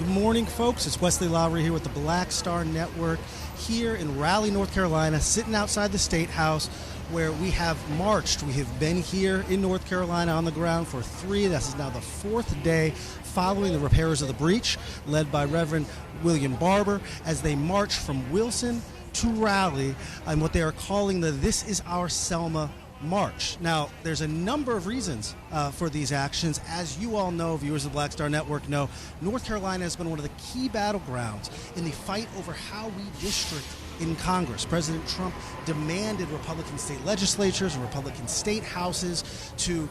Good morning, folks. It's Wesley Lowry here with the Black Star Network here in Raleigh, North Carolina, sitting outside the State House where we have marched. We have been here in North Carolina on the ground for this is now the fourth day following the repairers of the breach, led by Reverend William Barber, as they march from Wilson to Raleigh on what they are calling the This Is Our Selma March. Now, there's a number of reasons for these actions. As you all know, viewers of the Black Star Network know, North Carolina has been one of the key battlegrounds in the fight over how we district in Congress. President Trump demanded Republican state legislatures and Republican state houses to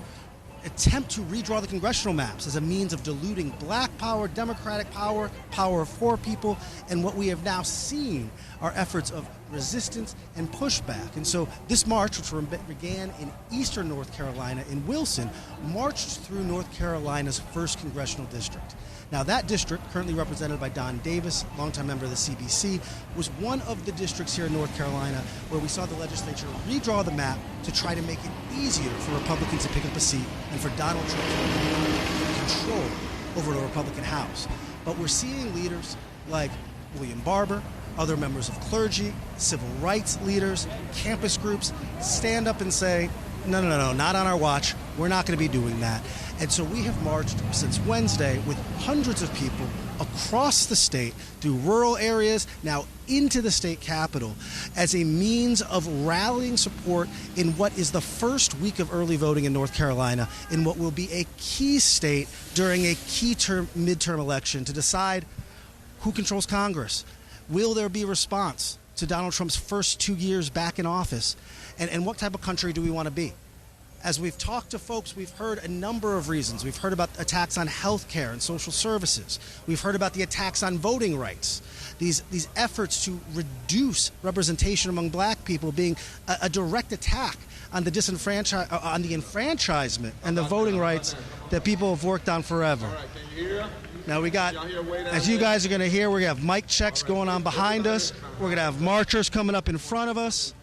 attempt to redraw the congressional maps as a means of diluting black power, Democratic power, power of poor people, and what we have now seen are efforts of resistance and pushback. And so this march, which began in eastern North Carolina in Wilson, marched through North Carolina's 1st Congressional District. Now, that district, currently represented by Don Davis, longtime member of the CBC, was one of the districts here in North Carolina where we saw the legislature redraw the map to try to make it easier for Republicans to pick up a seat and for Donald Trump to control over the Republican House. But we're seeing leaders like William Barber, other members of clergy, civil rights leaders, campus groups stand up and say, no, not on our watch. We're not going to be doing that. And so we have marched since Wednesday with hundreds of people across the state, through rural areas, now into the state capitol, as a means of rallying support in what is the first week of early voting in North Carolina, in what will be a key state during a key midterm election to decide who controls Congress. Will there be a response to Donald Trump's first 2 years back in office? And what type of country do we want to be? As we've talked to folks, we've heard a number of reasons. We've heard about attacks on health care and social services. We've heard about the attacks on voting rights. These efforts to reduce representation among black people being a direct attack on the enfranchisement and the voting rights that people have worked on forever. Now we got, as you guys are going to hear, we're going to have mic checks going on behind us. We're going to have marchers coming up in front of us.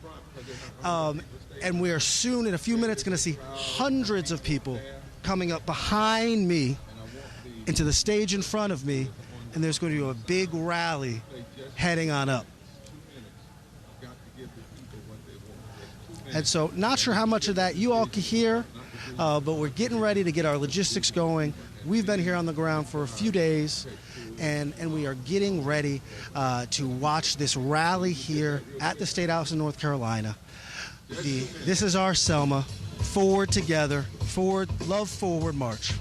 And we are soon, in a few minutes, going to see hundreds of people coming up behind me into the stage in front of me, and there's going to be a big rally heading on up. And so, not sure how much of that you all can hear, but we're getting ready to get our logistics going. We've been here on the ground for a few days, and we are getting ready to watch this rally here at the State House in North Carolina. This is our Selma, forward together, forward, love forward march.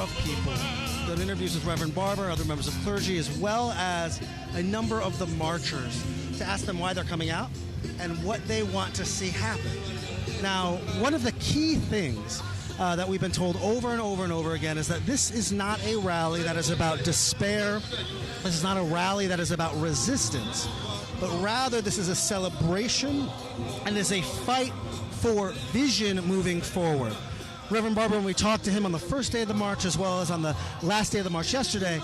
Of people, done interviews with Reverend Barber, other members of clergy, as well as a number of the marchers, to ask them why they're coming out and what they want to see happen. Now, one of the key things that we've been told over and over and over again is that this is not a rally that is about despair. This is not a rally that is about resistance, but rather this is a celebration and is a fight for vision moving forward. Reverend Barber, when we talked to him on the first day of the march as well as on the last day of the march yesterday,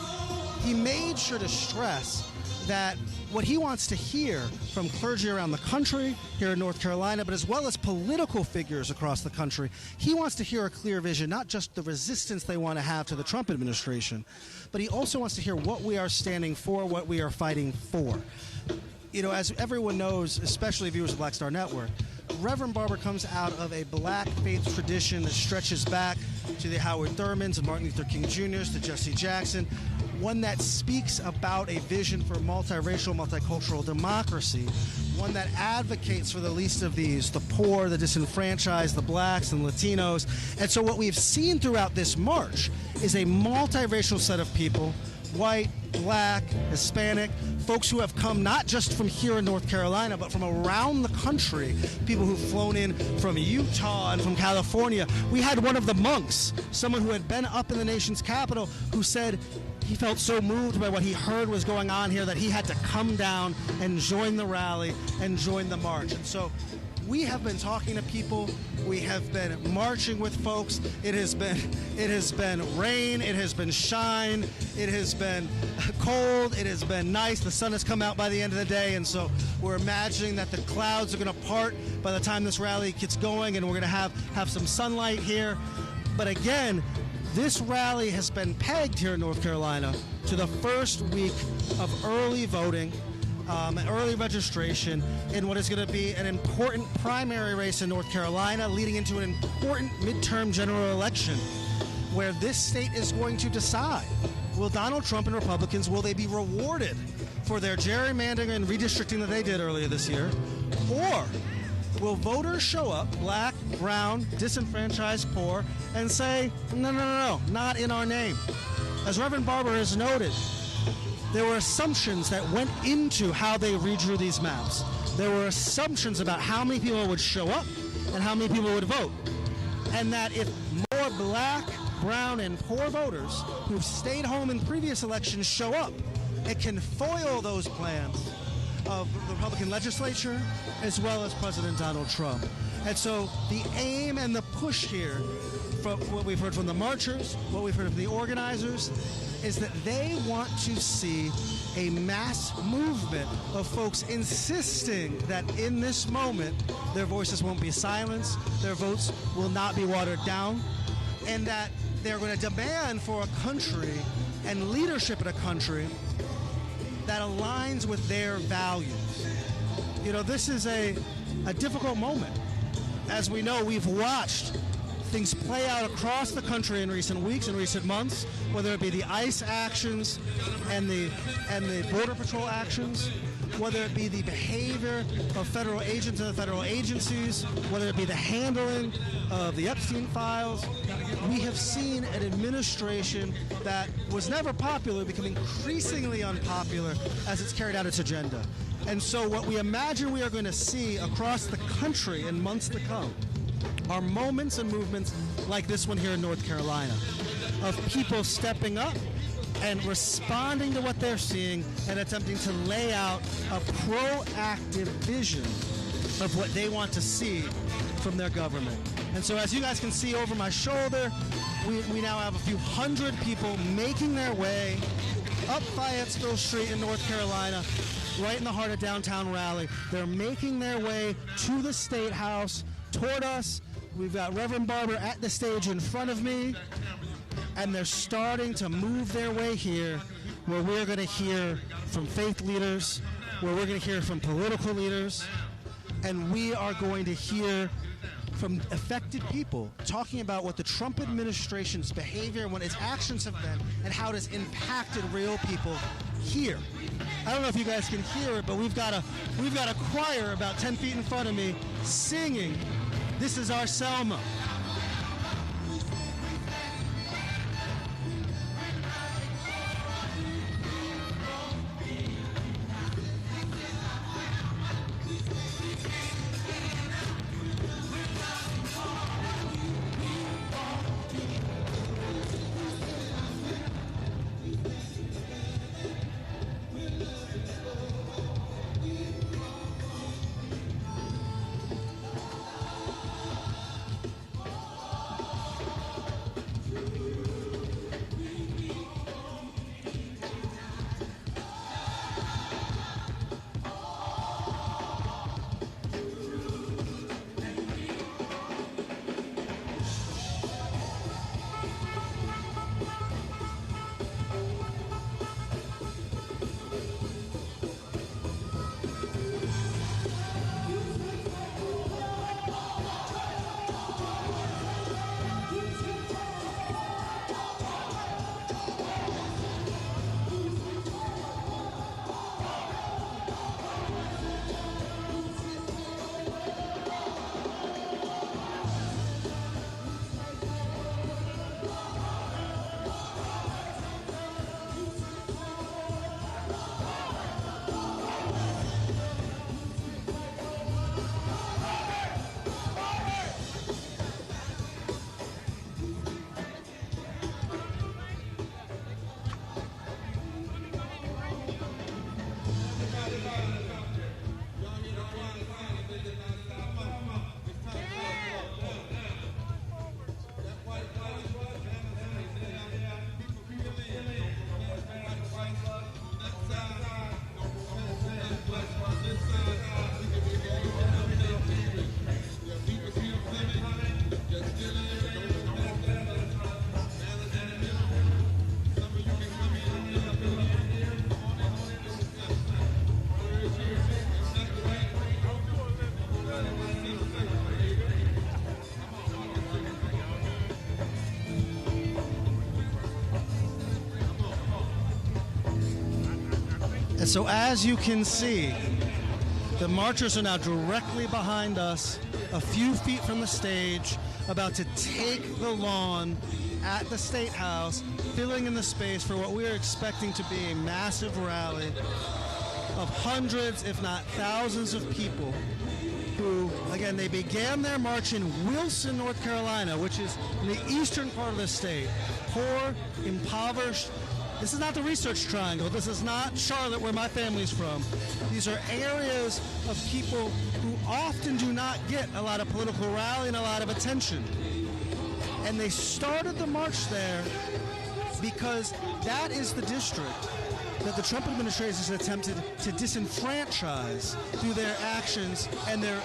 he made sure to stress that what he wants to hear from clergy around the country, here in North Carolina, but as well as political figures across the country, he wants to hear a clear vision, not just the resistance they want to have to the Trump administration, but he also wants to hear what we are standing for, what we are fighting for. You know, as everyone knows, especially viewers of Black Star Network, Reverend Barber comes out of a black faith tradition that stretches back to the Howard Thurmans and Martin Luther King Jr.'s, to Jesse Jackson, one that speaks about a vision for multiracial, multicultural democracy, one that advocates for the least of these, the poor, the disenfranchised, the blacks and Latinos. And so what we've seen throughout this march is a multiracial set of people white, black, Hispanic, folks who have come not just from here in North Carolina, but from around the country, people who've flown in from Utah and from California. We had one of the monks, someone who had been up in the nation's capital, who said he felt so moved by what he heard was going on here that he had to come down and join the rally and join the march. And so we have been talking to people. We have been marching with folks. It has been rain. It has been shine. It has been cold. It has been nice. The sun has come out by the end of the day, and so we're imagining that the clouds are going to part by the time this rally gets going, and we're going to have some sunlight here. But again, this rally has been pegged here in North Carolina to the first week of early voting, early registration in what is going to be an important primary race in North Carolina, leading into an important midterm general election where this state is going to decide, will Donald Trump and Republicans, will they be rewarded for their gerrymandering and redistricting that they did earlier this year, or will voters show up, black, brown, disenfranchised, poor, and say, no, not in our name. As Reverend Barber has noted, there were assumptions that went into how they redrew these maps. There were assumptions about how many people would show up and how many people would vote. And that if more black, brown, and poor voters who've stayed home in previous elections show up, it can foil those plans of the Republican legislature as well as President Donald Trump. And so the aim and the push here, from what we've heard from the marchers, what we've heard from the organizers, is that they want to see a mass movement of folks insisting that in this moment their voices won't be silenced, their votes will not be watered down, and that they're going to demand for a country and leadership in a country that aligns with their values. You know, this is a difficult moment. As we know, we've watched things play out across the country in recent weeks and recent months, whether it be the ICE actions and the Border Patrol actions, whether it be the behavior of federal agents and federal agencies, whether it be the handling of the Epstein files. We have seen an administration that was never popular become increasingly unpopular as it's carried out its agenda. And so what we imagine we are going to see across the country in months to come are moments and movements like this one here in North Carolina, of people stepping up and responding to what they're seeing and attempting to lay out a proactive vision of what they want to see from their government. And so as you guys can see over my shoulder, we now have a few hundred people making their way up Fayetteville Street in North Carolina, right in the heart of downtown Raleigh. They're making their way to the State House, toward us. We've got Reverend Barber at the stage in front of me, and they're starting to move their way here, where we're going to hear from faith leaders, where we're going to hear from political leaders, and we are going to hear from affected people talking about what the Trump administration's behavior and what its actions have been and how it has impacted real people here. I don't know if you guys can hear it, but we've got a choir about 10 feet in front of me singing "This Is Our Selma." And so as you can see, the marchers are now directly behind us, a few feet from the stage, about to take the lawn at the State House, filling in the space for what we are expecting to be a massive rally of hundreds, if not thousands of people who, again, they began their march in Wilson, North Carolina, which is in the eastern part of the state. Poor, impoverished. This is not the Research Triangle. This is not Charlotte, where my family's from. These are areas of people who often do not get a lot of political rally and a lot of attention. And they started the march there because that is the district that the Trump administration has attempted to disenfranchise through their actions and their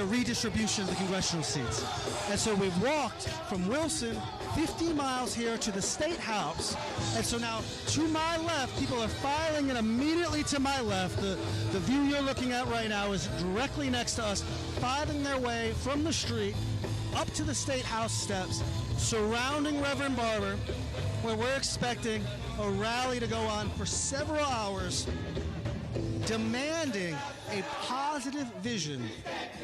redistribution of the congressional seats. And so we've walked from Wilson 50 miles here to the State House, and so now to my left, people are filing in immediately to my left. The view you're looking at right now is directly next to us, filing their way from the street up to the State House steps, surrounding Reverend Barber, where we're expecting a rally to go on for several hours, demanding a positive vision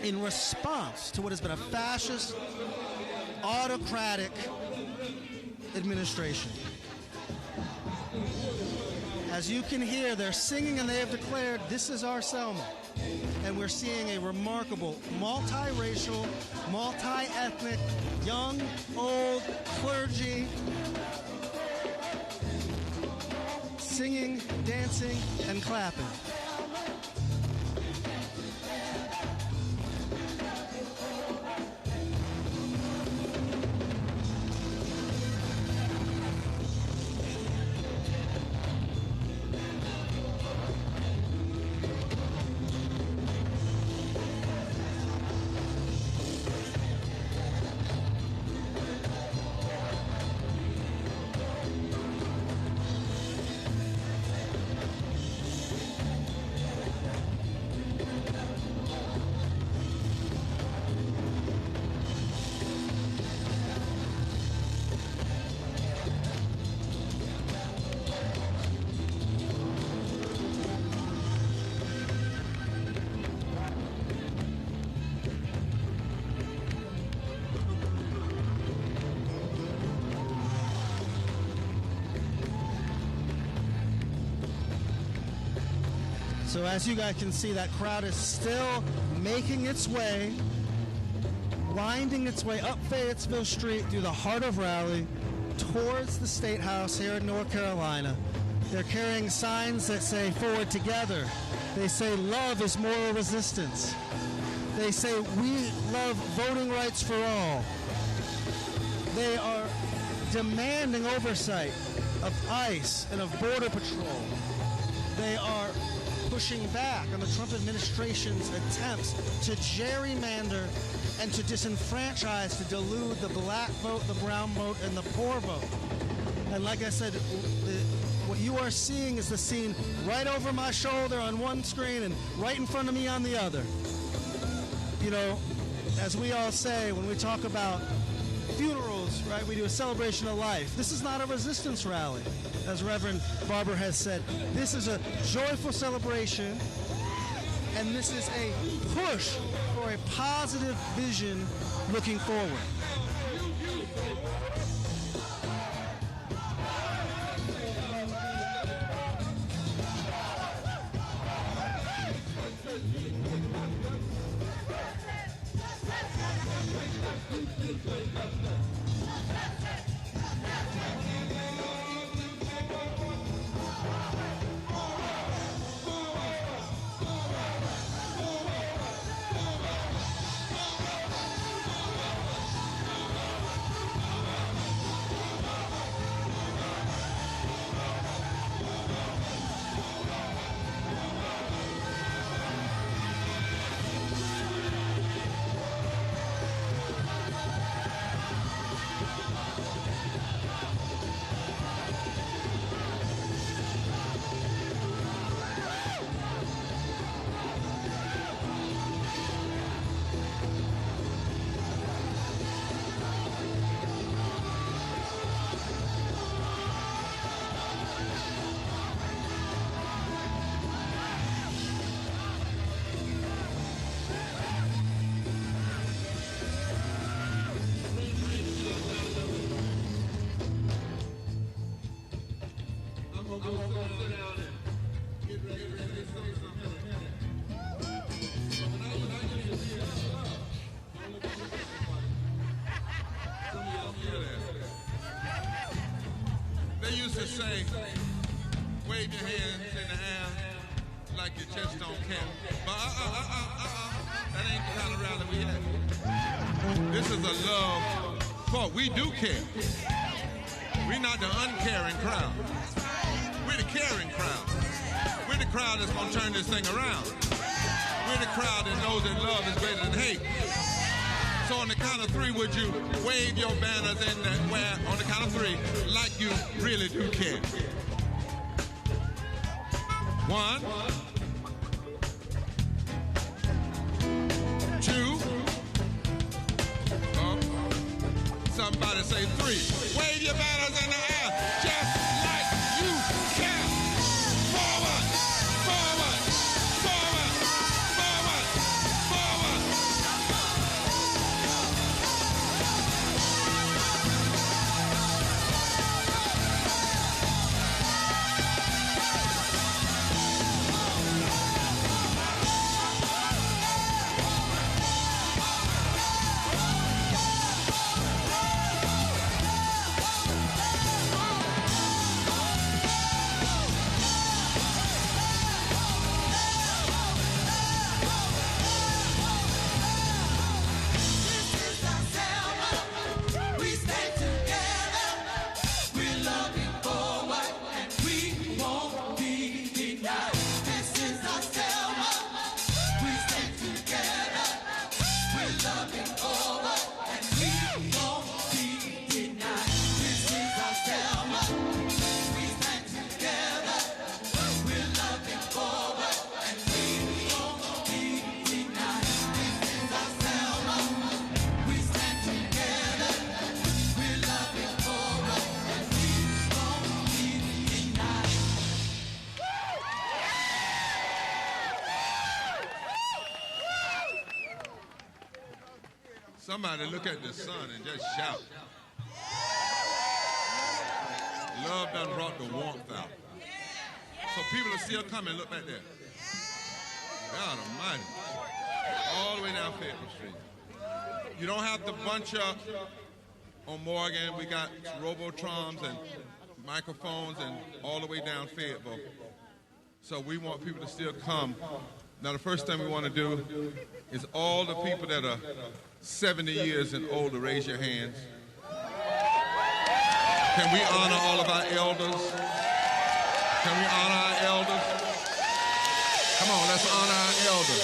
in response to what has been a fascist, autocratic administration. As you can hear, they're singing and they have declared, "This is our Selma." And we're seeing a remarkable multiracial, multi-ethnic, young, old, clergy, singing, dancing, and clapping. So as you guys can see, that crowd is still making its way, winding its way up Fayetteville Street through the heart of Raleigh towards the State House here in North Carolina. They're carrying signs that say "Forward Together." They say "Love is moral resistance." They say "We love voting rights for all." They are demanding oversight of ICE and of Border Patrol. They are pushing back on the Trump administration's attempts to gerrymander and to disenfranchise, to dilute the black vote, the brown vote, and the poor vote. And like I said, what you are seeing is the scene right over my shoulder on one screen and right in front of me on the other. You know, as we all say when we talk about funerals, right, we do a celebration of life. This is not a resistance rally, as Reverend Barber has said. This is a joyful celebration, and this is a push for a positive vision looking forward. They used to say, wave your hands in the air like you just don't care. But that ain't the kind of rally we had. This is a love for we do care. We're not the uncaring crowd. We're the caring crowd. We're the crowd that's gonna turn this thing around. We're the crowd that knows that love is greater than hate. So on the count of three, would you wave your banners in the where on the count of three like you really do care? 1, 2, somebody say 3. Wave your banners in the air just like you care. Forward, forward, forward, forward, forward. Somebody look at the sun and just shout. Love done brought the warmth out. So people are still coming. Look back there. God almighty. All the way down Fayetteville Street. You don't have to bunch up on Morgan. We got Robotrons and microphones and all the way down Fayetteville. So we want people to still come. Now the first thing we want to do is all the people that are 70 years and older, raise your hands. Can we honor all of our elders? Can we honor our elders? Come on, let's honor our elders.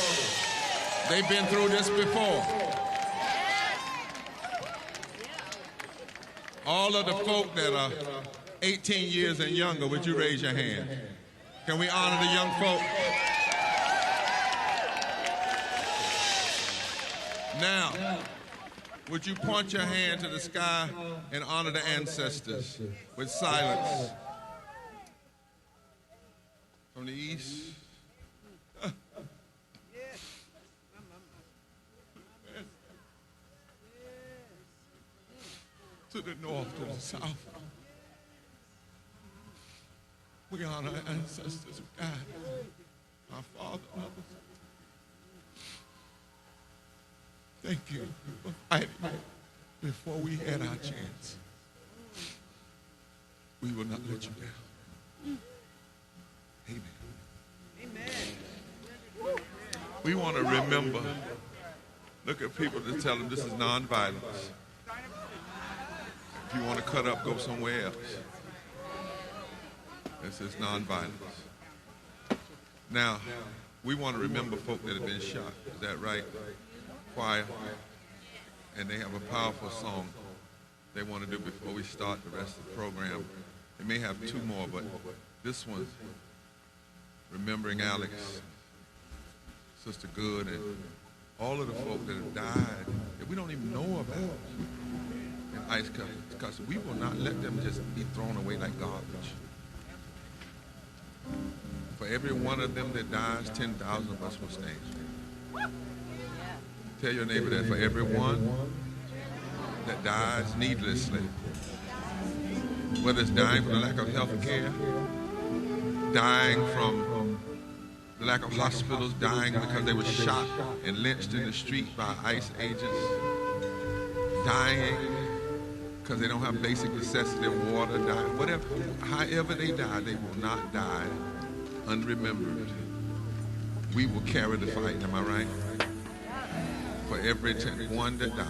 They've been through this before. All of the folk that are 18 years and younger, would you raise your hand? Can we honor the young folk? Now, would you point your hand to the sky and honor the ancestors with silence? From the east. To the north, to the south. We honor our ancestors who died. Our father, mothers. Thank you for fighting before we had our chance. We will not let you down. Amen. Amen. We want to remember, look at people to tell them this is nonviolence. If you want to cut up, go somewhere else. This is nonviolence. Now, we want to remember folk that have been shot. Is that right? Choir, and they have a powerful song they want to do before we start the rest of the program. They may have 2 more, but this one, remembering Alex, Sister Good, and all of the folk that have died that we don't even know about in ICE custody. We will not let them just be thrown away like garbage. For every one of them that dies, 10,000 of us will stand. Tell your neighbor that for every one that dies needlessly, whether it's dying from the lack of health care, dying from the lack of hospitals, dying because they were shot and lynched in the street by ICE agents, dying because they don't have basic necessity, water, diet, whatever. However they die, they will not die unremembered. We will carry the fight, am I right? For every one that dies,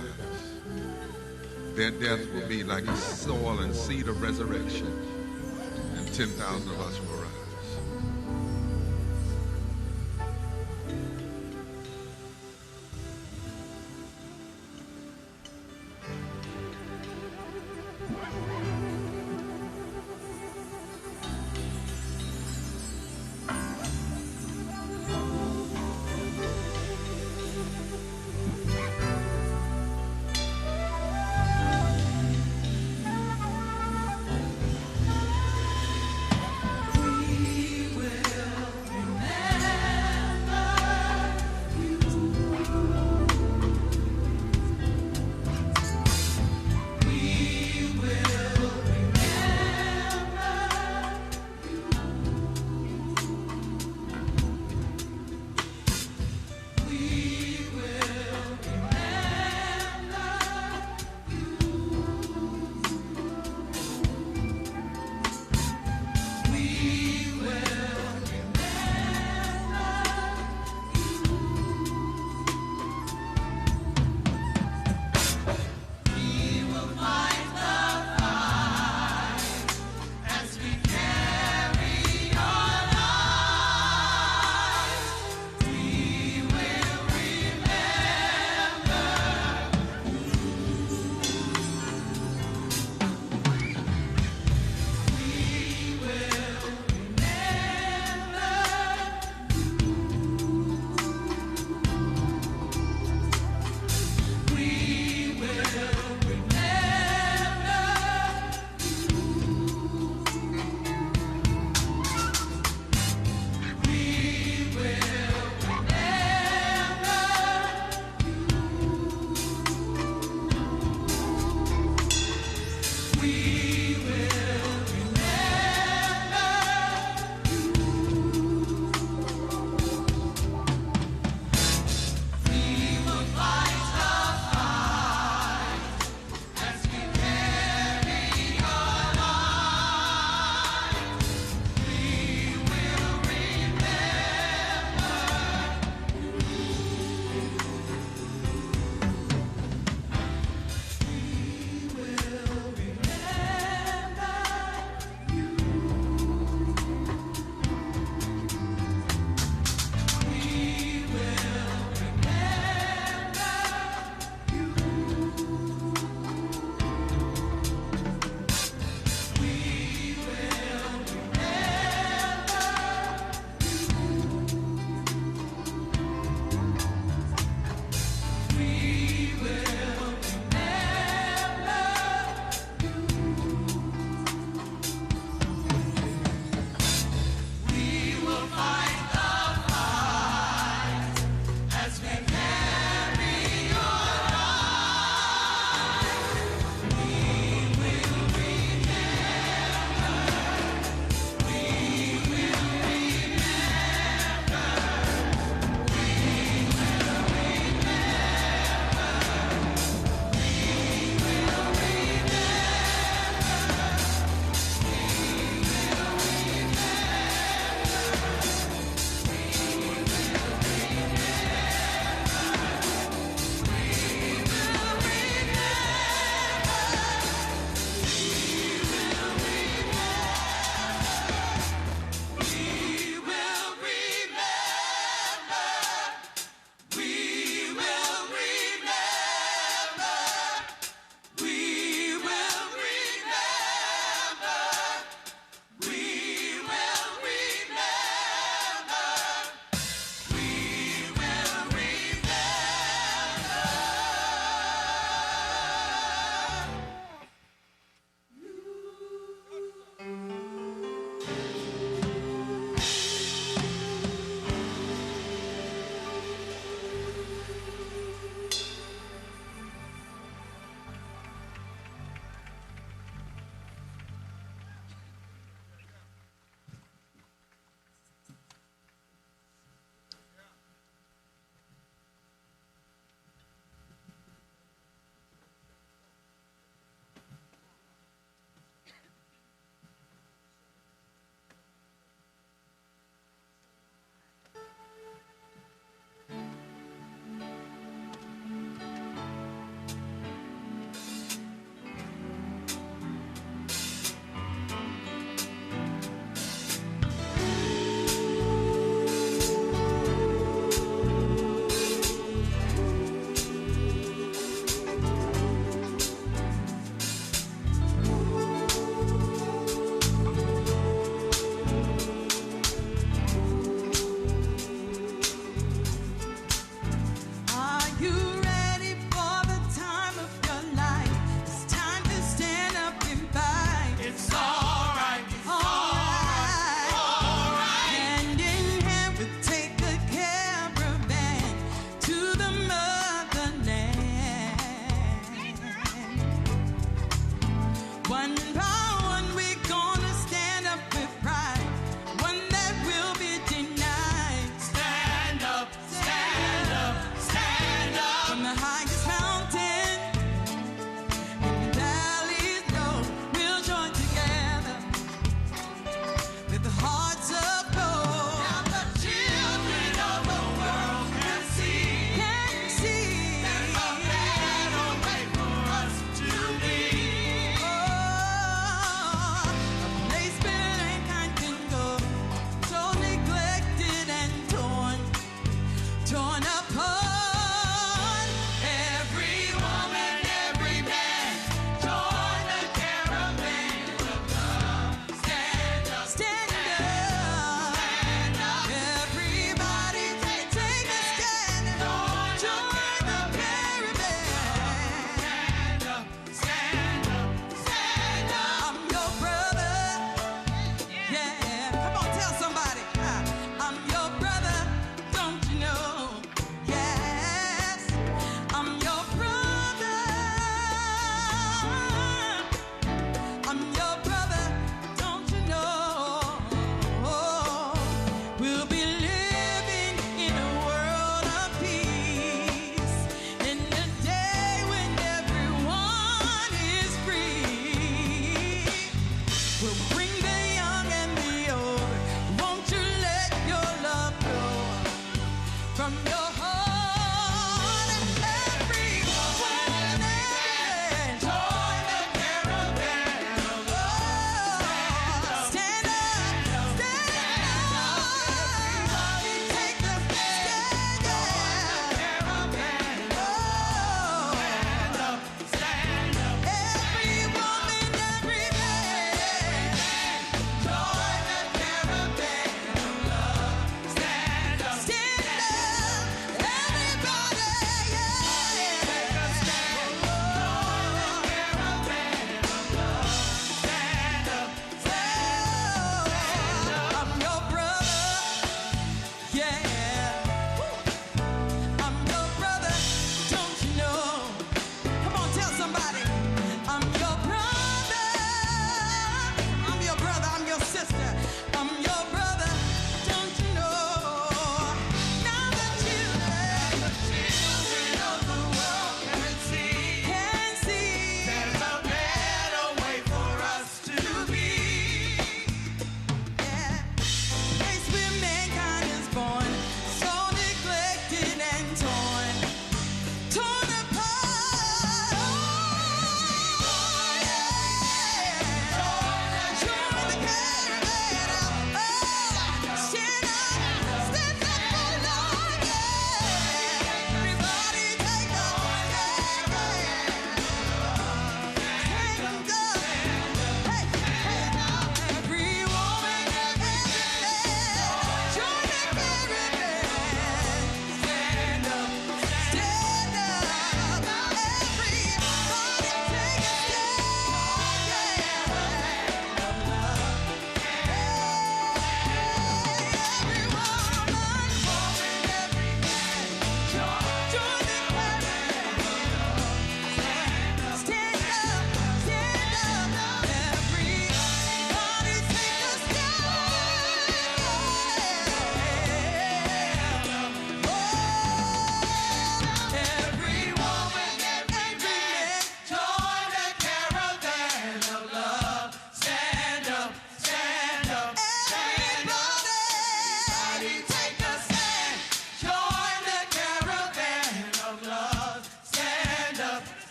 their death will be like a soil and seed of resurrection, and 10,000 of us will rise.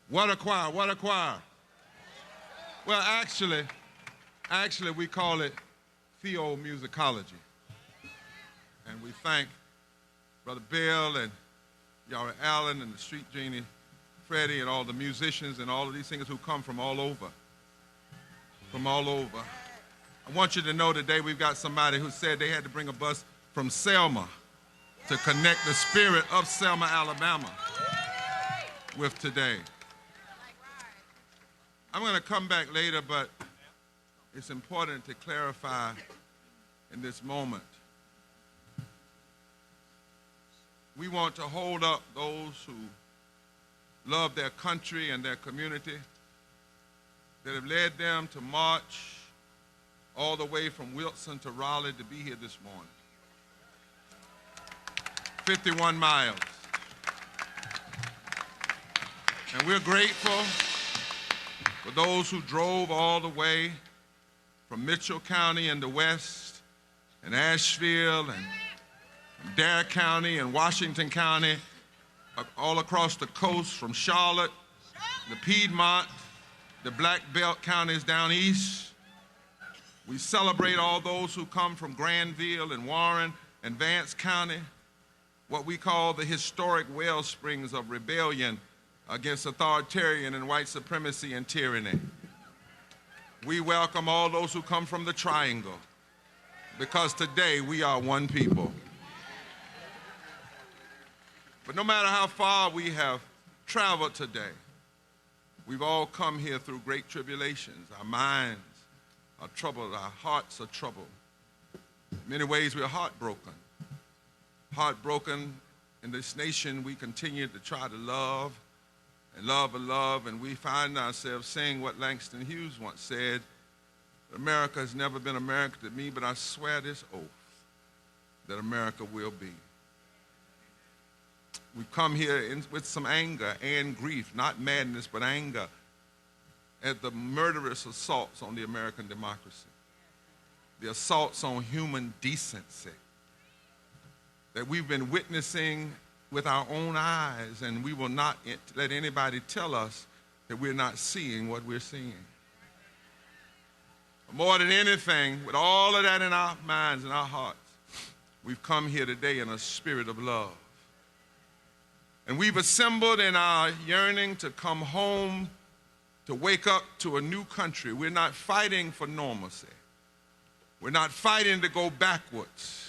What a choir, what a choir. Well, actually, we call it theomusicology. And we thank Brother Bill and Yara Allen and the Street Genie, Freddie, and all the musicians and all of these singers who come from all over. From all over. I want you to know today we've got somebody who said they had to bring a bus from Selma to connect the spirit of Selma, Alabama with today. I'm going to come back later, but it's important to clarify in this moment. We want to hold up those who love their country and their community, that have led them to march all the way from Wilson to Raleigh to be here this morning. 51 miles. And we're grateful for those who drove all the way from Mitchell County in the west, and Asheville, and Dare County and Washington County, all across the coast from Charlotte, the Piedmont, the Black Belt counties down east. We celebrate all those who come from Granville and Warren and Vance County, what we call the historic well springs of rebellion against authoritarian and white supremacy and tyranny. We welcome all those who come from the Triangle, because today we are one people. But no matter how far we have traveled today, we've all come here through great tribulations. Our minds are troubled, our hearts are troubled. In many ways, we're heartbroken. Heartbroken in this nation, we continue to try to love and love and love, and we find ourselves saying what Langston Hughes once said, America has never been America to me, but I swear this oath that America will be. We come here with some anger and grief, not madness, but anger at the murderous assaults on the American democracy, the assaults on human decency that we've been witnessing with our own eyes, and we will not let anybody tell us that we're not seeing what we're seeing. More than anything, with all of that in our minds and our hearts, we've come here today in a spirit of love. And we've assembled in our yearning to come home, to wake up to a new country. We're not fighting for normalcy. We're not fighting to go backwards.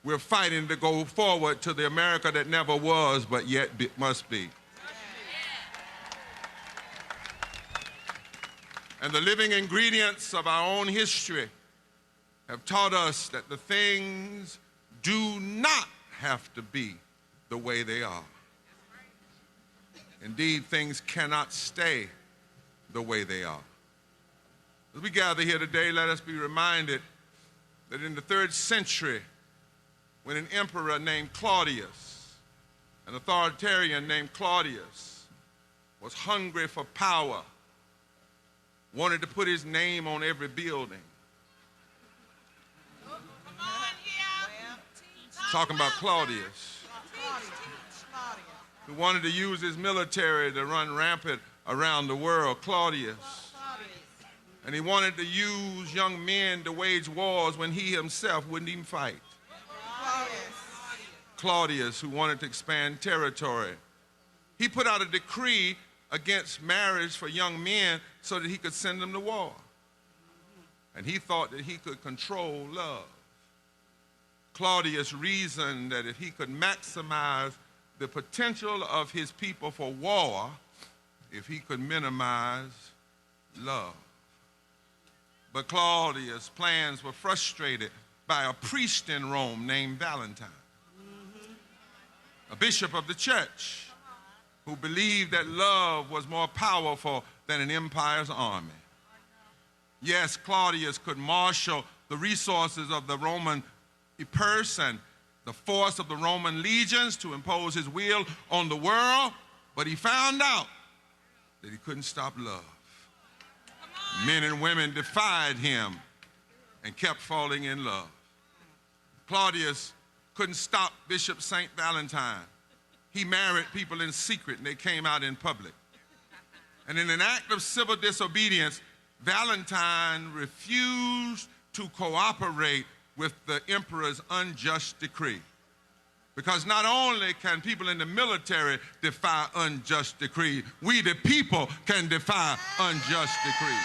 We're fighting to go forward to the America that never was, but yet must be. And the living ingredients of our own history have taught us that the things do not have to be the way they are. Indeed, things cannot stay the way they are. As we gather here today, let us be reminded that in the 3rd century, when an emperor named Claudius, an authoritarian named Claudius, was hungry for power, wanted to put his name on every building. Talking about Claudius, who wanted to use his military to run rampant around the world, Claudius. And he wanted to use young men to wage wars when he himself wouldn't even fight. Claudius, who wanted to expand territory. He put out a decree against marriage for young men so that he could send them to war. And he thought that he could control love. Claudius reasoned that if he could maximize the potential of his people for war, if he could minimize love. But Claudius' plans were frustrated by a priest in Rome named Valentine, a bishop of the church who believed that love was more powerful than an empire's army. Yes, Claudius could marshal the resources of the Roman purse and the force of the Roman legions to impose his will on the world, but he found out that he couldn't stop love. Men and women defied him and kept falling in love. Claudius couldn't stop Bishop St. Valentine. He married people in secret and they came out in public. And in an act of civil disobedience, Valentine refused to cooperate with the emperor's unjust decree. Because not only can people in the military defy unjust decree, we the people can defy unjust decree.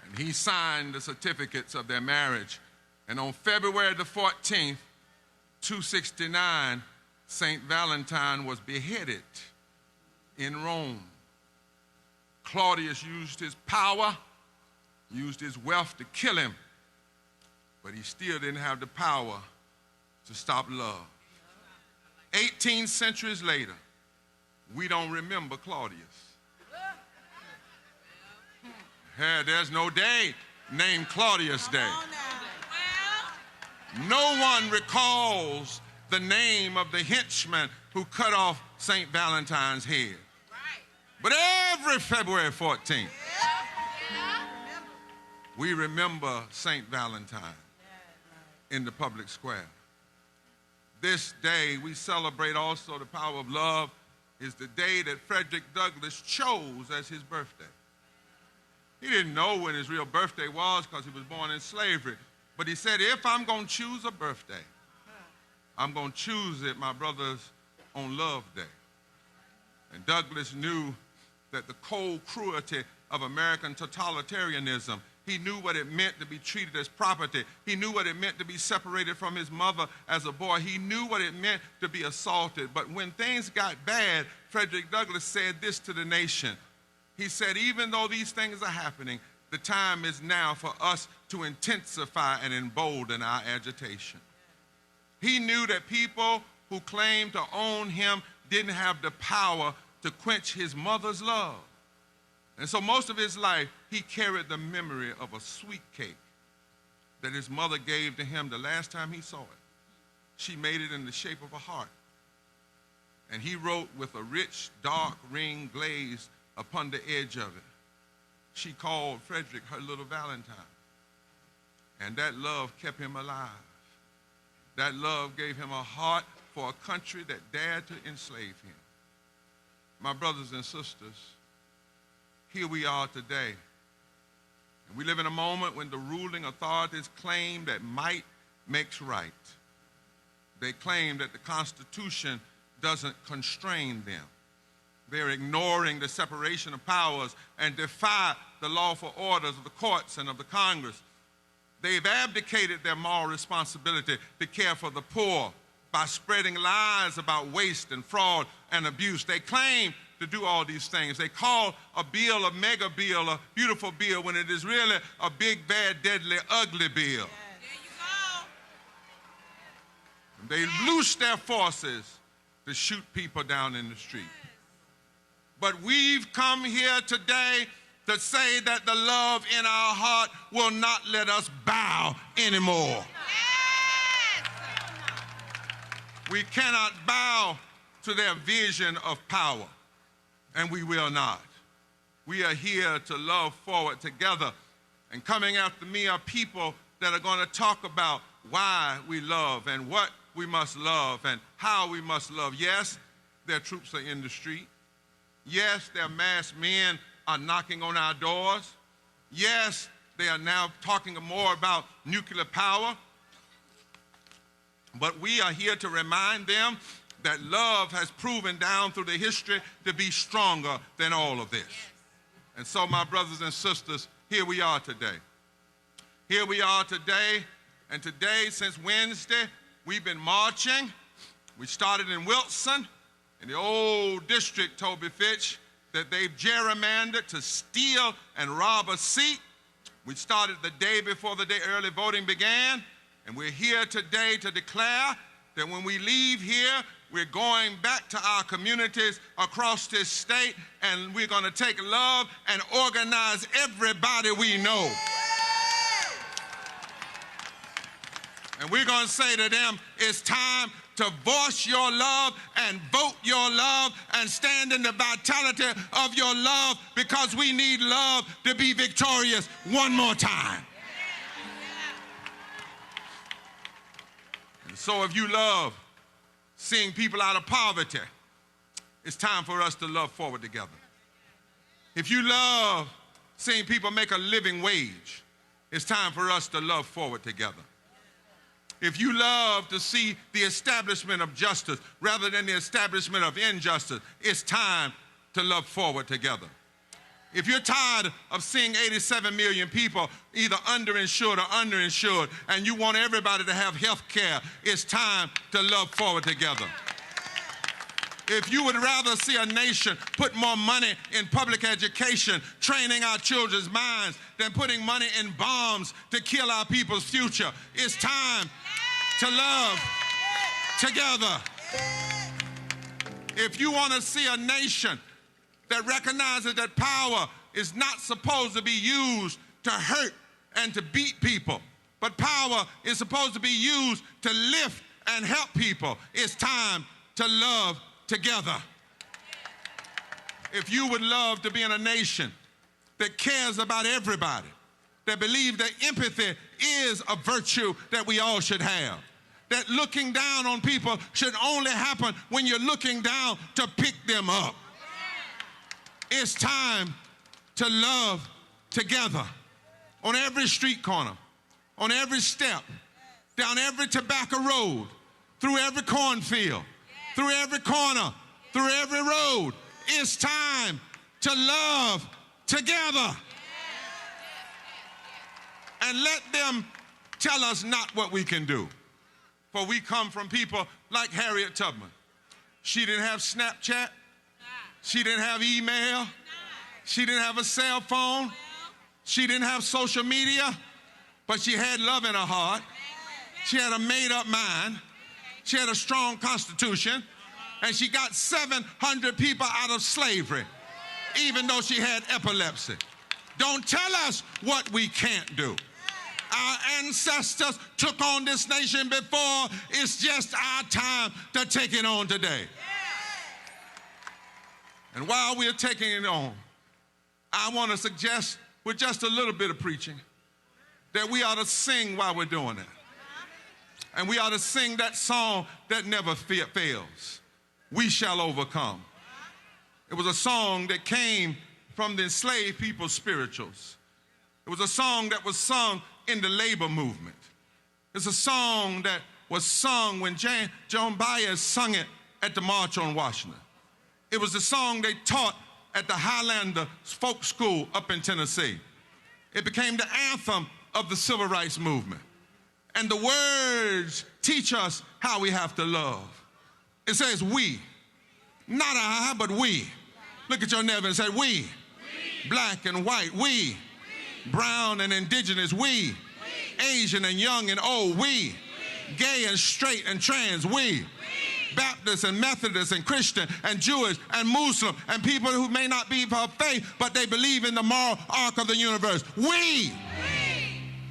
And he signed the certificates of their marriage. And on February the 14th, 269, St. Valentine was beheaded in Rome. Claudius used his power, used his wealth to kill him, but he still didn't have the power to stop love. 18 centuries later, we don't remember Claudius. There's no day named Claudius Day. No one recalls the name of the henchman who cut off St. Valentine's head. But every February 14th, We remember St. Valentine in the public square. This day we celebrate also the power of love is the day that Frederick Douglass chose as his birthday. He didn't know when his real birthday was because he was born in slavery. But he said, if I'm going to choose a birthday, I'm going to choose it, my brothers, on Love Day. And Douglass knew that the cold cruelty of American totalitarianism, he knew what it meant to be treated as property. He knew what it meant to be separated from his mother as a boy. He knew what it meant to be assaulted. But when things got bad, Frederick Douglass said this to the nation. He said, even though these things are happening, the time is now for us to intensify and embolden our agitation. He knew that people who claimed to own him didn't have the power to quench his mother's love. And so most of his life, he carried the memory of a sweet cake that his mother gave to him the last time he saw it. She made it in the shape of a heart. And he wrote with a rich, dark ring glazed upon the edge of it. She called Frederick her little Valentine. And that love kept him alive. That love gave him a heart for a country that dared to enslave him. My brothers and sisters, here we are today. And we live in a moment when the ruling authorities claim that might makes right. They claim that the Constitution doesn't constrain them. They're ignoring the separation of powers and defy the lawful orders of the courts and of the Congress. They've abdicated their moral responsibility to care for the poor by spreading lies about waste and fraud and abuse. They claim to do all these things. They call a bill a mega bill, a beautiful bill, when it is really a big, bad, deadly, ugly bill. Yes. There you go. They loose their forces to shoot people down in the street. But we've come here today to say that the love in our heart will not let us bow anymore. Yes. We cannot bow to their vision of power, and we will not. We are here to love forward together, and coming after me are people that are going to talk about why we love and what we must love and how we must love. Yes, their troops are in the street. Yes, their masked men are knocking on our doors. Yes, they are now talking more about nuclear power. But we are here to remind them that love has proven down through the history to be stronger than all of this. Yes. And so, my brothers and sisters, here we are today. Here we are today, and today, since Wednesday, we've been marching. We started in Wilson, in the old district, Toby Fitch, that they've gerrymandered to steal and rob a seat. We started the day before the day early voting began, and we're here today to declare that when we leave here, we're going back to our communities across this state, and we're going to take love and organize everybody we know. And we're going to say to them, it's time to voice your love and vote your love and stand in the vitality of your love, because we need love to be victorious one more time. And so if you love seeing people out of poverty, it's time for us to love forward together. If you love seeing people make a living wage, it's time for us to love forward together. If you love to see the establishment of justice rather than the establishment of injustice, it's time to love forward together. If you're tired of seeing 87 million people either underinsured or underinsured, and you want everybody to have health care, it's time to love forward together. If you would rather see a nation put more money in public education, training our children's minds, than putting money in bombs to kill our people's future, it's time to love together. If you want to see a nation that recognizes that power is not supposed to be used to hurt and to beat people, but power is supposed to be used to lift and help people, it's time to love together. If you would love to be in a nation that cares about everybody, that believe that empathy is a virtue that we all should have. That looking down on people should only happen when you're looking down to pick them up. It's time to love together on every street corner, on every step, down every tobacco road, through every cornfield, through every corner, through every road. It's time to love together. And let them tell us not what we can do. For we come from people like Harriet Tubman. She didn't have Snapchat. She didn't have email. She didn't have a cell phone. She didn't have social media. But she had love in her heart. She had a made-up mind. She had a strong constitution. And she got 700 people out of slavery, even though she had epilepsy. Don't tell us what we can't do. Our ancestors took on this nation before. It's just our time to take it on today. And while we're taking it on, I want to suggest, with just a little bit of preaching, that we ought to sing while we're doing it. And we ought to sing that song that never fails. We shall overcome. It was a song that came from the enslaved people's spirituals. It was a song that was sung in the labor movement. It's a song that was sung when Joan Baez sung it at the March on Washington. It was the song they taught at the Highlander Folk School up in Tennessee. It became the anthem of the civil rights movement. And the words teach us how we have to love. It says we, not I, but we. Look at your neighbor and say we. Black and white, we. Brown and indigenous, we. Asian and young and old, we. Gay and straight and trans, we. Baptist and Methodist and Christian and Jewish and Muslim and people who may not be of faith, but they believe in the moral arc of the universe. We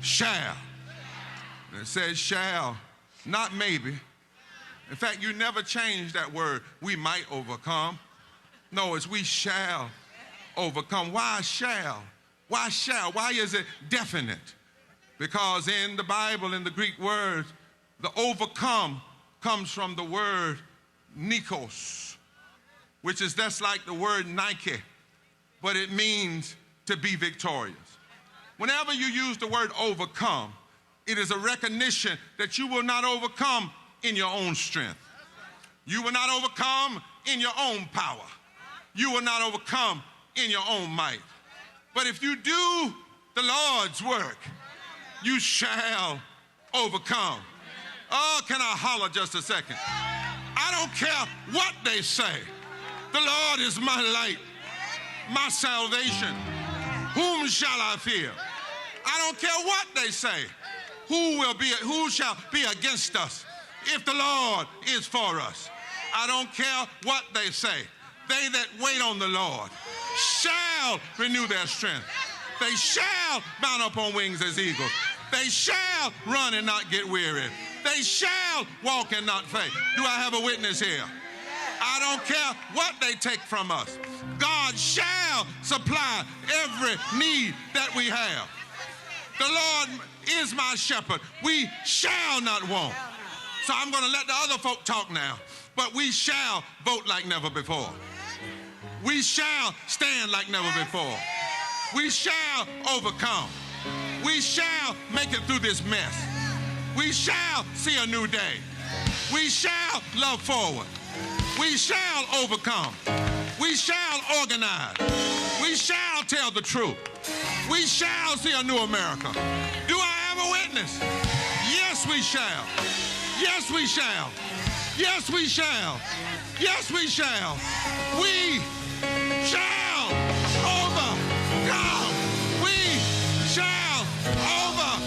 shall. And it says shall, not maybe. In fact, you never change that word, we might overcome. No, it's we shall overcome. Why shall? Why shall? Why is it definite? Because in the Bible, in the Greek word, the overcome comes from the word nikos, which is that's like the word Nike, but it means to be victorious. Whenever you use the word overcome, it is a recognition that you will not overcome in your own strength. You will not overcome in your own power. You will not overcome in your own might. But if you do the Lord's work, you shall overcome. Oh, can I holler just a second? I don't care what they say. The Lord is my light, my salvation. Whom shall I fear? I don't care what they say. Who shall be against us if the Lord is for us? I don't care what they say. They that wait on the Lord shall renew their strength. They shall mount up on wings as eagles. They shall run and not get weary. They shall walk and not faint. Do I have a witness here? I don't care what they take from us. God shall supply every need that we have. The Lord is my shepherd. We shall not want. So I'm going to let the other folk talk now. But we shall vote like never before. We shall stand like never before. We shall overcome. We shall make it through this mess. We shall see a new day. We shall love forward. We shall overcome. We shall organize. We shall tell the truth. We shall see a new America. Do I have a witness? Yes, we shall. Yes, we shall. Yes, we shall. Yes, we shall. We shall overcome. We shall overcome.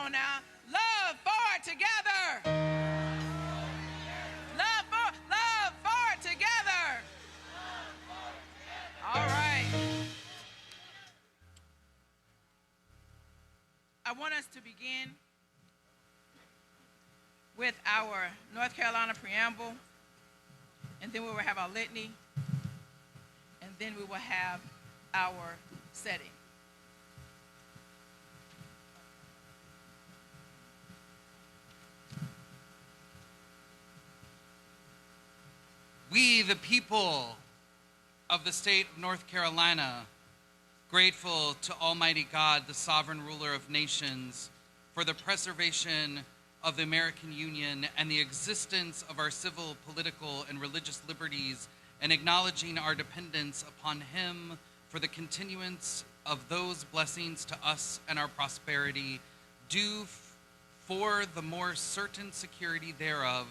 on now. Love forward together. Love forward together. All right. I want us to begin with our North Carolina preamble, and then we will have our litany, and then we will have our setting. We, the people of the state of North Carolina, grateful to Almighty God, the sovereign ruler of nations, for the preservation of the American Union and the existence of our civil, political, and religious liberties, and acknowledging our dependence upon Him for the continuance of those blessings to us and our prosperity, due for the more certain security thereof,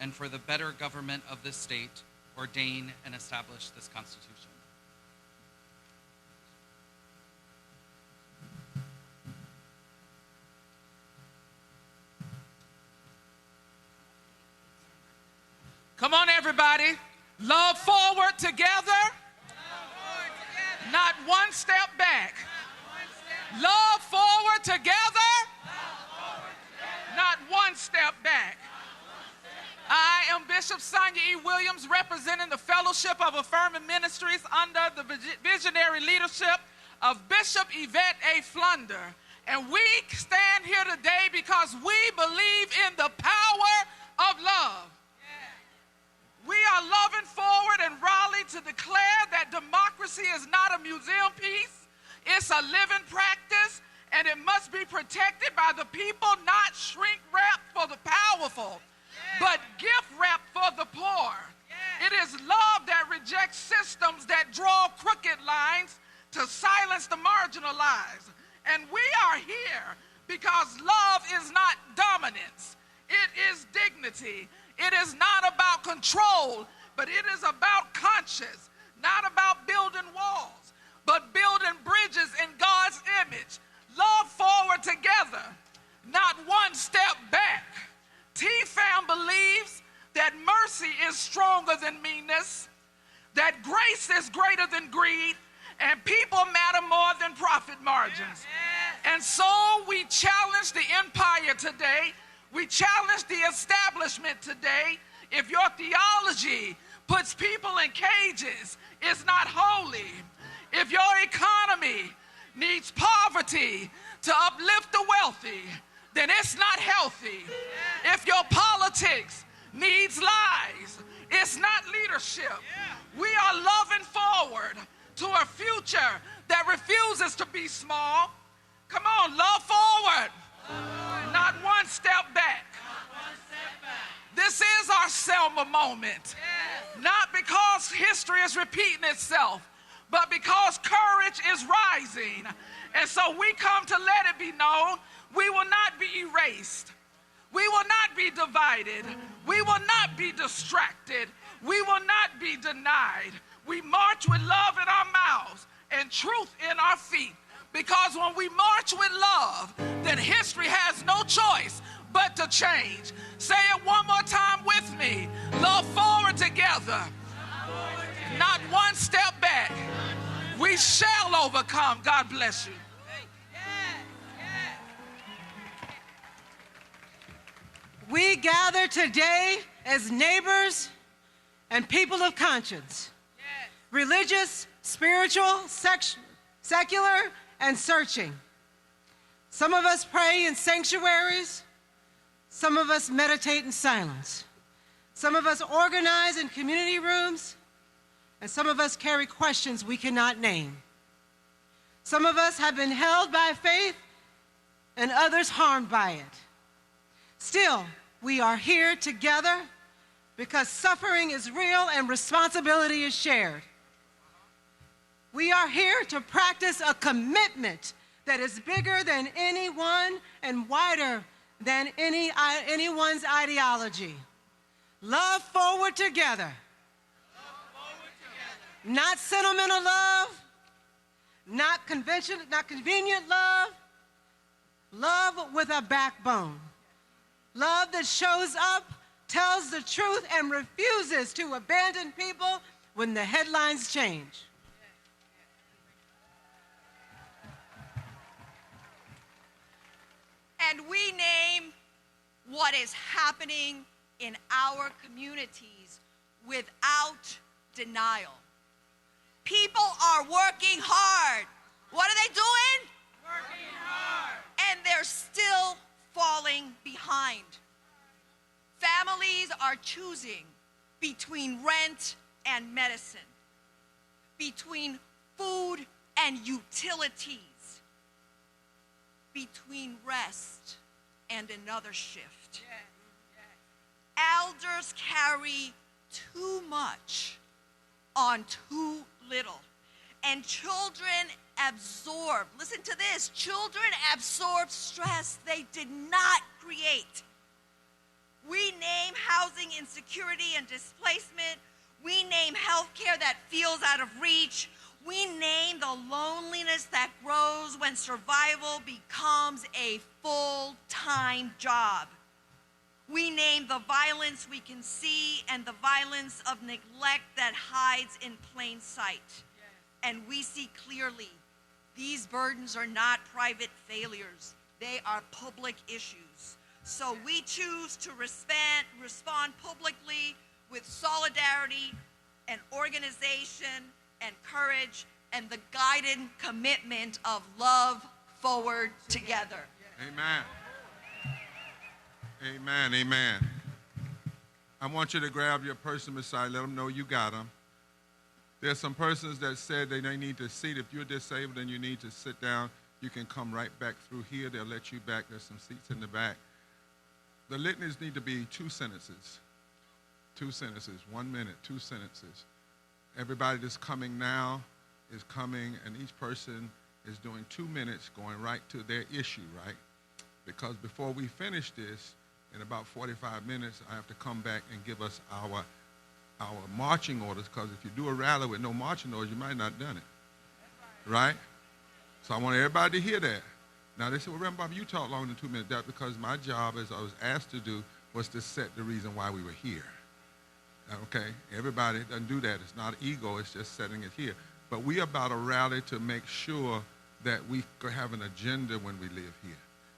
and for the better government of this state, ordain and establish this Constitution. Come on, everybody. Love forward together. Not one step back. Love forward together. Not one step back. I am Bishop Sonia E. Williams, representing the Fellowship of Affirming Ministries under the visionary leadership of Bishop Yvette A. Flunder. And we stand here today because we believe in the power of love. We are loving forward in Raleigh to declare that democracy is not a museum piece. It's a living practice, and it must be protected by the people, not shrink-wrapped for the powerful, but gift-wrapped for the poor. It is love that rejects systems that draw crooked lines to silence the marginalized. And we are here because love is not dominance. It is dignity. It is not about control, but it is about conscience, not about building walls, but building bridges in God's image. Love forward together, not one step back. T-Fam believes that mercy is stronger than meanness, that grace is greater than greed, and people matter more than profit margins. And so we challenge the empire today. We challenge the establishment today. If your theology puts people in cages, it's not holy. If your economy needs poverty to uplift the wealthy, then it's not healthy. If your politics needs lies, it's not leadership. We are loving forward to a future that refuses to be small. Come on, love forward. Not one step back. This is our Selma moment. Not because history is repeating itself, but because courage is rising. And so we come to let it be known we will not be erased. We will not be divided. We will not be distracted. We will not be denied. We march with love in our mouths and truth in our feet. Because when we march with love, then history has no choice but to change. Say it one more time with me. Love forward together. Not one step back. We shall overcome. God bless you. We gather today as neighbors and people of conscience. Religious, spiritual, secular, and searching. Some of us pray in sanctuaries. Some of us meditate in silence. Some of us organize in community rooms. And some of us carry questions we cannot name. Some of us have been held by faith and others harmed by it. Still, we are here together because suffering is real and responsibility is shared. We are here to practice a commitment that is bigger than anyone and wider than anyone's ideology. Love forward together. Not sentimental love, not convenient love, love with a backbone, love that shows up, tells the truth, and refuses to abandon people when the headlines change. And we name what is happening in our communities without denial. People are working hard. What are they doing? Working hard. And they're still falling behind. Families are choosing between rent and medicine, between food and utilities, between rest and another shift. Elders carry too much on too little. And children absorb, listen to this, children absorb stress they did not create. We name housing insecurity and displacement. We name healthcare that feels out of reach. We name the loneliness that grows when survival becomes a full-time job. We name the violence we can see and the violence of neglect that hides in plain sight. And we see clearly these burdens are not private failures. They are public issues. So we choose to respond publicly with solidarity and organization and courage and the guided commitment of love forward together. Amen. Amen, amen. I want you to grab your person beside, let them know you got them. There's some persons that said they need to seat. If you're disabled and you need to sit down, you can come right back through here. They'll let you back. There's some seats in the back. The litanies need to be 2 sentences. 2 sentences, 1 minute, 2 sentences. Everybody that's coming now is coming, and each person is doing 2 minutes going right to their issue, right? Because before we finish this, in about 45 minutes, I have to come back and give us our marching orders, because if you do a rally with no marching orders, you might not have done it, right? So I want everybody to hear that. Now, they say, well, Reverend Barber, you talk longer than 2 minutes. That's because my job, as I was asked to do, was to set the reason why we were here, okay? Everybody doesn't do that. It's not ego. It's just setting it here. But we are about a rally to make sure that we have an agenda when we live here.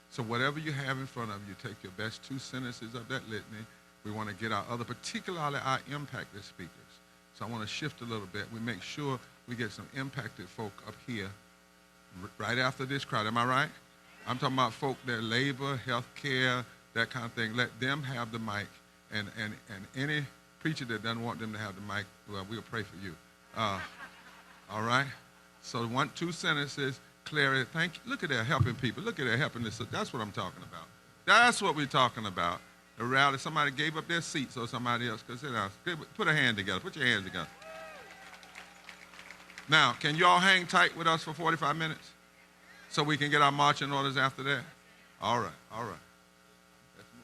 So whatever you have in front of you, take your best 2 sentences of that litany. We want to get our other, particularly our impacted speakers. So I want to shift a little bit. We make sure we get some impacted folk up here right after this crowd. Am I right? I'm talking about folk that labor, health care, that kind of thing. Let them have the mic. And any preacher that doesn't want them to have the mic, well, we'll pray for you. All right? So 2 sentences. Clarity, thank you. Look at that, helping people. Look at that, helping this. That's what I'm talking about. That's what we're talking about. The rally, somebody gave up their seat so somebody else could sit down. Put a hand together. Put your hands together. Now, can you all hang tight with us for 45 minutes so we can get our marching orders after that? All right, all right. Let's move.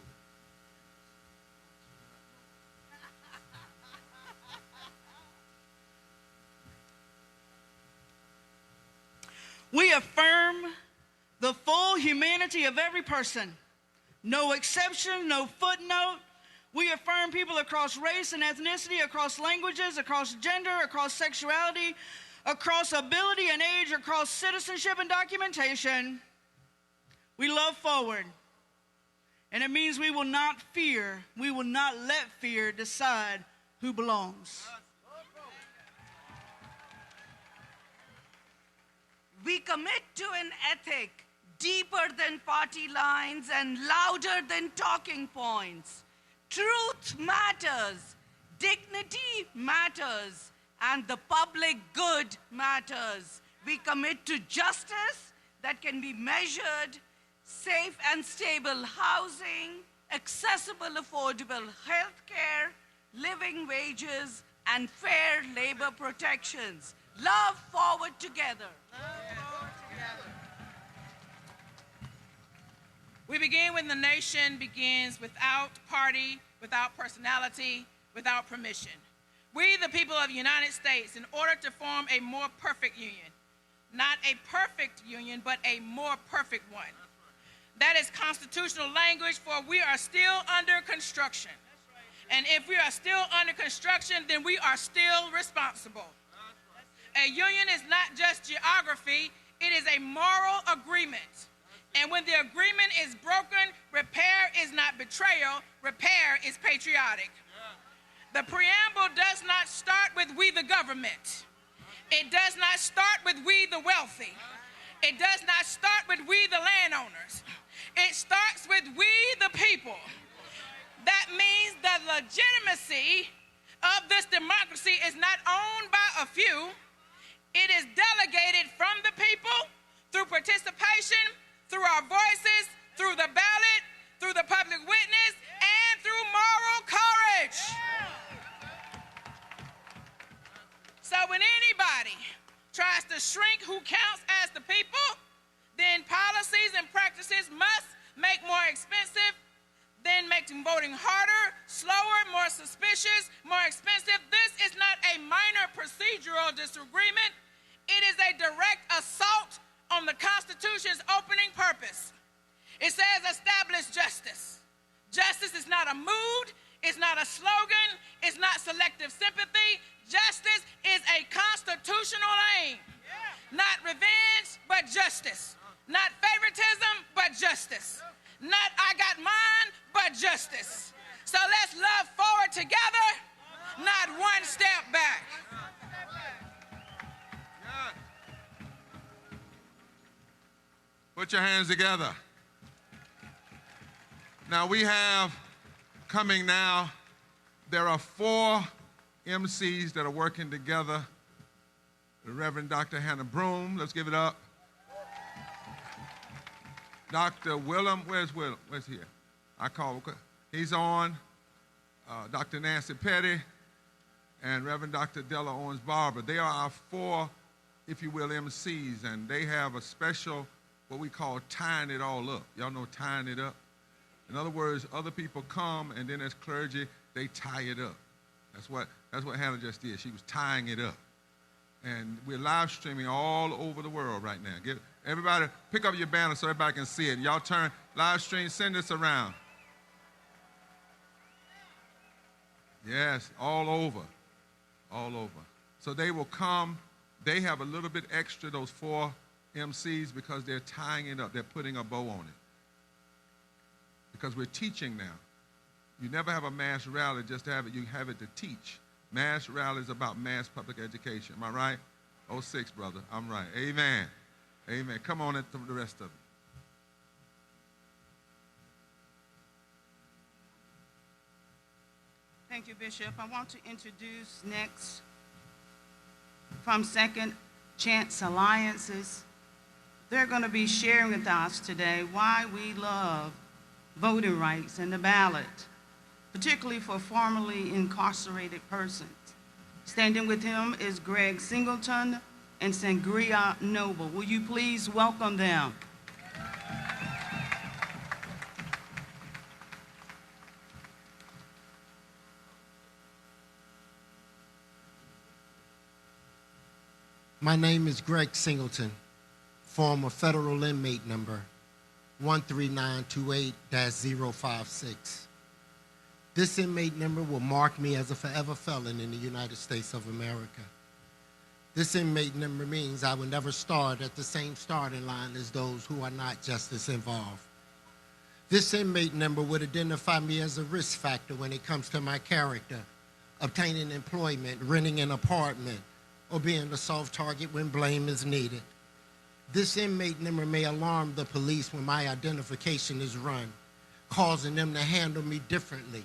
We affirm the full humanity of every person. No exception, no footnote. We affirm people across race and ethnicity, across languages, across gender, across sexuality, across ability and age, across citizenship and documentation. We love forward. And it means we will not fear, we will not let fear decide who belongs. We commit to an ethic deeper than party lines and louder than talking points. Truth matters, dignity matters, and the public good matters. We commit to justice that can be measured, safe and stable housing, accessible, affordable health care, living wages, and fair labor protections. Love forward together. We begin when the nation begins without party, without personality, without permission. We, the people of the United States, in order to form a more perfect union, not a perfect union, but a more perfect one. That is constitutional language for we are still under construction. And if we are still under construction, then we are still responsible. A union is not just geography, it is a moral agreement. And when the agreement is broken, repair is not betrayal, repair is patriotic. The preamble does not start with we the government. It does not start with we the wealthy. It does not start with we the landowners. It starts with we the people. That means the legitimacy of this democracy is not owned by a few. It is delegated from the people through participation, through our voices, through the ballot, through the public witness, and through moral courage. So when anybody tries to shrink who counts as the people, then policies and practices must make more expensive, then making voting harder, slower, more suspicious, more expensive. This is not a minor procedural disagreement. It is a direct assault on the Constitution's opening purpose. It says establish justice. Justice is not a mood, it's not a slogan, it's not selective sympathy. Justice is a constitutional aim. Not revenge, but justice. Not favoritism, but justice. Not I got mine, but justice. So let's love forward together, not one step back. Put your hands together. Now we have coming now, there are 4 MCs that are working together. The Reverend Dr. Hannah Broom, let's give it up. Dr. Willem, where's Willem? Where's he? He's on. Dr. Nancy Petty and Reverend Dr. Della Owens Barber. They are our 4, if you will, MCs, and they have a special, what we call tying it all up. Y'all know tying it up? In other words, other people come, and then as clergy, they tie it up. That's what Hannah just did. She was tying it up. And we're live streaming all over the world right now. Everybody, pick up your banner so everybody can see it. Y'all turn, live stream, send this around. Yes, all over, all over. So they will come. They have a little bit extra, those 4 MCs, because they're tying it up. They're putting a bow on it. Because we're teaching now. You never have a mass rally just to have it. You have it to teach. Mass rally is about mass public education. Am I right? 06, brother. I'm right. Amen. Amen. Come on into the rest of it. Thank you, Bishop. I want to introduce next from Second Chance Alliances. They're going to be sharing with us today why we love voting rights and the ballot, particularly for formerly incarcerated persons. Standing with him is Greg Singleton and Sangria Noble. Will you please welcome them? My name is Greg Singleton, former federal inmate number 13928-056. This inmate number will mark me as a forever felon in the United States of America. This inmate number means I will never start at the same starting line as those who are not justice involved. This inmate number would identify me as a risk factor when it comes to my character, obtaining employment, renting an apartment, or being a soft target when blame is needed. This inmate number may alarm the police when my identification is run, causing them to handle me differently,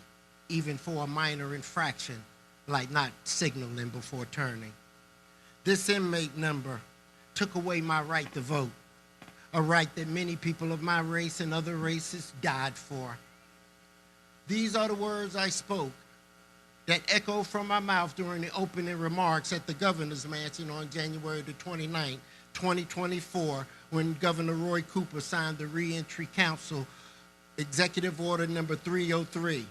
even for a minor infraction, like not signaling before turning. This inmate number took away my right to vote, a right that many people of my race and other races died for. These are the words I spoke that echoed from my mouth during the opening remarks at the Governor's Mansion on January the 29th, 2024, when Governor Roy Cooper signed the Reentry Council Executive Order number 303,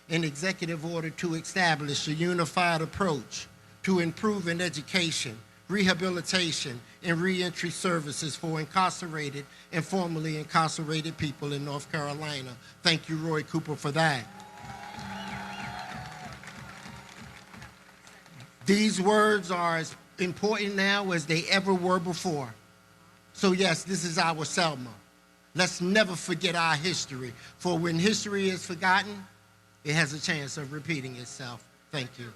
an executive order to establish a unified approach to improving education, rehabilitation, and reentry services for incarcerated and formerly incarcerated people in North Carolina. Thank you, Roy Cooper, for that. These words are as important now as they ever were before. So yes, this is our Selma. Let's never forget our history, for when history is forgotten, it has a chance of repeating itself. Thank you.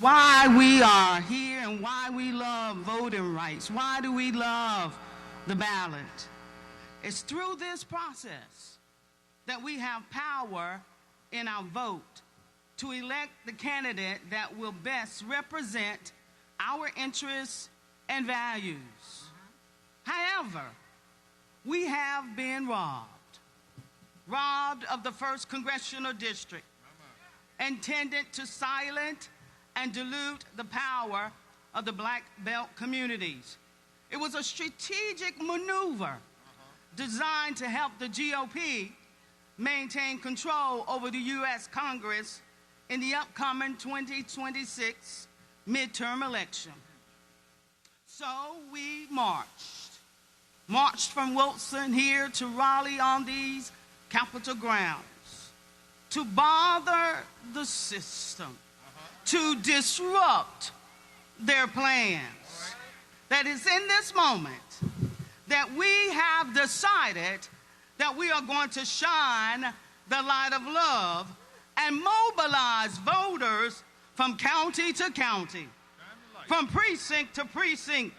Why we are here and why we love voting rights. Why do we love the ballot? It's through this process that we have power in our vote to elect the candidate that will best represent our interests and values. However, we have been robbed of the 1st Congressional District, intended to silence and dilute the power of the black belt communities. It was a strategic maneuver designed to help the GOP maintain control over the U.S. Congress in the upcoming 2026 midterm election. So we marched from Wilson here to Raleigh on these Capitol grounds to bother the system, to disrupt their plans. That is in this moment that we have decided that we are going to shine the light of love and mobilize voters from county to county, from precinct to precinct,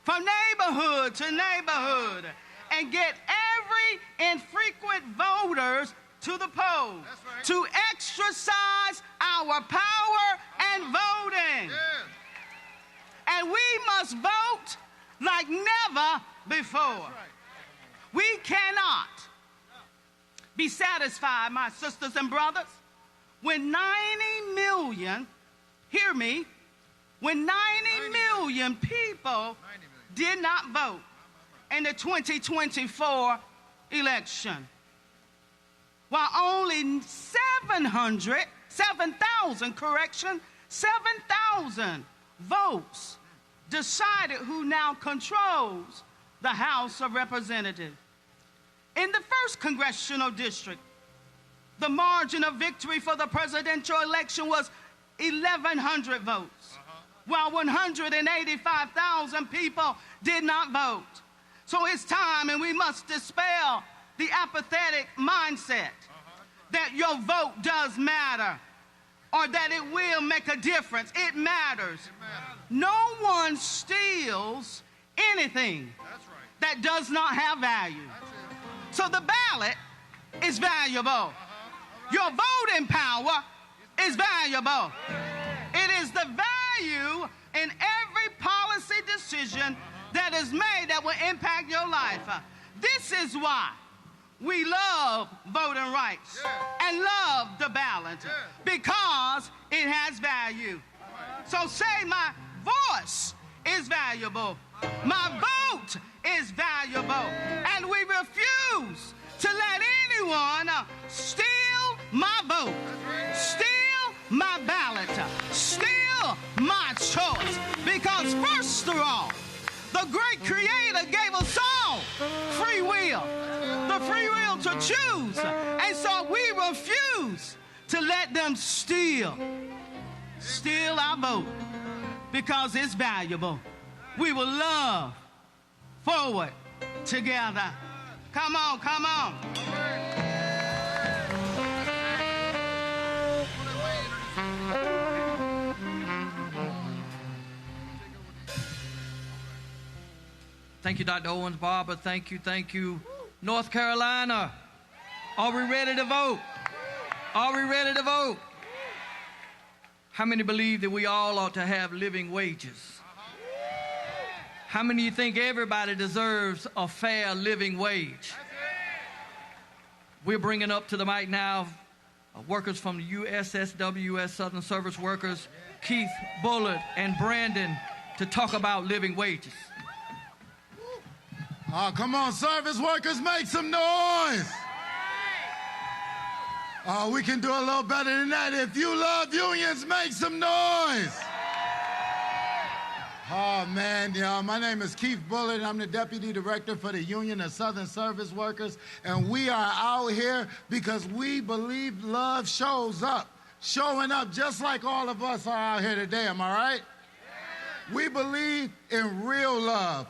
from neighborhood to neighborhood, and get every infrequent voters to the polls to exercise our power and voting. And we must vote like never before. We cannot be satisfied, my sisters and brothers, when 90 million, hear me, when 90 million people did not vote in the 2024 election, while only 7,000 votes decided who now controls the House of Representatives. In the 1st Congressional District, the margin of victory for the presidential election was 1,100 votes, while 185,000 people did not vote. So it's time, and we must dispel the apathetic mindset that your vote does matter or that it will make a difference. It matters. No one steals anything that does not have value. So the ballot is valuable. Your voting power is valuable. It is the value in every policy decision that is made that will impact your life. This is why we love voting rights and love the ballot, because it has value. So say my voice is valuable. My vote is valuable. And we refuse to let anyone steal my vote, steal my ballot, steal my choice. Because first of all, the great Creator gave us all free will, the free will to choose. And so we refuse to let them steal our vote because it's valuable. We will love forward together. Come on, come on. Thank you, Dr. Owens, Barber. Thank you. North Carolina, are we ready to vote? Are we ready to vote? How many believe that we all ought to have living wages? How many of you think everybody deserves a fair living wage? We're bringing up to the mic now workers from the USSW, U.S. Southern Service Workers, Keith Bullard and Brandon, to talk about living wages. Oh, come on, service workers, make some noise. Oh, we can do a little better than that. If you love unions, make some noise. Oh, man, my name is Keith Bullard. I'm the Deputy Director for the Union of Southern Service Workers, and we are out here because we believe love shows up, showing up just like all of us are out here today. Am I right? We believe in real love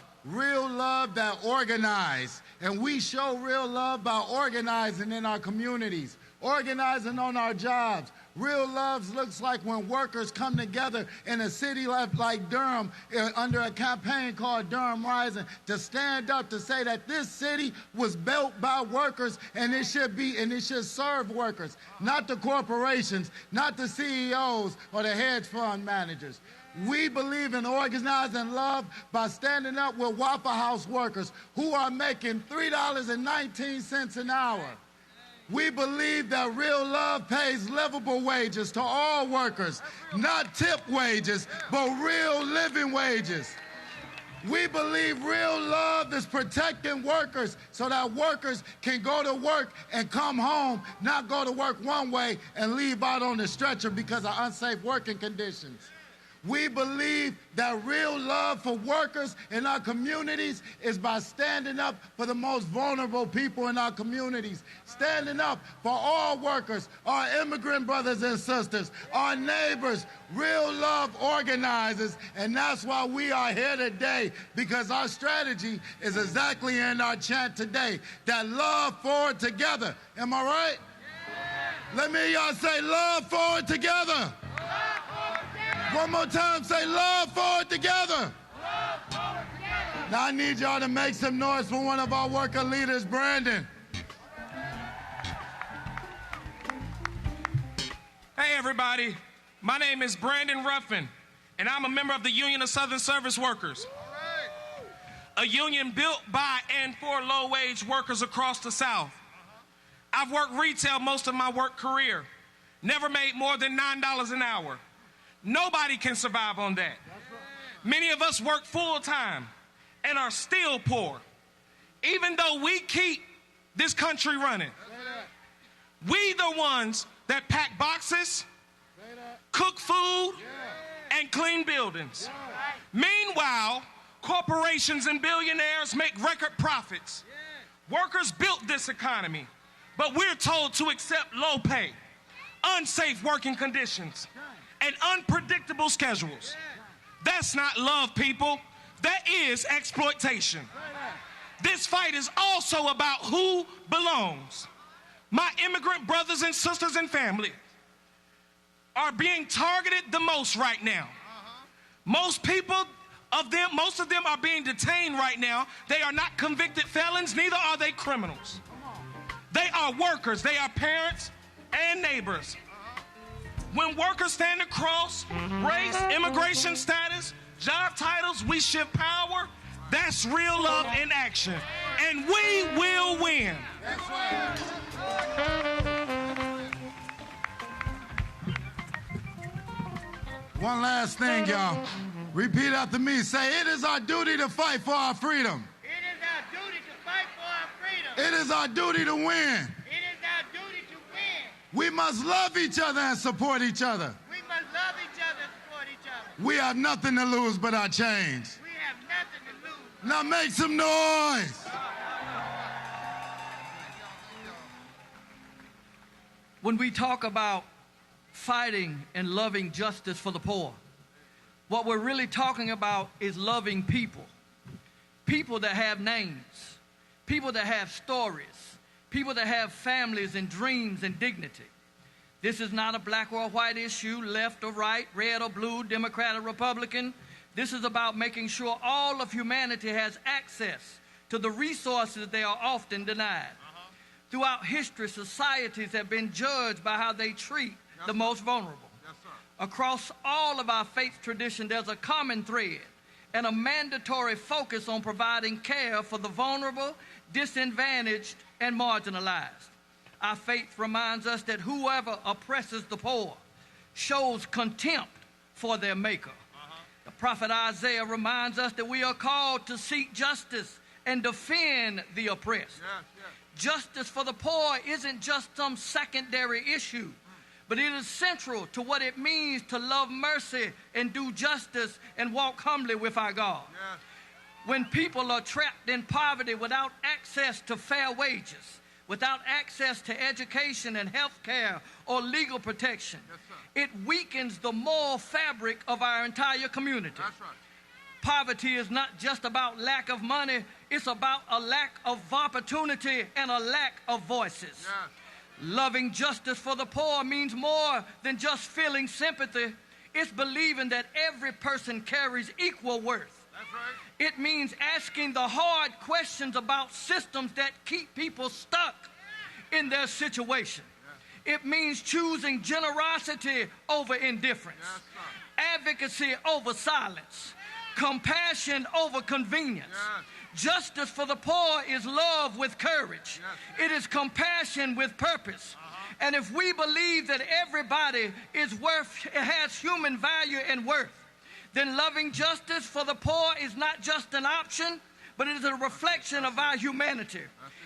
that organizes, and we show real love by organizing in our communities, organizing on our jobs. Real love looks like when workers come together in a city like Durham under a campaign called Durham Rising to stand up to say that this city was built by workers and it should serve workers, not the corporations, not the CEOs or the hedge fund managers. We believe in organizing love by standing up with Waffle House workers who are making $3.19 an hour. We believe that real love pays livable wages to all workers, not tip wages, but real living wages. We believe real love is protecting workers so that workers can go to work and come home, not go to work one way and leave out on the stretcher because of unsafe working conditions. We believe that real love for workers in our communities is by standing up for the most vulnerable people in our communities, standing up for all workers, our immigrant brothers and sisters, our neighbors. Real love organizes, and that's why we are here today, because our strategy is exactly in our chant today, that love forward together. Am I right? Yeah. Let me hear y'all say love forward together. One more time, say love forward together. Love forward together. Now I need y'all to make some noise for one of our worker leaders, Brandon. Hey everybody, my name is Brandon Ruffin, and I'm a member of the Union of Southern Service Workers. A union built by and for low-wage workers across the South. I've worked retail most of my work career, never made more than $9 an hour. Nobody can survive on that. Many of us work full-time and are still poor, even though we keep this country running. We the ones that pack boxes, cook food, and clean buildings. Meanwhile, corporations and billionaires make record profits. Workers built this economy, but we're told to accept low pay, unsafe working conditions, and unpredictable schedules. That's not love, people. That is exploitation. This fight is also about who belongs. My immigrant brothers and sisters and family are being targeted the most right now. Most of them are being detained right now. They are not convicted felons, neither are they criminals. They are workers, they are parents and neighbors. When workers stand across race, immigration status, job titles, we shift power. That's real love in action. And we will win. That's right. One last thing, y'all. Repeat after me. Say, it is our duty to fight for our freedom. It is our duty to fight for our freedom. It is our duty to win. It is our duty to win. We must love each other and support each other. We must love each other and support each other. We have nothing to lose but our change. We have nothing to lose. Now make some noise. When we talk about fighting and loving justice for the poor, what we're really talking about is loving people. People that have names, people that have stories, people that have families and dreams and dignity. This is not a black or a white issue, left or right, red or blue, Democrat or Republican. This is about making sure all of humanity has access to the resources they are often denied. Throughout history, societies have been judged by how they treat the most vulnerable. Across all of our faith tradition, there's a common thread and a mandatory focus on providing care for the vulnerable, disadvantaged, and marginalized. Our faith reminds us that whoever oppresses the poor shows contempt for their maker. The prophet Isaiah reminds us that we are called to seek justice and defend the oppressed. Justice for the poor isn't just some secondary issue, but it is central to what it means to love mercy and do justice and walk humbly with our God. When people are trapped in poverty without access to fair wages, without access to education and health care or legal protection, it weakens the moral fabric of our entire community. Poverty is not just about lack of money, it's about a lack of opportunity and a lack of voices. Loving justice for the poor means more than just feeling sympathy. It's believing that every person carries equal worth. It means asking the hard questions about systems that keep people stuck in their situation. It means choosing generosity over indifference, advocacy over silence, compassion over convenience. Justice for the poor is love with courage. It is compassion with purpose. And if we believe that everybody has human value and worth, then loving justice for the poor is not just an option, but it is a reflection of our humanity.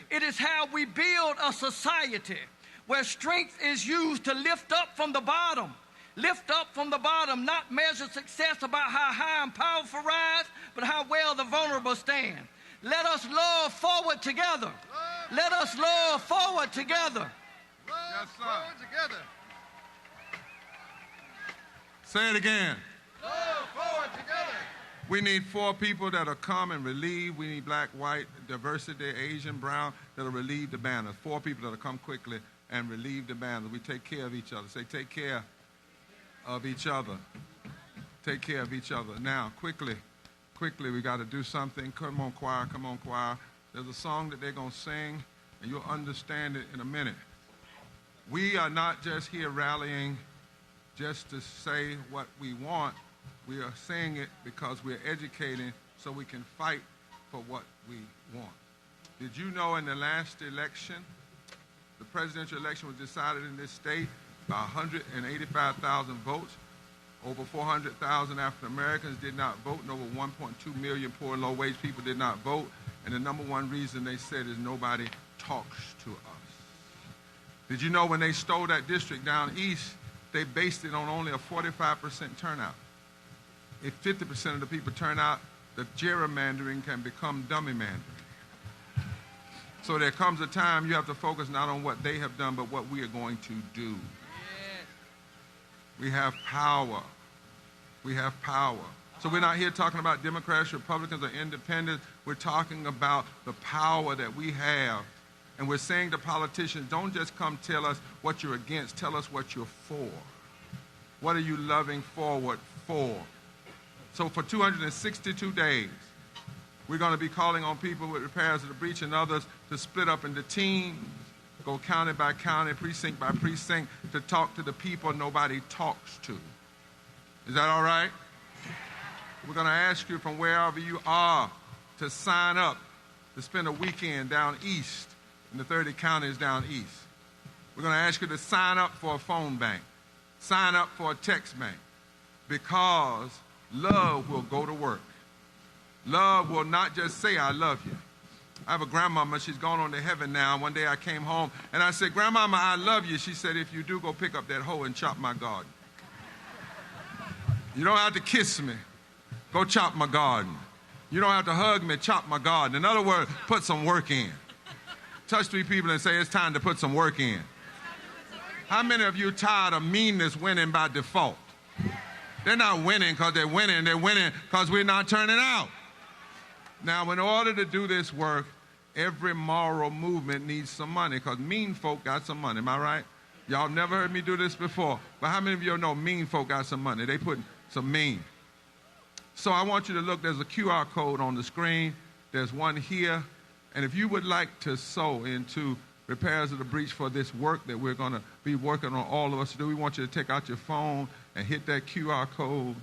It is how we build a society where strength is used to lift up from the bottom. Lift up from the bottom, not measure success about how high and powerful rise, but how well the vulnerable stand. Let us love forward together. Let us love forward together. Yes, sir. Together. Say it again. Love forward together. We need 4 people that'll come and relieve. We need black, white, diversity, Asian, brown, that'll relieve the banners. 4 people that'll come quickly and relieve the banners. We take care of each other. Say, take care of each other. Take care of each other. Now, quickly, we got to do something. Come on, choir, come on, choir. There's a song that they're going to sing, and you'll understand it in a minute. We are not just here rallying just to say what we want. We are saying it because we're educating so we can fight for what we want. Did you know in the last election, the presidential election was decided in this state by 185,000 votes? Over 400,000 African Americans did not vote, and over 1.2 million poor and low-wage people did not vote. And the number one reason they said is nobody talks to us. Did you know when they stole that district down east, they based it on only a 45% turnout? If 50% of the people turn out, the gerrymandering can become dummymandering. So there comes a time you have to focus not on what they have done, but what we are going to do. We have power. We have power. So we're not here talking about Democrats, Republicans, or independents. We're talking about the power that we have. And we're saying to politicians, don't just come tell us what you're against. Tell us what you're for. What are you loving forward for? So for 262 days, we're going to be calling on people with repairs of the breach and others to split up into teams, go county by county, precinct by precinct, to talk to the people nobody talks to. Is that all right? We're going to ask you from wherever you are to sign up to spend a weekend down east in the 30 counties down east. We're going to ask you to sign up for a phone bank, sign up for a text bank. because love will go to work. Love will not just say, I love you. I have a grandmama, she's gone on to heaven now. One day I came home and I said, Grandmama, I love you. She said, if you do, go pick up that hoe and chop my garden. You don't have to kiss me. Go chop my garden. You don't have to hug me, chop my garden. In other words, put some work in. Touch 3 people and say, it's time to put some work in. How many of you are tired of meanness winning by default? They're not winning because they're winning because we're not turning out. Now, in order to do this work, every moral movement needs some money because mean folk got some money. Am I right? Y'all never heard me do this before. But how many of you know mean folk got some money? They put some mean. So I want you to look. There's a QR code on the screen. There's one here. And if you would like to sow into repairs of the breach for this work that we're going to be working on all of us to do, we want you to take out your phone and hit that QR code.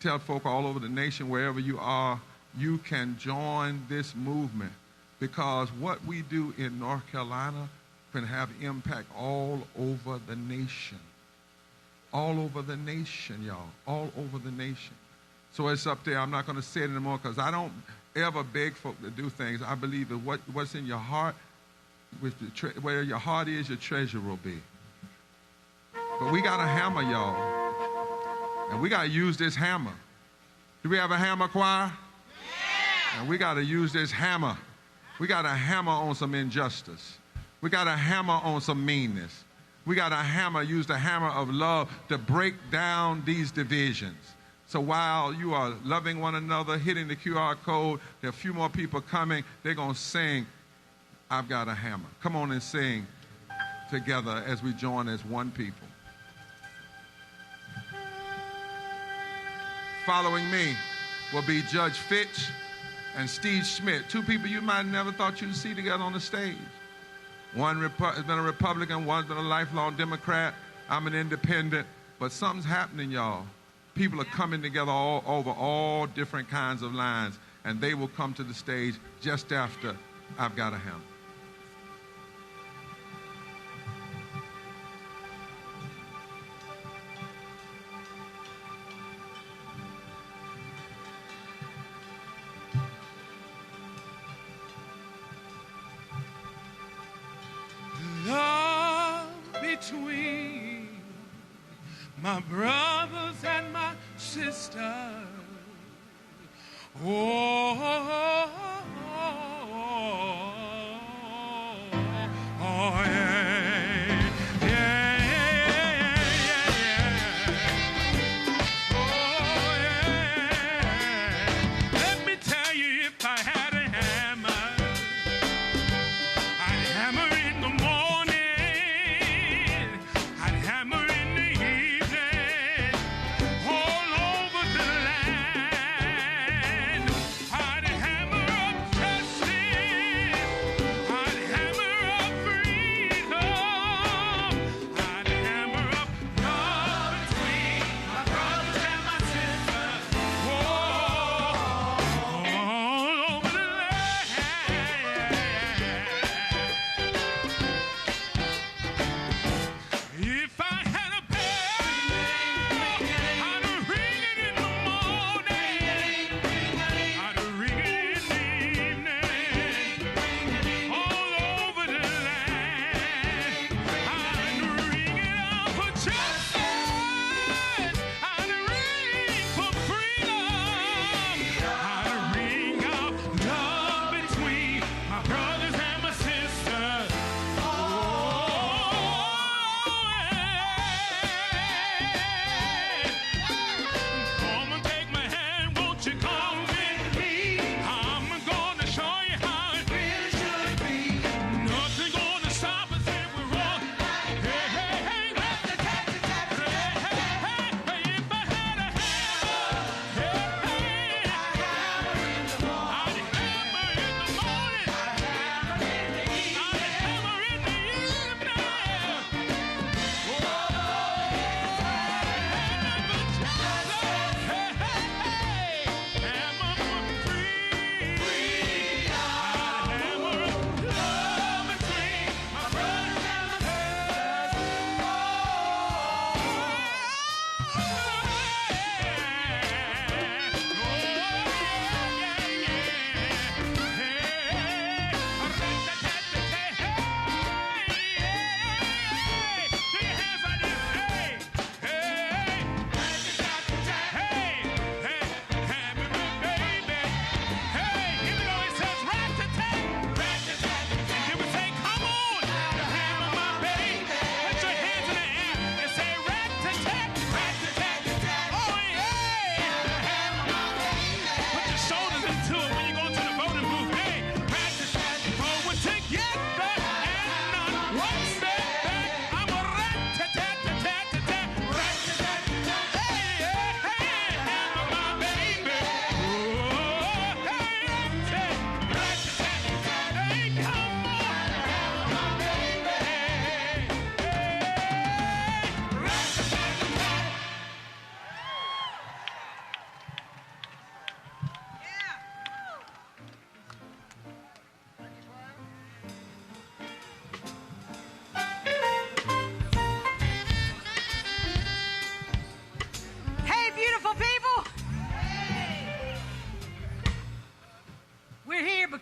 Tell folk all over the nation, wherever you are, you can join this movement because what we do in North Carolina can have impact all over the nation. All over the nation, y'all. All over the nation. So it's up there. I'm not going to say it anymore because I don't ever beg folk to do things. I believe that what's in your heart, where your heart is, your treasure will be. But we got a hammer, y'all. And we got to use this hammer. Do we have a hammer, choir? Yeah. And we got to use this hammer. We got to hammer on some injustice. We got to hammer on some meanness. We got to use the hammer of love to break down these divisions. So while you are loving one another, hitting the QR code, there are a few more people coming. They're going to sing, I've Got a Hammer. Come on and sing together as we join as one people. Following me will be Judge Fitch and Steve Schmidt, 2 people you might have never thought you'd see together on the stage. One has been a Republican, one's been a lifelong Democrat. I'm an independent, but something's happening, y'all. People are coming together all over all different kinds of lines, and they will come to the stage just after I've Got a Hammer. Love between my brothers and my sisters. Oh, oh, yeah. Yeah. Oh, yeah. Let me tell you, if I had a hammer, I'd hammer in the morning, I'd hammer in the evening, all over the land. I'd hammer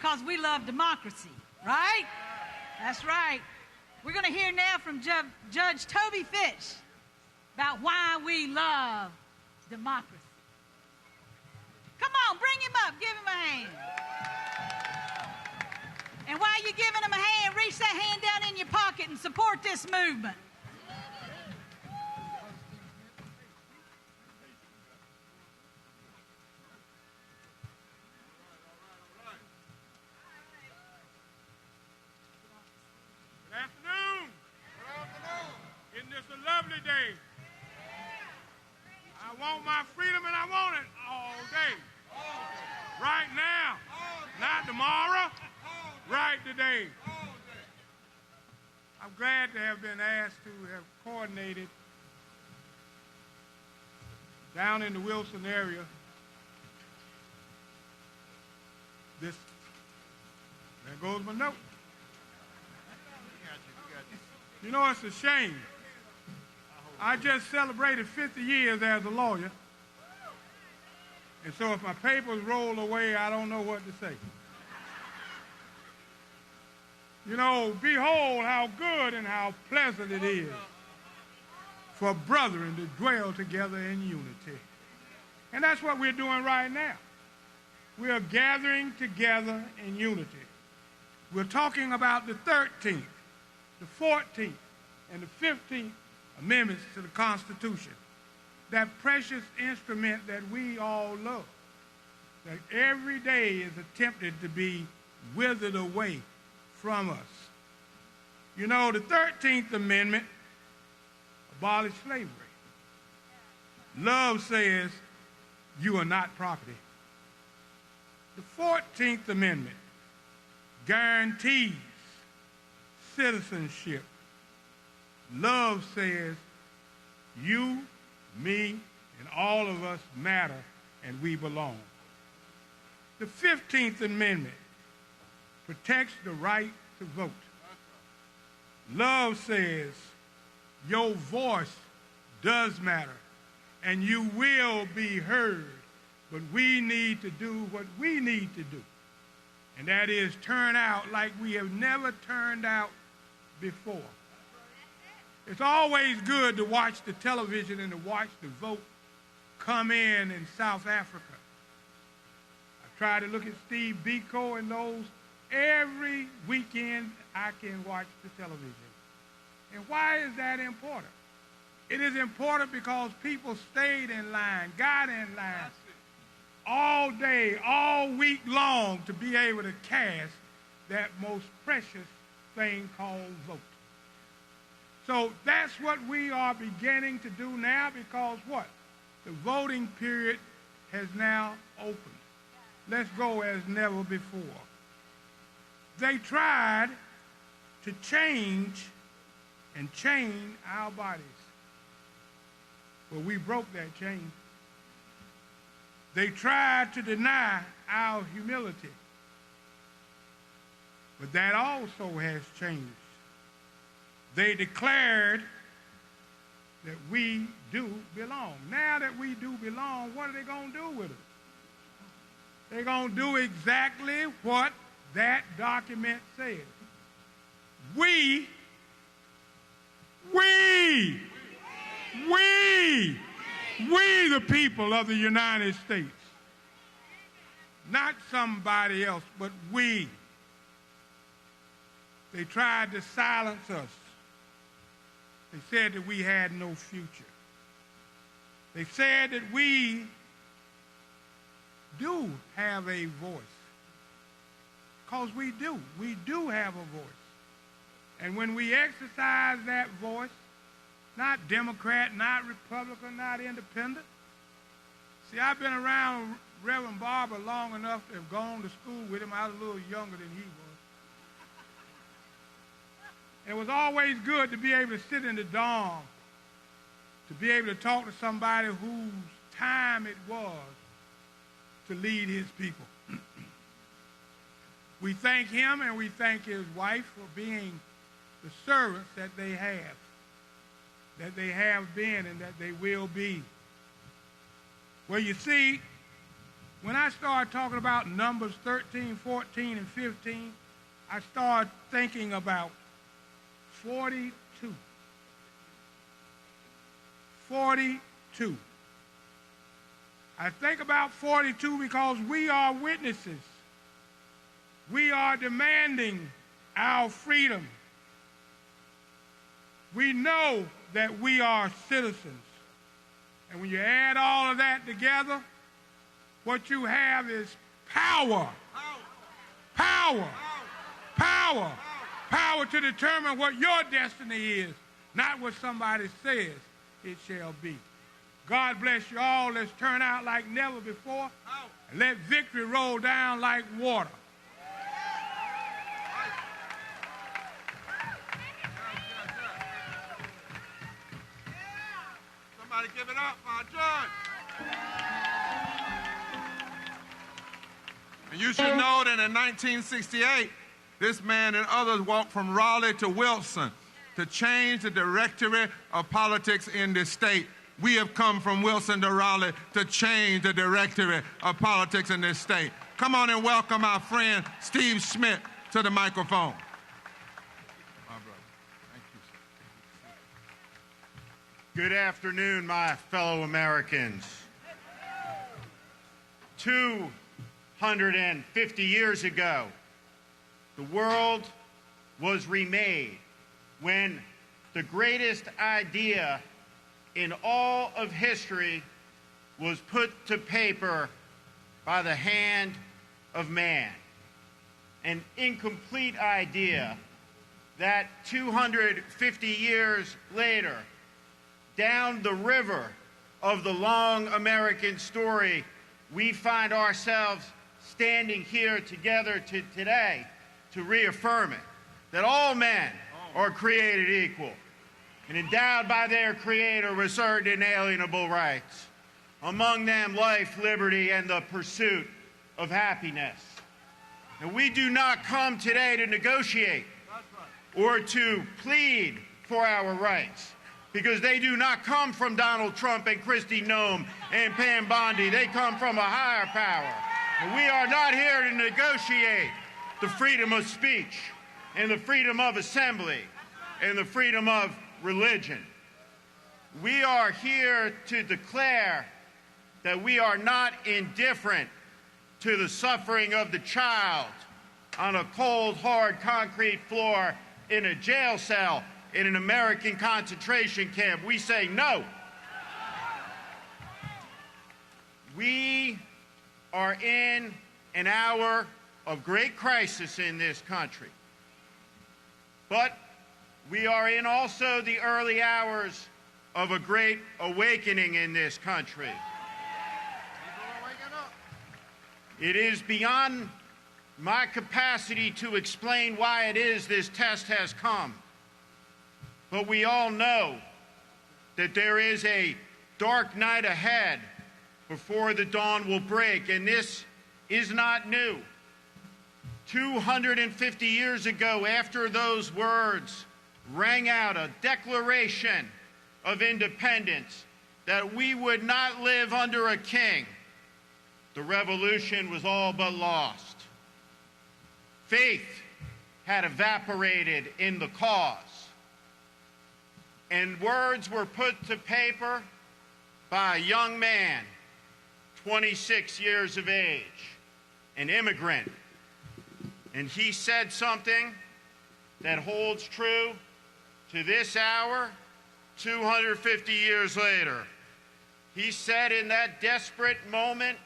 because we love democracy, right? That's right. We're going to hear now from Judge Toby Fitch about why we love democracy. Come on, bring him up. Give him a hand. And while you're giving him a hand, reach that hand down in your pocket and support this movement. Good afternoon. Isn't this a lovely day? I want my freedom and I want it all day. Right now. Not tomorrow. Right today. I'm glad to have been asked to have coordinated down in the Wilson area this. There goes my note. You know, it's a shame. I just celebrated 50 years as a lawyer. And so if my papers roll away, I don't know what to say. You know, behold how good and how pleasant it is for brethren to dwell together in unity. And that's what we're doing right now. We are gathering together in unity. We're talking about the 13th, the 14th, and the 15th amendments to the Constitution. That precious instrument that we all love, that every day is attempted to be withered away from us. You know, the 13th Amendment abolished slavery. Love says you are not property. The 14th Amendment guarantees citizenship. Love says you, me, and all of us matter and we belong. The 15th Amendment protects the right to vote. Love says your voice does matter and you will be heard, but we need to do what we need to do, and that is turn out like we have never turned out before. It's always good to watch the television and to watch the vote come in South Africa. I try to look at Steve Biko and those. Every weekend I can watch the television. And why is that important? It is important because people stayed in line, got in line all day, all week long to be able to cast that most precious thing called vote. So that's what we are beginning to do now, because what? The voting period has now opened. Let's go as never before. They tried to change and chain our bodies. Well, we broke that chain. They tried to deny our humility. But that also has changed. They declared that we do belong. Now that we do belong, what are they going to do with us? They're going to do exactly what that document says. We, the people of the United States, not somebody else, but we. They tried to silence us. They said that we had no future. They said that we do have a voice. Because we do. We do have a voice. And when we exercise that voice, not Democrat, not Republican, not independent. See, I've been around Reverend Barber long enough to have gone to school with him. I was a little younger than he was. It was always good to be able to sit in the dorm, to be able to talk to somebody whose time it was to lead his people. We thank him and we thank his wife for being the servants that they have been and that they will be. Well, you see, When I started talking about Numbers 13, 14, and 15, I started thinking about 42. 42. I think about 42 because we are witnesses. We are demanding our freedom. We know that we are citizens. And when you add all of that together, what you have is power. Power. Power. Power to determine what your destiny is, not what somebody says it shall be. God bless you all. Let's turn out like never before and let victory roll down like water. Somebody give it up for our judge. And you should know that in 1968, this man and others walked from Raleigh to Wilson to change the directory of politics in this state. We have come from Wilson to Raleigh to change the directory of politics in this state. Come on and welcome our friend Steve Schmidt to the microphone. My brother. Thank you, sir. Good afternoon, my fellow Americans. 250 years ago, the world was remade when the greatest idea in all of history was put to paper by the hand of man. An incomplete idea that 250 years later, down the river of the long American story, we find ourselves standing here together today to reaffirm it, that all men are created equal and endowed by their Creator with certain inalienable rights, among them life, liberty, and the pursuit of happiness. And we do not come today to negotiate or to plead for our rights, because they do not come from Donald Trump and Kristi Noem and Pam Bondi. They come from a higher power. And we are not here to negotiate the freedom of speech and the freedom of assembly and the freedom of religion. We are here to declare that we are not indifferent to the suffering of the child on a cold, hard concrete floor in a jail cell in an American concentration camp. We say no. We are in an hour of great crisis in this country. But we are in also the early hours of a great awakening in this country. It is beyond my capacity to explain why it is this test has come. But we all know that there is a dark night ahead before the dawn will break, and this is not new. 250 years ago, after those words rang out a declaration of independence that we would not live under a king, the revolution was all but lost. Faith had evaporated in the cause, and words were put to paper by a young man, 26 years of age, an immigrant. And he said something that holds true to this hour, 250 years later. He said in that desperate moment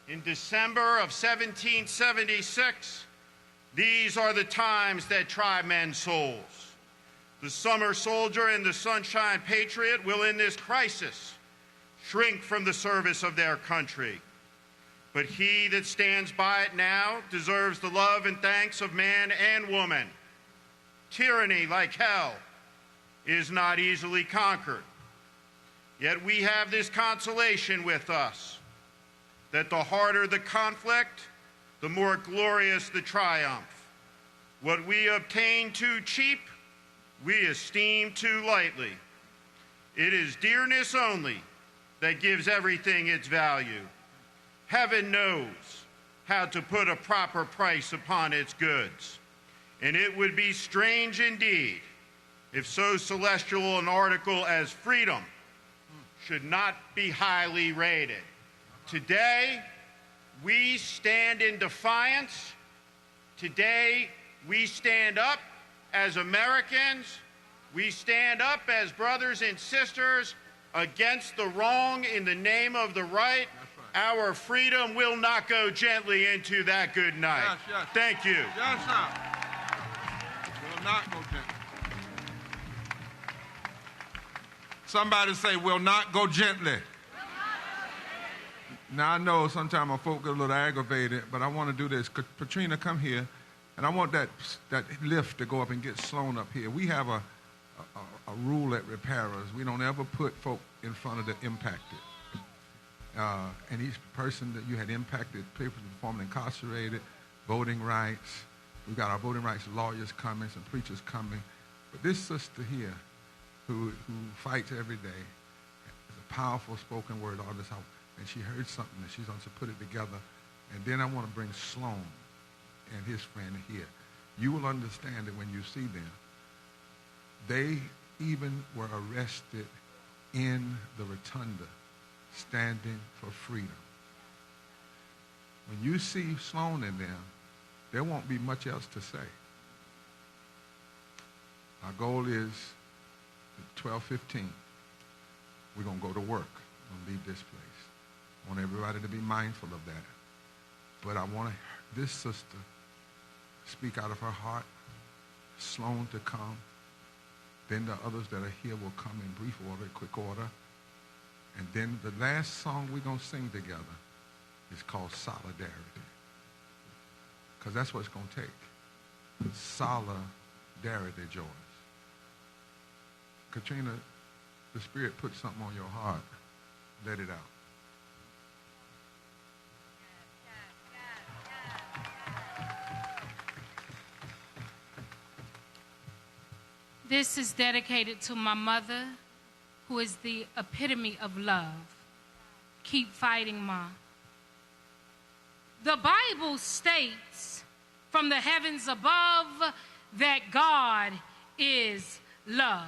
in December of 1776, "These are the times that try men's souls. The summer soldier and the sunshine patriot will in this crisis shrink from the service of their country. But he that stands by it now deserves the love and thanks of man and woman. Tyranny, like hell, is not easily conquered. Yet we have this consolation with us, that the harder the conflict, the more glorious the triumph. What we obtain too cheap, we esteem too lightly. It is dearness only that gives everything its value. heaven knows how to put a proper price upon its goods. And it would be strange indeed if so celestial an article as freedom should not be highly rated. Today, we stand in defiance. Today, we stand up as Americans. We stand up as brothers and sisters against the wrong in the name of the right. Our freedom will not go gently into that good night. Yes, yes. Thank you. Yes, sir. Will not go gently. Somebody say, will not go gently. Now, I know sometimes my folk get a little aggravated, but I want to do this. Katrina, come here. And I want that lift to go up and get Sloan up here. We have a rule at Repairers. We don't ever put folk in front of the impacted. And each person that you had impacted, people formerly incarcerated, voting rights. We've got our voting rights lawyers coming, some preachers coming. But this sister here, who fights every day, is a powerful spoken word artist, and she heard something and she's going to put it together. And then I want to bring Sloan and his friend here. You will understand that when you see them, they even were arrested in the rotunda, standing for freedom. When you see Sloan in them, there won't be much else to say. Our goal is at 12:15. We're going to go to work. We're going to leave this place. I want everybody to be mindful of that. But I want this sister speak out of her heart, Sloan to come. Then the others that are here will come in brief order, quick order. And then the last song we're going to sing together is called Solidarity. Because that's what it's going to take. Solidarity, Joyce. Katrina, the Spirit put something on your heart. Let it out. This is dedicated to my mother, who is the epitome of love. Keep fighting, Ma. The Bible states from the heavens above that God is love.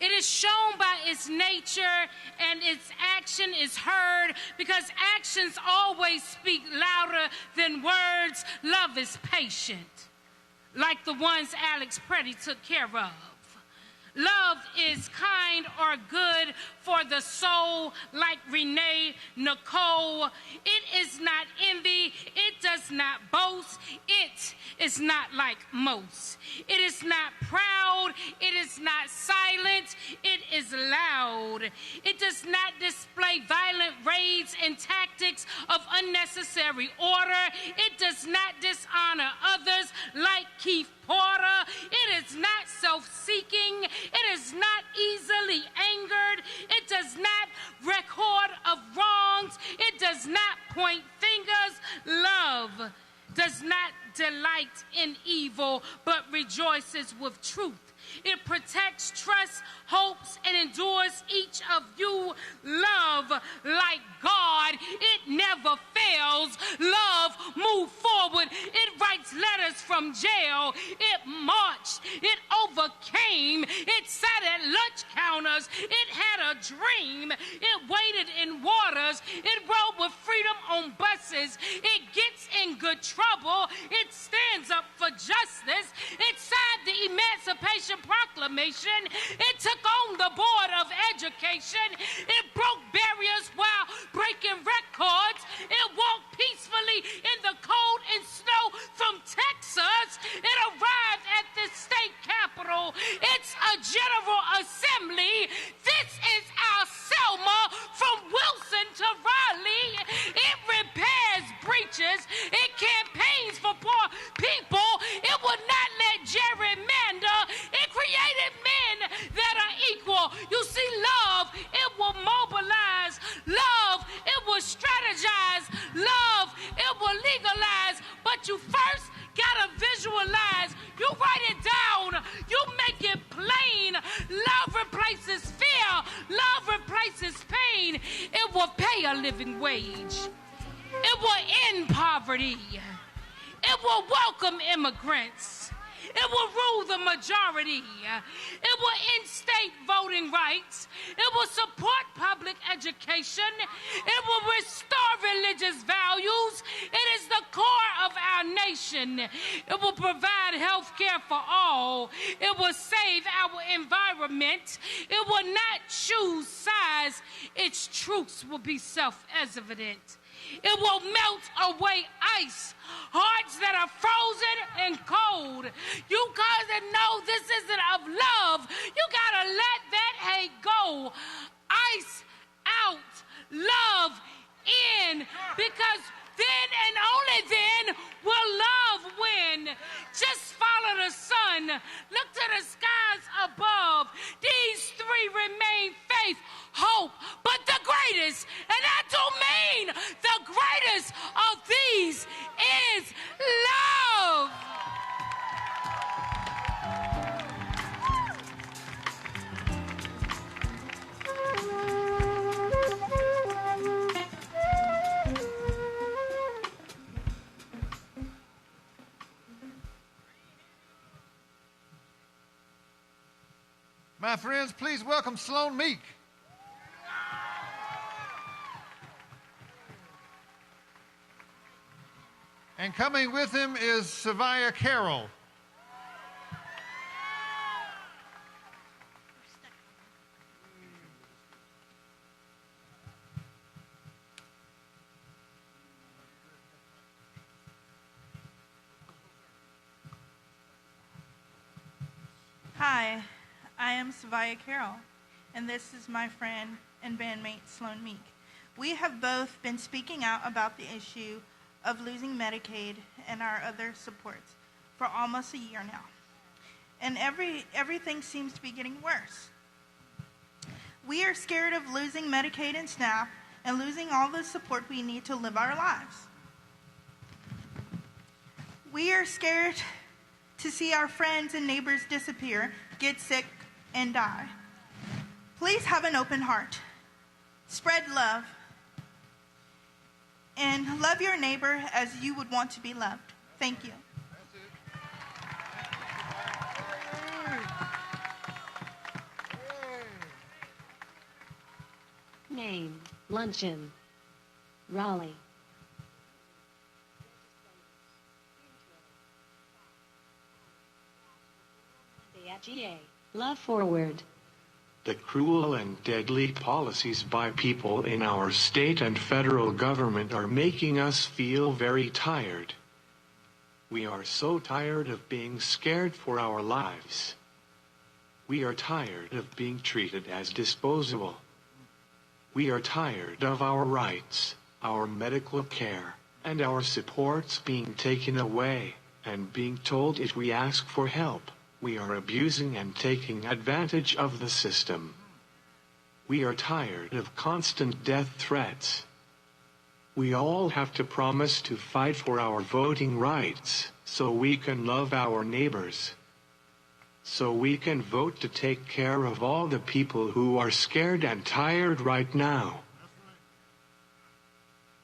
It is shown by its nature, and its action is heard because actions always speak louder than words. Love is patient, like the ones Alex Preddy took care of. Love is kind or good for the soul, like Renee Nicole. It is not envy. It does not boast. It is not like most. It is not proud. It is not silent. It is loud. It does not display violent raids and tactics of unnecessary order. It does not dishonor others like Keith Porter. It is not self-seeking. It is not easily angered. It does not record of wrongs. It does not point fingers. Love does not delight in evil, but rejoices with truth. It protects, trusts, hopes, and endures each of you. Love like God. It never fails. Love moves forward. It writes letters from jail. It marched. It overcame. It sat at lunch counters. It had a dream. It waded in waters. It rode with freedom on buses. It gets in good trouble. It stands up for justice. It signed the Emancipation Proclamation. It took on the Board of Education. It broke barriers while breaking records. It walked peacefully in the cold and snow from Texas. It arrived at the state capitol. It's a General Assembly. This is our Selma from Wilson to Raleigh. It repairs breaches. It campaigns for poor people. It would not let gerrymander. It created men that are equal. You see, love, it will mobilize. Love, it will strategize. Love, it will legalize. But you first gotta visualize. You write it down. You make it plain. Love replaces fear. Love replaces pain. It will pay a living wage. It will end poverty. It will welcome immigrants. It will rule the majority. It will instate voting rights. It will support public education. It will restore religious values. It is the core of our nation. It will provide health care for all. It will save our environment. It will not choose sides. Its truths will be self-evident. It will melt away ice, hearts that are frozen and cold. You gotta know this isn't of love. You gotta let that hate go. Ice out, love in, because then and only then will love win. Just follow the sun. Look to the skies above. These three remain faith, hope, but the greatest, and I do mean the greatest of these is love. My friends, please welcome Sloan Meek. And coming with him is Savia Carroll. Hi, I am Savia Carroll, and this is my friend and bandmate Sloan Meek. We have both been speaking out about the issue of losing Medicaid and our other supports for almost a year now. And everything seems to be getting worse. We are scared of losing Medicaid and SNAP and losing all the support we need to live our lives. We are scared to see our friends and neighbors disappear, get sick, and die. Please have an open heart. Spread love. And love your neighbor as you would want to be loved. Thank you. Name, luncheon, Raleigh. GA, love forward. The cruel and deadly policies by people in our state and federal government are making us feel very tired. We are so tired of being scared for our lives. We are tired of being treated as disposable. We are tired of our rights, our medical care, and our supports being taken away, and being told if we ask for help, we are abusing and taking advantage of the system. We are tired of constant death threats. We all have to promise to fight for our voting rights, so we can love our neighbors. So we can vote to take care of all the people who are scared and tired right now.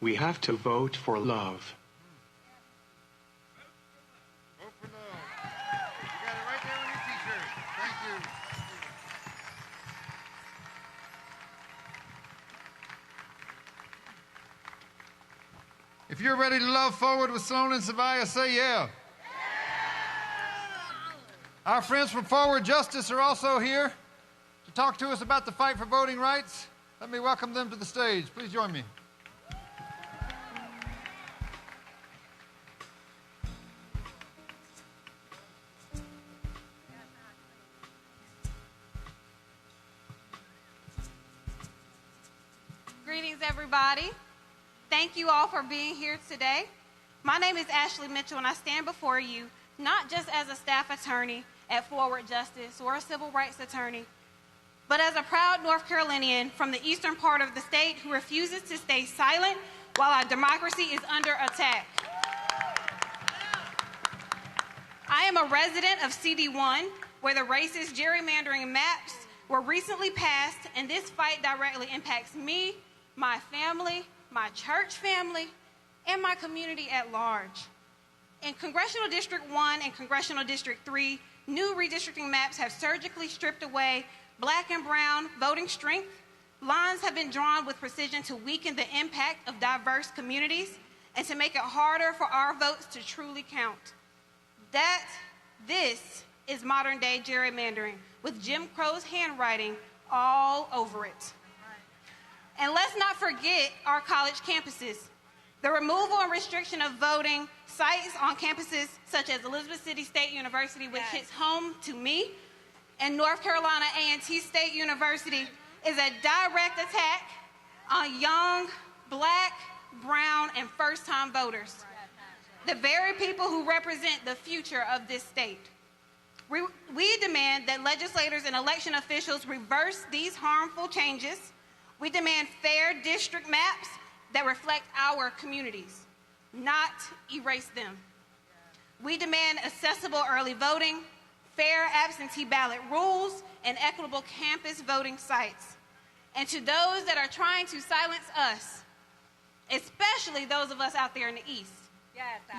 We have to vote for love. If you're ready to love forward with Sloan and Savia, say yeah. Our friends from Forward Justice are also here to talk to us about the fight for voting rights. Let me welcome them to the stage. Please join me. Greetings, everybody. Thank you all for being here today. My name is Ashley Mitchell, and I stand before you not just as a staff attorney at Forward Justice or a civil rights attorney, but as a proud North Carolinian from the eastern part of the state who refuses to stay silent while our democracy is under attack. I am a resident of CD1, where the racist gerrymandering maps were recently passed, and this fight directly impacts me, my family, my church family, and my community at large. In Congressional District 1 and Congressional District 3, new redistricting maps have surgically stripped away black and brown voting strength. Lines have been drawn with precision to weaken the impact of diverse communities and to make it harder for our votes to truly count. This is modern day gerrymandering with Jim Crow's handwriting all over it. And let's not forget our college campuses. The removal and restriction of voting sites on campuses such as Elizabeth City State University, which hits home to me, and North Carolina A&T State University is a direct attack on young, black, brown, and first-time voters, the very people who represent the future of this state. We demand that legislators and election officials reverse these harmful changes. We demand fair district maps that reflect our communities, not erase them. We demand accessible early voting, fair absentee ballot rules, and equitable campus voting sites. And to those that are trying to silence us, especially those of us out there in the East,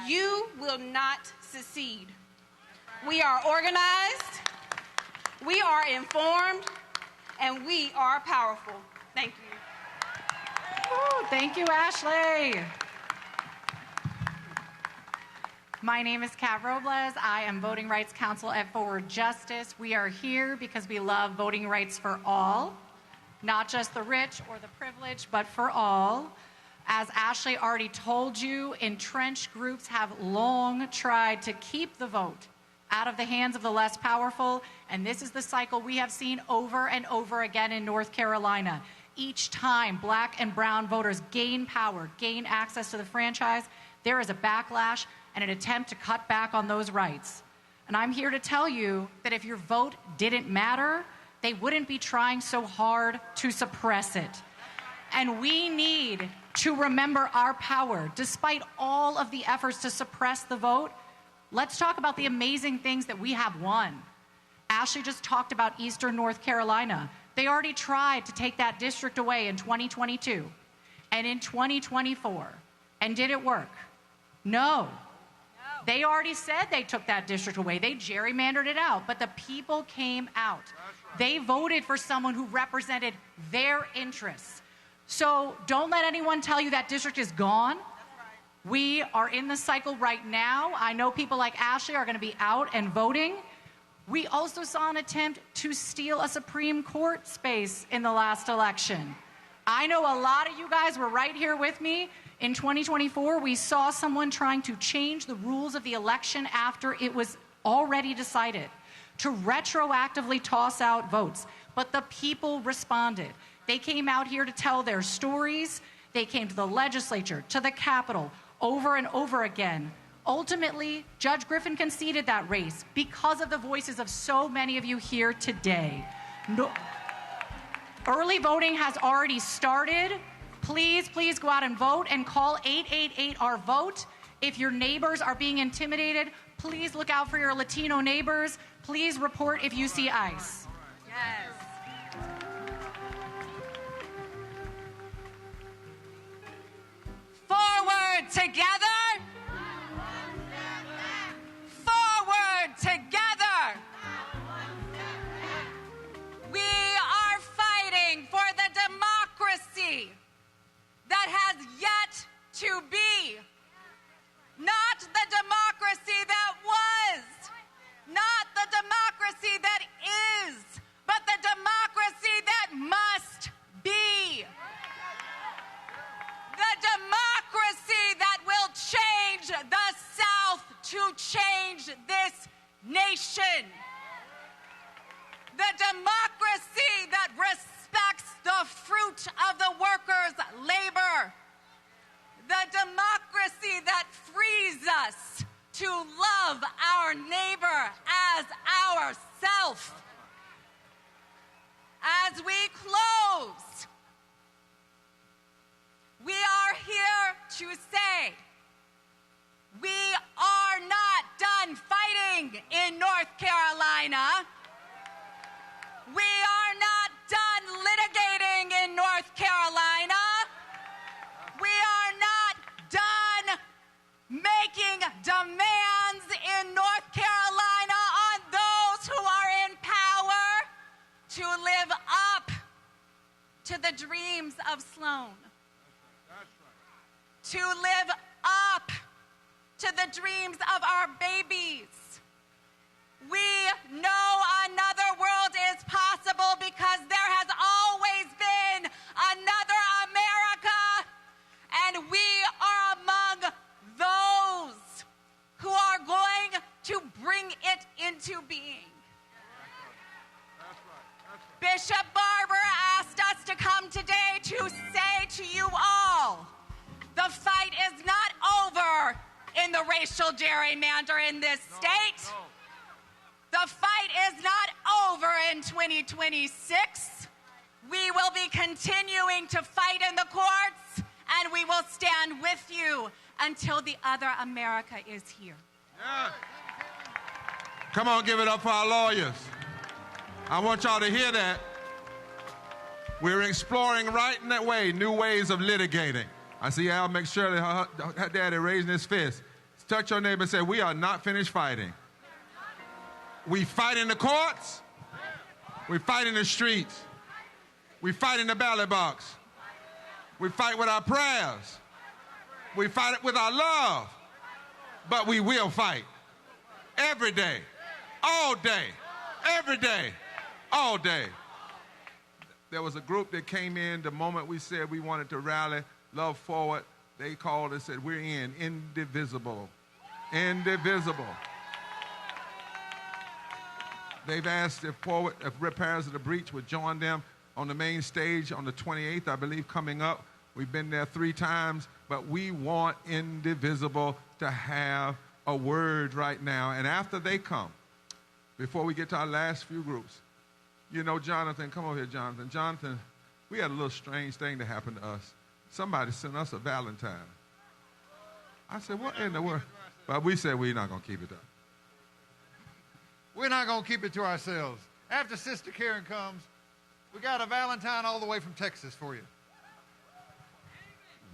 you will not succeed. We are organized, we are informed, and we are powerful. Thank you. Ooh, thank you, Ashley. My name is Kat Robles. I am Voting Rights Counsel at Forward Justice. We are here because we love voting rights for all, not just the rich or the privileged, but for all. As Ashley already told you, entrenched groups have long tried to keep the vote out of the hands of the less powerful, and this is the cycle we have seen over and over again in North Carolina. Each time black and brown voters gain power, gain access to the franchise, there is a backlash and an attempt to cut back on those rights. And I'm here to tell you that if your vote didn't matter, they wouldn't be trying so hard to suppress it. And we need to remember our power. Despite all of the efforts to suppress the vote, let's talk about the amazing things that we have won. Ashley just talked about Eastern North Carolina. They already tried to take that district away in 2022 and in 2024. And did it work? No. They already said they took that district away. They gerrymandered it out, but the people came out. They voted for someone who represented their interests. So don't let anyone tell you that district is gone. We are in the cycle right now. I know people like Ashley are going to be out and voting. We also saw an attempt to steal a Supreme Court space in the last election. I know a lot of you guys were right here with me. In 2024, we saw someone trying to change the rules of the election after it was already decided, to retroactively toss out votes. But the people responded. They came out here to tell their stories. They came to the legislature, to the Capitol, over and over again. Ultimately, Judge Griffin conceded that race because of the voices of so many of you here today. Early voting has already started. Please, please go out and vote and call 888-OUR-VOTE. If your neighbors are being intimidated, please look out for your Latino neighbors. Please report if you see ICE. Yes. Forward together. Forward together. We are fighting for the democracy that has yet to be. Not the democracy that was. Not the democracy that is. But the democracy that must be. The democracy that will change the South to change this nation. The democracy that respects the fruit of the workers' labor. The democracy that frees us to love our neighbor as ourself. As we close, we are here to say we are not done fighting in North Carolina. We are not done litigating in North Carolina. We are not done to live up to the dreams of our babies. We know another world is possible because there has always been another America, and we are among those who are going to bring it into being. Bishop Barber asked us to come today to say to you all, the fight is not over in the racial gerrymander in this state. The fight is not over in 2026. We will be continuing to fight in the courts, and we will stand with you until the other America is here. Yeah. Come on, give it up for our lawyers. I want y'all to hear that. We're exploring right in that way new ways of litigating. I see Al McShirley, her daddy raising his fist. Touch your neighbor and say, we are not finished fighting. We fight in the courts. We fight in the streets. We fight in the ballot box. We fight with our prayers. We fight it with our love. But we will fight. Every day. All day. Every day. All day. There was a group that came in the moment we said we wanted to rally, love forward. They called and said, we're in, indivisible. Indivisible. They've asked if repairs of the breach would join them on the main stage on the 28th, I believe, coming up. We've been there 3 times, but we want indivisible to have a word right now. And after they come, before we get to our last few groups, you know, Jonathan, come over here, Jonathan. Jonathan, we had a little strange thing that happened to us. Somebody sent us a Valentine. I said, what in the world? But we said we're not going to keep it up. We're not going to keep it to ourselves. After Sister Karen comes, we got a Valentine all the way from Texas for you.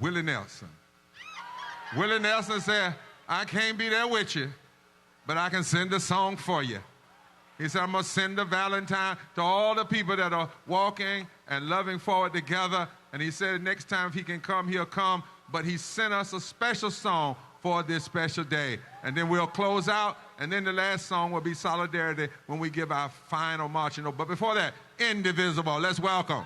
Willie Nelson. Willie Nelson said, I can't be there with you, but I can send a song for you. He said, I'm going to send a Valentine to all the people that are walking and loving forward together. And he said next time if he can come, he'll come. But he sent us a special song for this special day. And then we'll close out. And then the last song will be Solidarity when we give our final marching note. But before that, Indivisible. Let's welcome.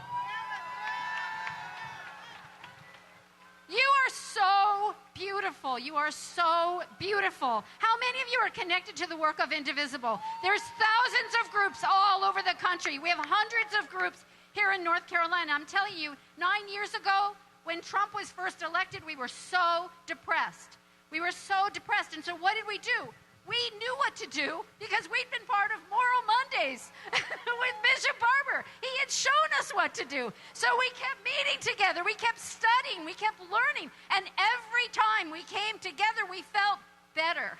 You are so beautiful. You are so beautiful. How many of you are connected to the work of Indivisible? There's thousands of groups all over the country. We have hundreds of groups here in North Carolina. I'm telling you, 9 years ago, when Trump was first elected, we were so depressed. We were so depressed. And so what did we do? We knew what to do because we'd been part of Moral Mondays with Bishop Barber. He had shown us what to do. So we kept meeting together. We kept studying. We kept learning. And every time we came together, we felt better.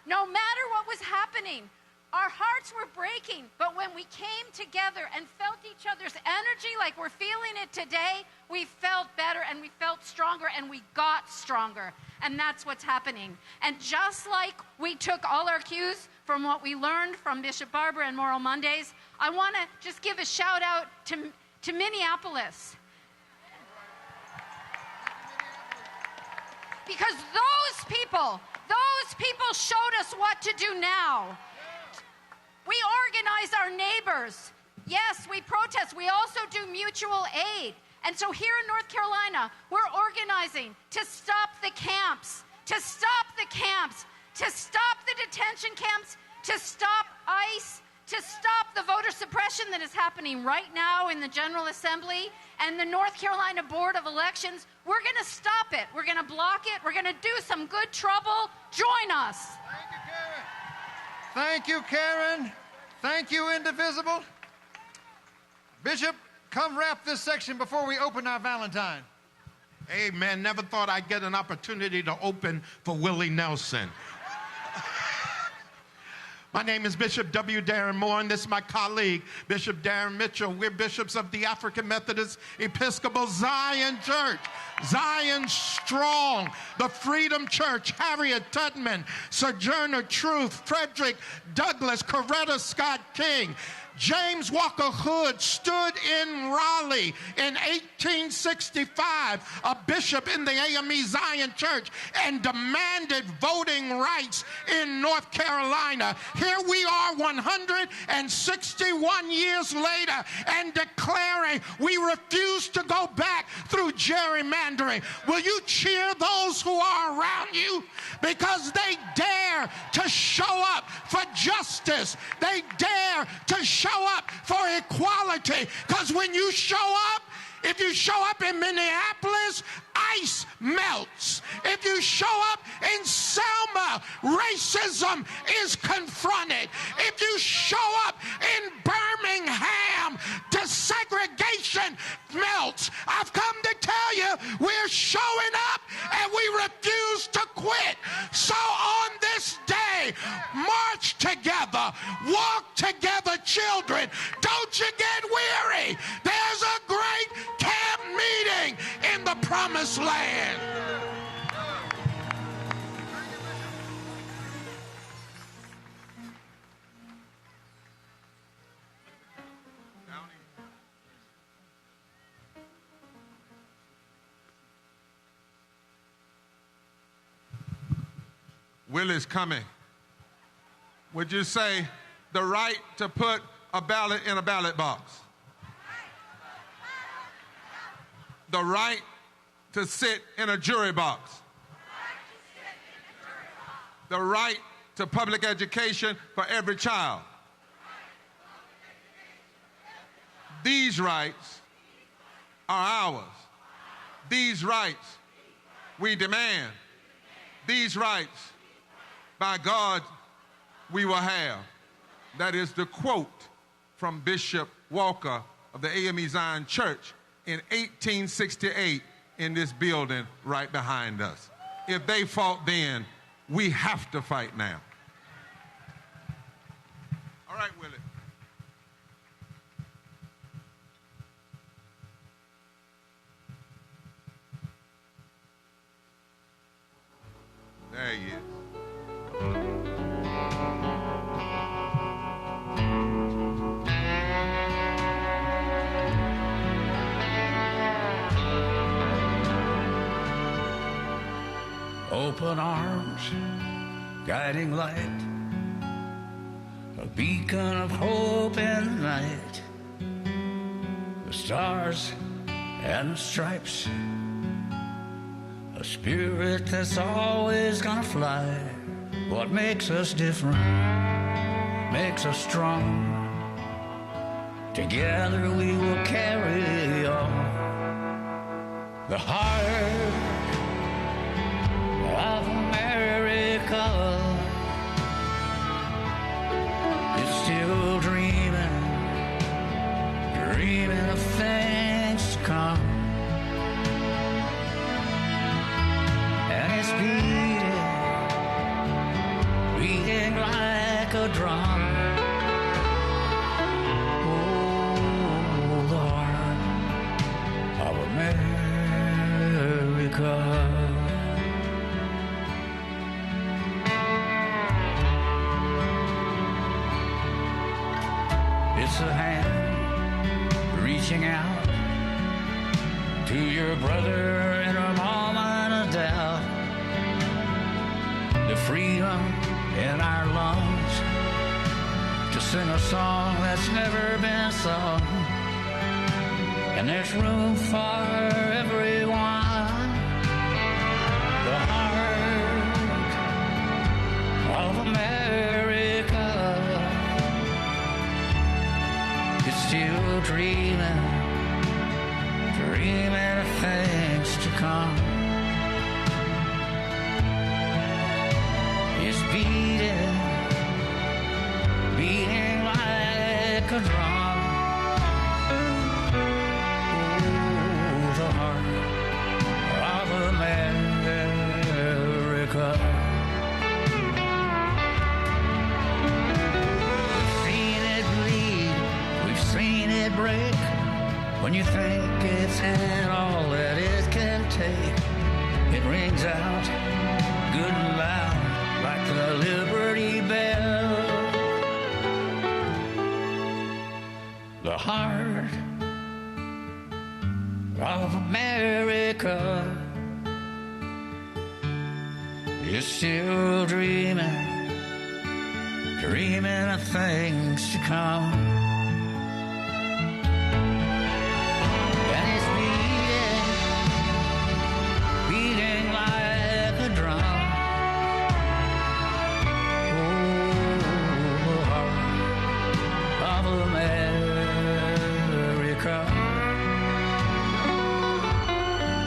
No matter what was happening, our hearts were breaking. But when we came together and felt each other's energy like we're feeling it today, we felt better and we felt stronger and we got stronger. And that's what's happening. And just like we took all our cues from what we learned from Bishop Barber and Moral Mondays, I want to just give a shout out to Minneapolis. Because those people showed us what to do now. We organize our neighbors. Yes, we protest. We also do mutual aid. And so here in North Carolina, we're organizing to stop the camps, to stop the detention camps, to stop ICE, to stop the voter suppression that is happening right now in the General Assembly and the North Carolina Board of Elections. We're going to stop it. We're going to block it. We're going to do some good trouble. Join us. Thank you, Karen. Thank you, Indivisible. Bishop, come wrap this section before we open our Valentine. Amen. Never thought I'd get an opportunity to open for Willie Nelson. My name is Bishop W. Darren Moore, and this is my colleague, Bishop Darren Mitchell. We're bishops of the African Methodist Episcopal Zion Church. Zion Strong, the Freedom Church, Harriet Tubman, Sojourner Truth, Frederick Douglass, Coretta Scott King, James Walker Hood stood in Raleigh in 1865, a bishop in the AME Zion Church, and demanded voting rights in North Carolina. Here we are 161 years later and declaring we refuse to go back through gerrymandering. Will you cheer those who are around you? Because they dare to show up for justice. They dare to show up for equality. Because when you show up, if you show up in Minneapolis, ice melts. If you show up in Selma, racism is confronted. If you show up in Birmingham, desegregation melts. I've come to tell you, we're showing up and we refuse to quit. So on this day, march together, walk together, children. Don't you get weary. There's a great camp meeting in the promised land. Will is coming. Would you say the right to put a ballot in a ballot box? The right to sit in a jury box. The right to public education for every child. These rights are ours. These rights we demand. These rights, by God, we will have. That is the quote from Bishop Walker of the AME Zion Church in 1868 in this building right behind us. If they fought then, we have to fight now. All right, Willie. There he is. Open arms, guiding light, a beacon of hope in the night. The stars and the stripes, a spirit that's always gonna fly. What makes us different, makes us strong. Together we will carry on. The heart of America is still dreaming, dreaming of things to come. And it's beating like a drum. Oh, the heart of America. It's a hand reaching out to your brother in a moment of doubt. The freedom in our lungs to sing a song that's never been sung. And there's room for everyone. The heart of America is still dreaming, dreaming of things to come. It's beating, beating like a drum. Oh, the heart of America. We've seen it bleed, we've seen it break. When you think it's had all that it can take, it rings out good and loud like the Liberty Bell. the heart of America is still dreaming of things to come. And it's beating like a drum. Oh, heart of America.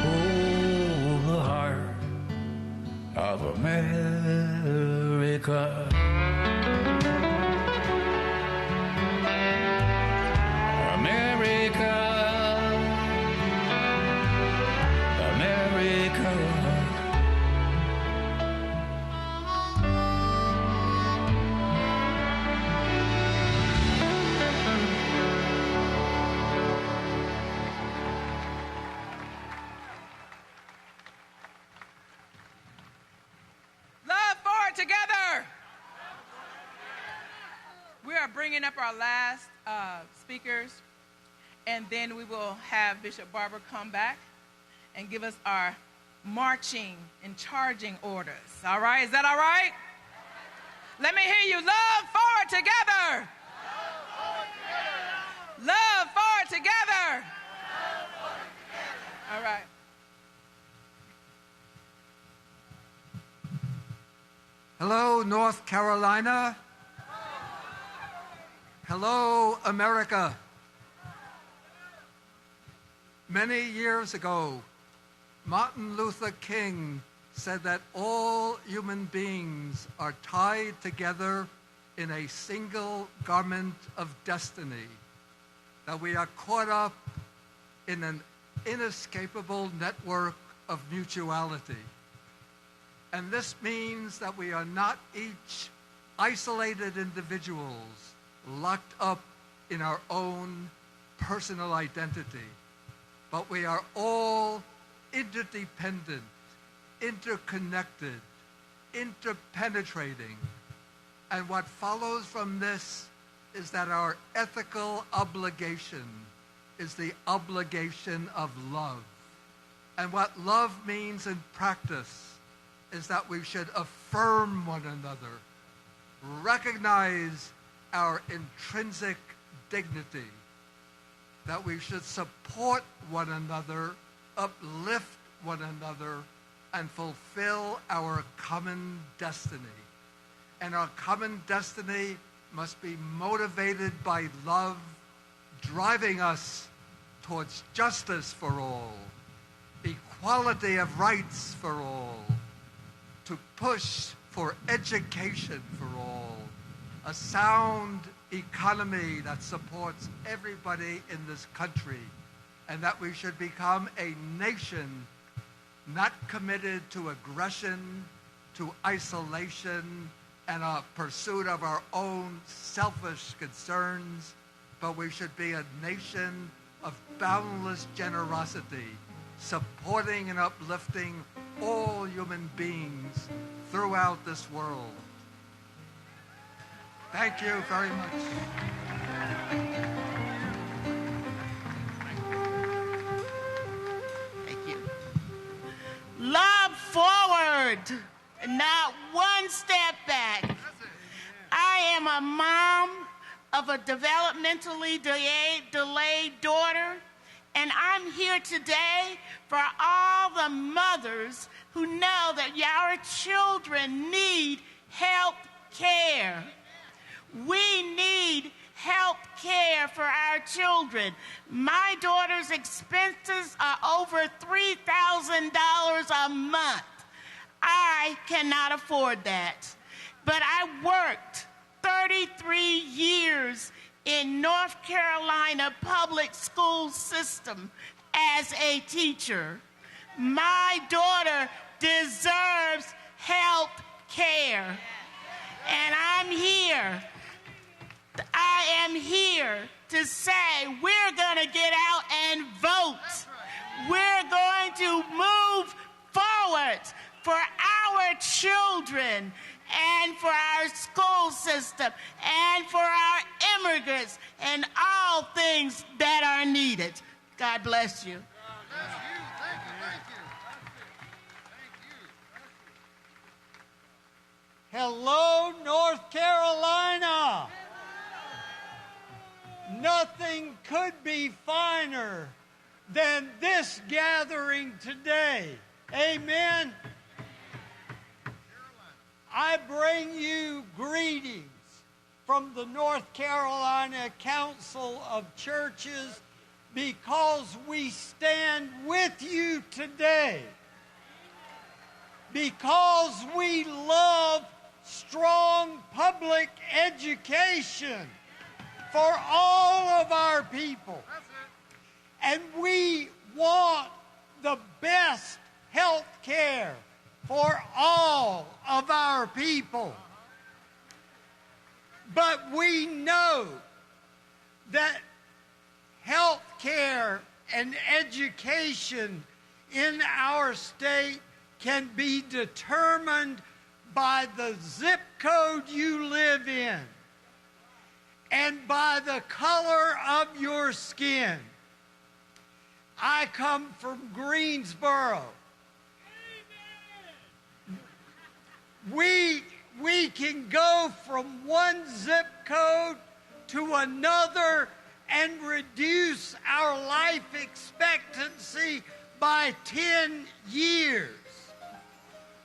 Oh, the heart of America. Bringing up our last speakers, and then we will have Bishop Barber come back and give us our marching and charging orders. All right? Is that all right? Let me hear you. Love forward together. Love forward together. All right. Hello, North Carolina. Hello, America. Many years ago, Martin Luther King said that all human beings are tied together in a single garment of destiny, that we are caught up in an inescapable network of mutuality. And this means that we are not each isolated individuals locked up in our own personal identity, but we are all interdependent, interconnected, interpenetrating. And what follows from this is that our ethical obligation is the obligation of love. And what love means in practice is that we should affirm one another, recognize our intrinsic dignity, that we should support one another, uplift one another, and fulfill our common destiny. And our common destiny must be motivated by love, driving us towards justice for all, equality of rights for all, to push for education for all, a sound economy that supports everybody in this country, and that we should become a nation not committed to aggression, to isolation, and a pursuit of our own selfish concerns, but we should be a nation of boundless generosity, supporting and uplifting all human beings throughout this world. Thank you very much. Thank you. Love forward, not one step back. I am a mom of a developmentally delayed daughter, and I'm here today for all the mothers who know that our children need help care. We need help care for our children. My daughter's expenses are over $3,000 a month. I cannot afford that. But I worked 33 years in North Carolina public school system as a teacher. My daughter deserves help care. And I am here to say we're going to get out and vote. We're going to move forward for our children and for our school system and for our immigrants, and all things that are needed. God bless you. Hello, North Carolina. Nothing could be finer than this gathering today. Amen. I bring you greetings from the North Carolina Council of Churches because we stand with you today. Because we love strong public education for all of our people. And we want the best health care for all of our people. But we know that health care and education in our state can be determined by the zip code you live in and by the color of your skin. I come from Greensboro. We can go from one zip code to another and reduce our life expectancy by 10 years.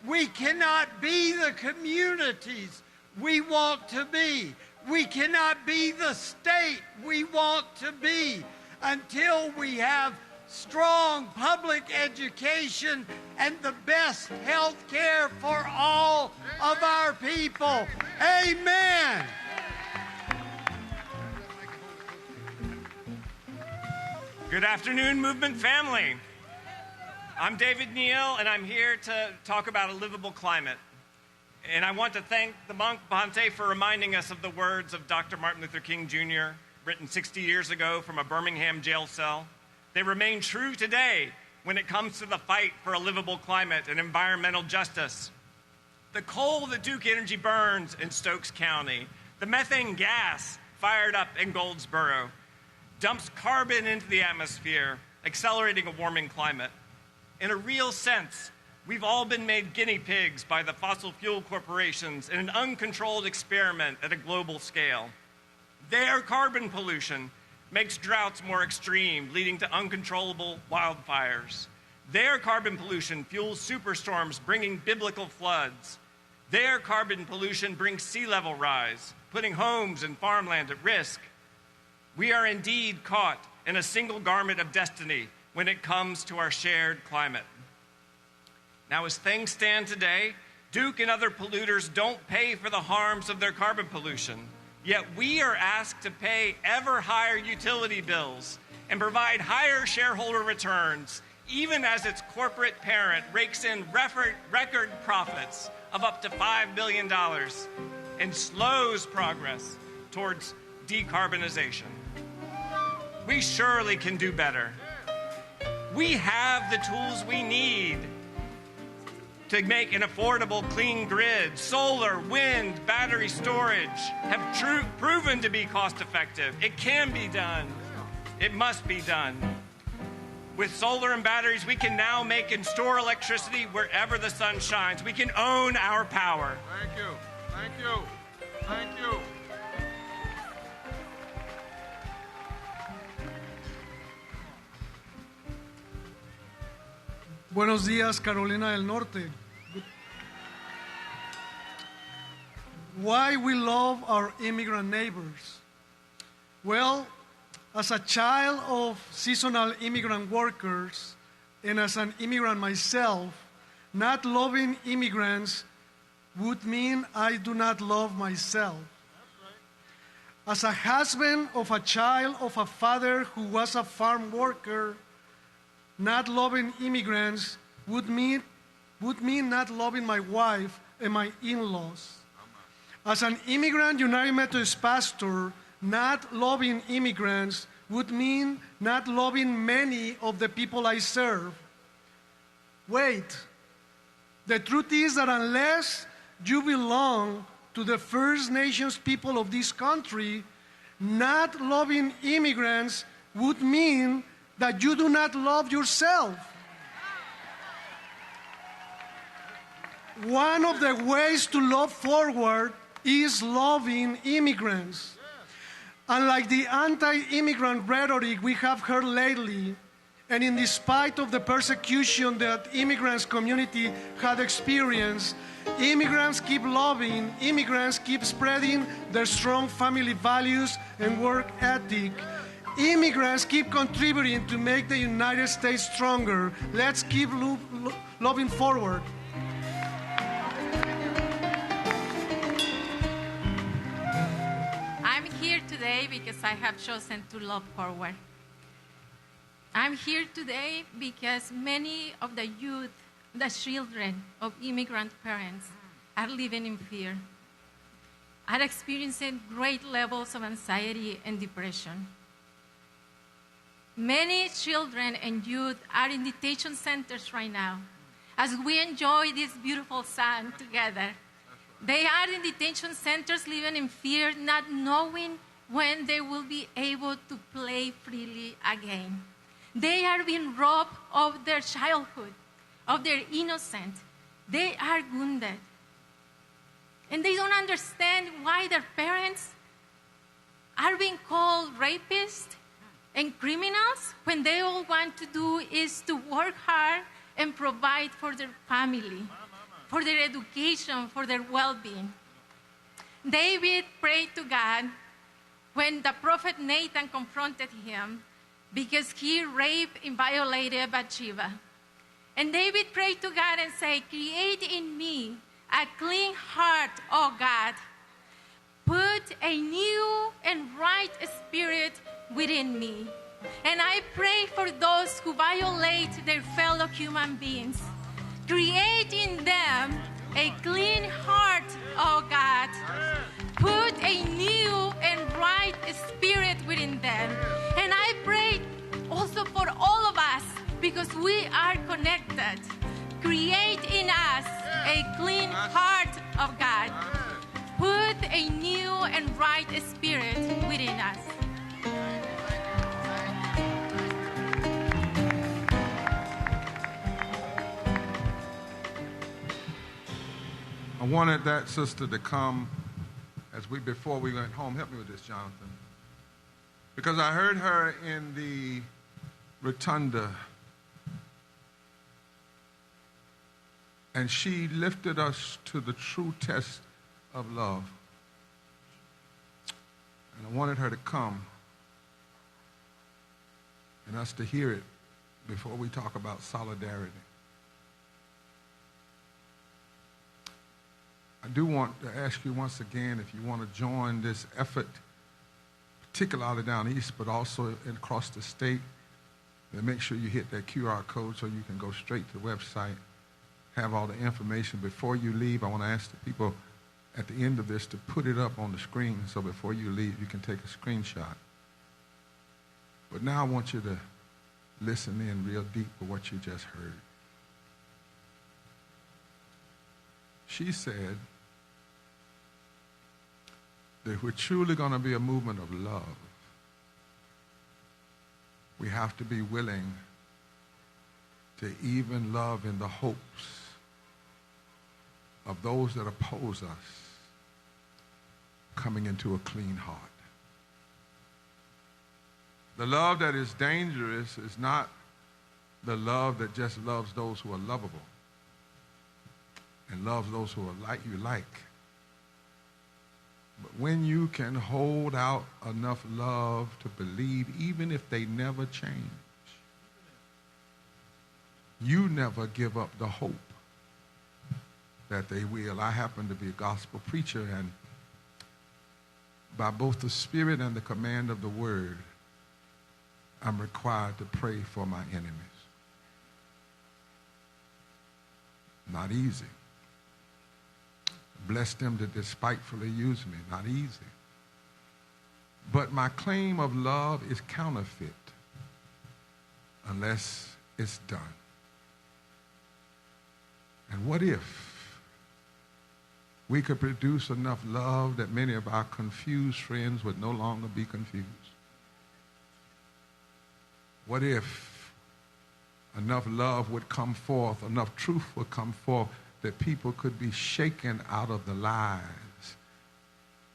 We cannot be the communities we want to be. We cannot be the state we want to be until we have strong public education and the best health care for all of our people. Amen. Good afternoon, Movement family. I'm David Neal, and I'm here to talk about a livable climate. And I want to thank the monk Bhante for reminding us of the words of Dr. Martin Luther King Jr., written 60 years ago from a Birmingham jail cell. They remain true today when it comes to the fight for a livable climate and environmental justice. The coal that Duke Energy burns in Stokes County, the methane gas fired up in Goldsboro, dumps carbon into the atmosphere, accelerating a warming climate. In a real sense, we've all been made guinea pigs by the fossil fuel corporations in an uncontrolled experiment at a global scale. Their carbon pollution makes droughts more extreme, leading to uncontrollable wildfires. Their carbon pollution fuels superstorms, bringing biblical floods. Their carbon pollution brings sea level rise, putting homes and farmland at risk. We are indeed caught in a single garment of destiny when it comes to our shared climate. Now, as things stand today, Duke and other polluters don't pay for the harms of their carbon pollution, yet we are asked to pay ever higher utility bills and provide higher shareholder returns, even as its corporate parent rakes in record profits of up to $5 billion and slows progress towards decarbonization. We surely can do better. We have the tools we need to make an affordable, clean grid. Solar, wind, battery storage have proven to be cost-effective. It can be done. It must be done. With solar and batteries, we can now make and store electricity wherever the sun shines. We can own our power. Thank you. Thank you. Thank you. Buenos días, Carolina del Norte. Why we love our immigrant neighbors? Well, as a child of seasonal immigrant workers and as an immigrant myself, not loving immigrants would mean I do not love myself. As a husband of a child of a father who was a farm worker, not loving immigrants would mean not loving my wife and my in-laws. As an immigrant United Methodist pastor, not loving immigrants would mean not loving many of the people I serve. Wait, the truth is that unless you belong to the First Nations people of this country, not loving immigrants would mean that you do not love yourself. One of the ways to love forward is loving immigrants. Unlike the anti-immigrant rhetoric we have heard lately, and in spite of the persecution that immigrants community had experienced, immigrants keep loving, immigrants keep spreading their strong family values and work ethic. Immigrants keep contributing to make the United States stronger. Let's keep loving forward. I'm here today because I have chosen to love forward. I'm here today because many of the youth, the children of immigrant parents are living in fear, are experiencing great levels of anxiety and depression. Many children and youth are in detention centers right now as we enjoy this beautiful sun together. They are in detention centers living in fear, not knowing when they will be able to play freely again. They are being robbed of their childhood, of their innocence. They are wounded. And they don't understand why their parents are being called rapists and criminals when they all want to do is to work hard and provide for their family, for their education, for their well-being. David prayed to God when the prophet Nathan confronted him because he raped and violated Bathsheba. And David prayed to God and said, create in me a clean heart, O God. Put a new and right spirit within me. And I pray for those who violate their fellow human beings. Create in them a clean heart, O God. Put a new and right spirit within them. And I pray also for all of us because we are connected. Create in us a clean heart of God. Put a new and right spirit within us. I wanted that sister to come before we went home. Help me with this, Jonathan. Because I heard her in the rotunda, and she lifted us to the true test of love. And I wanted her to come and us to hear it before we talk about solidarity. I do want to ask you once again if you want to join this effort, particularly down east, but also across the state, then make sure you hit that QR code so you can go straight to the website, have all the information. Before you leave, I want to ask the people at the end of this to put it up on the screen so before you leave, you can take a screenshot. But now I want you to listen in real deep to what you just heard. She said that if we're truly going to be a movement of love, we have to be willing to even love in the hopes of those that oppose us coming into a clean heart. The love that is dangerous is not the love that just loves those who are lovable and loves those who are like you like. But when you can hold out enough love to believe, even if they never change, you never give up the hope that they will. I happen to be a gospel preacher, and by both the Spirit and the command of the Word, I'm required to pray for my enemies. Not easy. Bless them that despitefully use me. Not easy. But my claim of love is counterfeit unless it's done. And what if we could produce enough love that many of our confused friends would no longer be confused? What if enough love would come forth, enough truth would come forth that people could be shaken out of the lies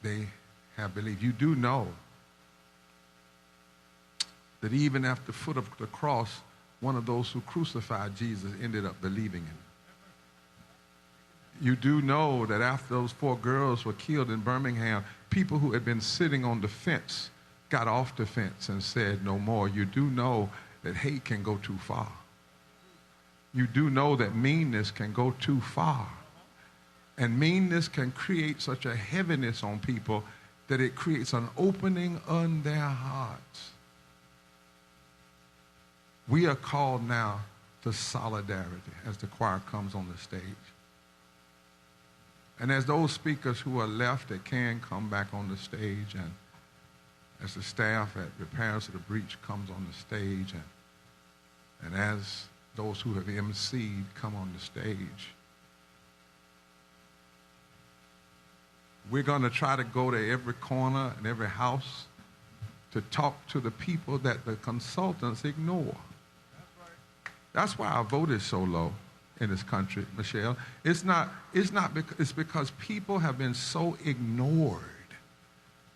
they have believed? You do know that even at the foot of the cross, one of those who crucified Jesus ended up believing him. You do know that after those 4 girls were killed in Birmingham, people who had been sitting on the fence got off the fence and said no more. You do know that hate can go too far. You do know that meanness can go too far. And meanness can create such a heaviness on people that it creates an opening on their hearts. We are called now to solidarity as the choir comes on the stage. And as those speakers who are left that can come back on the stage, and as the staff at Repairs of the Breach comes on the stage, and as those who have emceed come on the stage, we're going to try to go to every corner and every house to talk to the people that the consultants ignore. That's why our vote is so low in this country, Michelle. It's because people have been so ignored.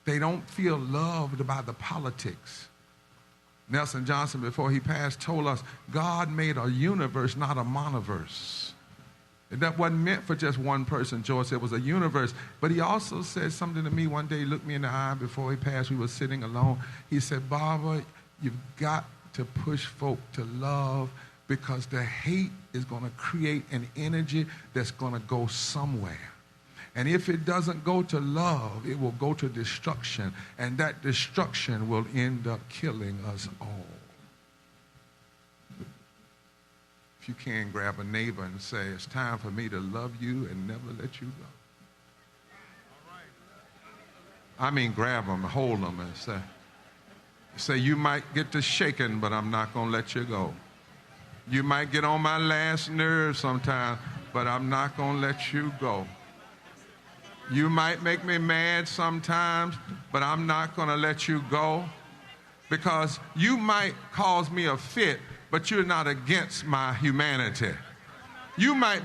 They don't feel loved by the politics. Nelson Johnson, before he passed, told us God made a universe, not a monoverse. And that wasn't meant for just one person, George. It was a universe. But he also said something to me one day. He looked me in the eye before he passed. We were sitting alone. He said, Barber, you've got to push folk to love, because the hate is going to create an energy that's going to go somewhere. And if it doesn't go to love, it will go to destruction. And that destruction will end up killing us all. If you can, grab a neighbor and say, it's time for me to love you and never let you go. I mean, grab them, hold them, and say, you might get to shaking, but I'm not going to let you go. You might get on my last nerve sometime, but I'm not going to let you go. You might make me mad sometimes, but I'm not going to let you go, because you might cause me a fit, but you're not against my humanity. You might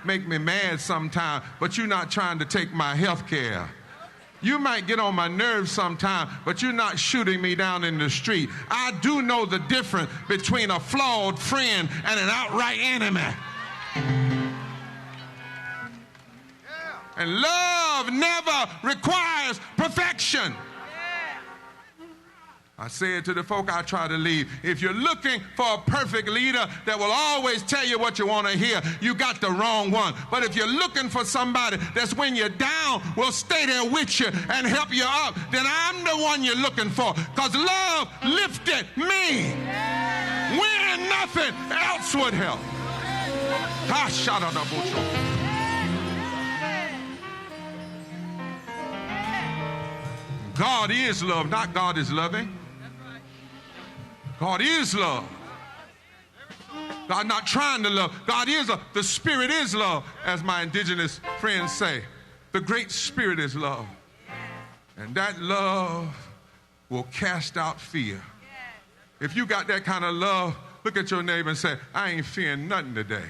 make me mad sometime, but you're not trying to take my health care. You might get on my nerves sometime, but you're not shooting me down in the street. I do know the difference between a flawed friend and an outright enemy. And love never requires perfection. I said to the folk I try to lead, if you're looking for a perfect leader that will always tell you what you want to hear, you got the wrong one. But if you're looking for somebody that's when you're down, will stay there with you and help you up, then I'm the one you're looking for, because love lifted me when nothing else would help. God is love, not God is loving. God is love. God not trying to love. God is love. The Spirit is love, as my indigenous friends say. The great Spirit is love. And that love will cast out fear. If you got that kind of love, look at your neighbor and say, I ain't fearing nothing today.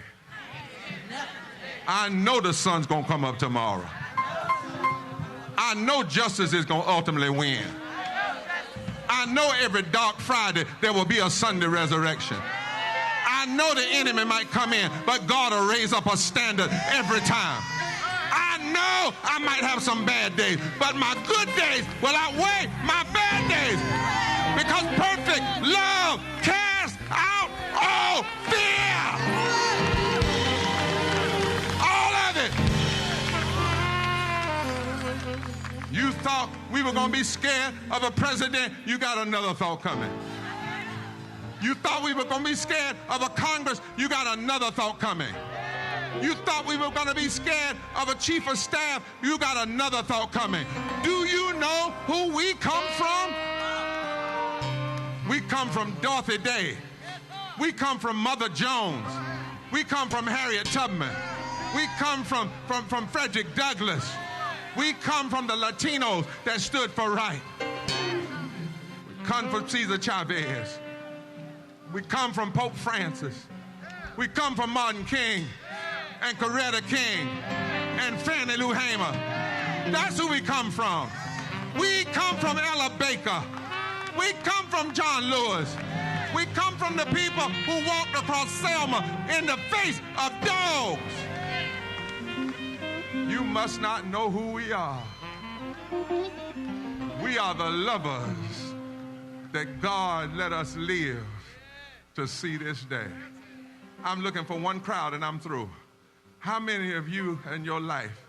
I know the sun's going to come up tomorrow. I know justice is going to ultimately win. I know every dark Friday there will be a Sunday resurrection. I know the enemy might come in, but God will raise up a standard every time. I know I might have some bad days, but my good days will outweigh my bad days, because perfect love casts out all fear. All of it. You thought we were going to be scared of a president, you got another thought coming. You thought we were going to be scared of a Congress, you got another thought coming. You thought we were going to be scared of a chief of staff, you got another thought coming. Do you know who we come from? We come from Dorothy Day. We come from Mother Jones. We come from Harriet Tubman. We come from Frederick Douglass. We come from the Latinos that stood for right. We come from Cesar Chavez. We come from Pope Francis. We come from Martin King and Coretta King and Fannie Lou Hamer. That's who we come from. We come from Ella Baker. We come from John Lewis. We come from the people who walked across Selma in the face of dogs. You must not know who we are. We are the lovers that God let us live to see this day. I'm looking for one crowd and I'm through. How many of you in your life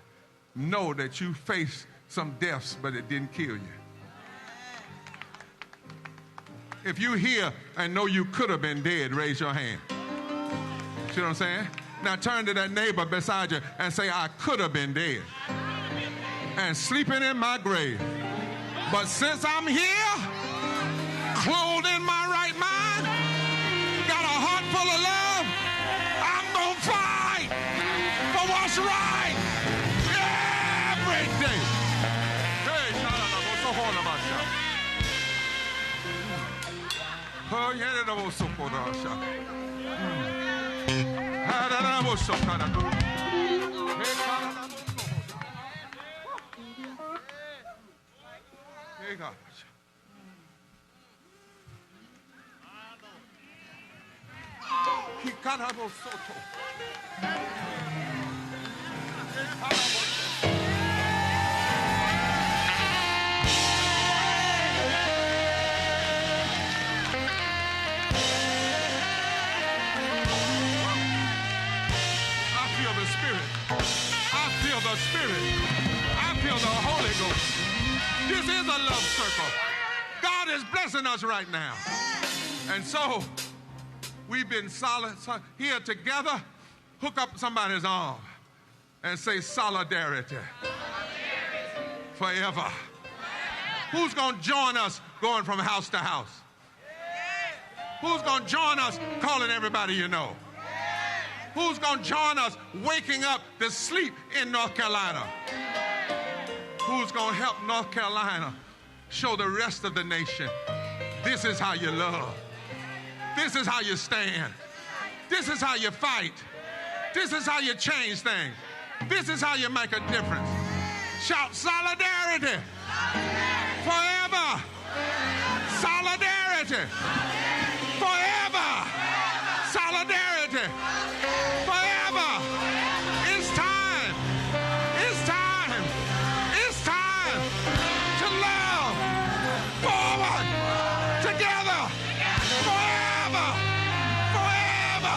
know that you faced some deaths but it didn't kill you? If you here and know you could have been dead, raise your hand. See what I'm saying? Now turn to that neighbor beside you and say, I could have been dead and sleeping in my grave. But since I'm here, clothed in my right mind, got a heart full of love, I'm gonna fight for what's right every day. Hey, what's so hard about you? Oh, yeah, that was so cool. The Spirit. I feel the Holy Ghost. This is a love circle. God is blessing us right now. And so we've been solid here together. Hook up somebody's arm and say solidarity. Forever. Who's going to join us going from house to house? Who's going to join us calling everybody you know? Who's going to join us waking up the sleep in North Carolina? Who's going to help North Carolina show the rest of the nation this is how you love. This is how you stand. This is how you fight. This is how you change things. This is how you make a difference. Shout solidarity. Forever. Solidarity. Forever. Solidarity. Forever. It's time. It's time. It's time to love forward together. Forever. Forever.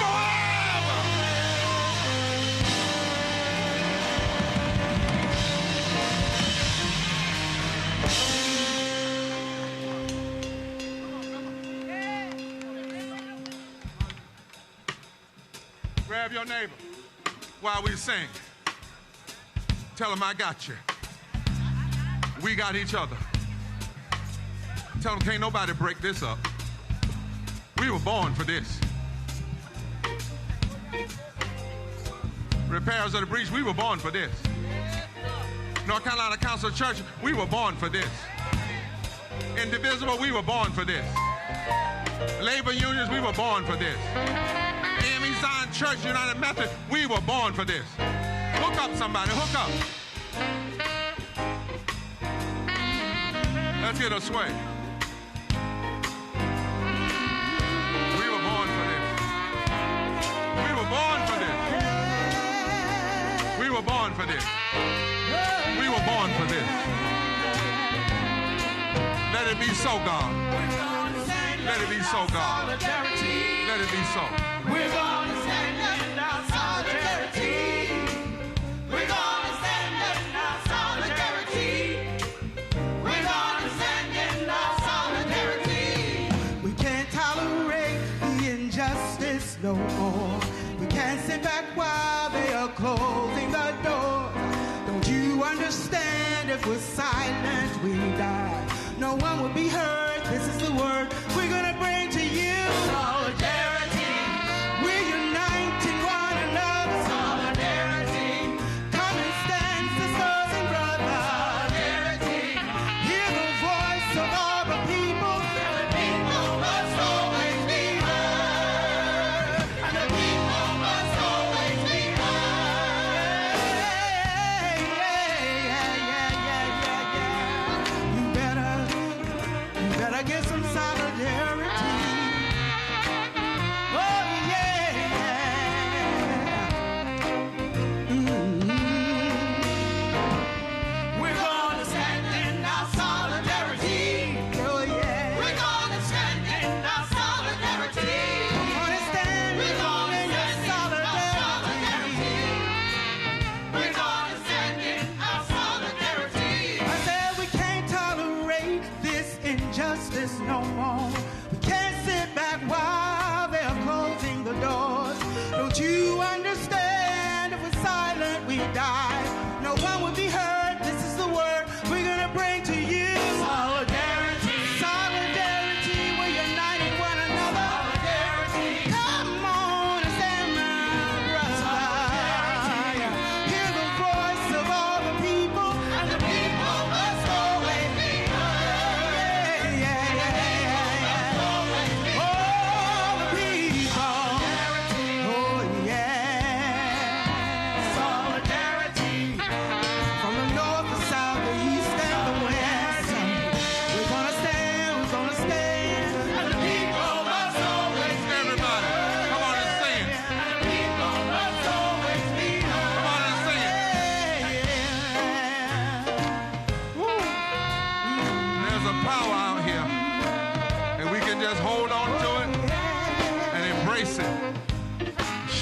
Forever. Grab your neighbor while we sing. Tell them I got you. We got each other. Tell them can't nobody break this up. We were born for this. Repairs of the breach, we were born for this. North Carolina Council of Church, we were born for this. Indivisible, we were born for this. Labor unions, we were born for this. Zion Church United Methodist, we were born for this. Hook up somebody, hook up. Let's get a sway. We were born for this. We were born for this. We were born for this. We were born for this. Let it be so, God. Let it be so, God. Let it be so. We're gonna stand in our solidarity. We're gonna stand in our solidarity. We're gonna stand in our solidarity. We can't tolerate the injustice no more. We can't sit back while they are closing the door. Don't you understand? If we're silent, we die. No one will be heard. This is the word we're gonna bring to you. Solidarity. We're uniting one another.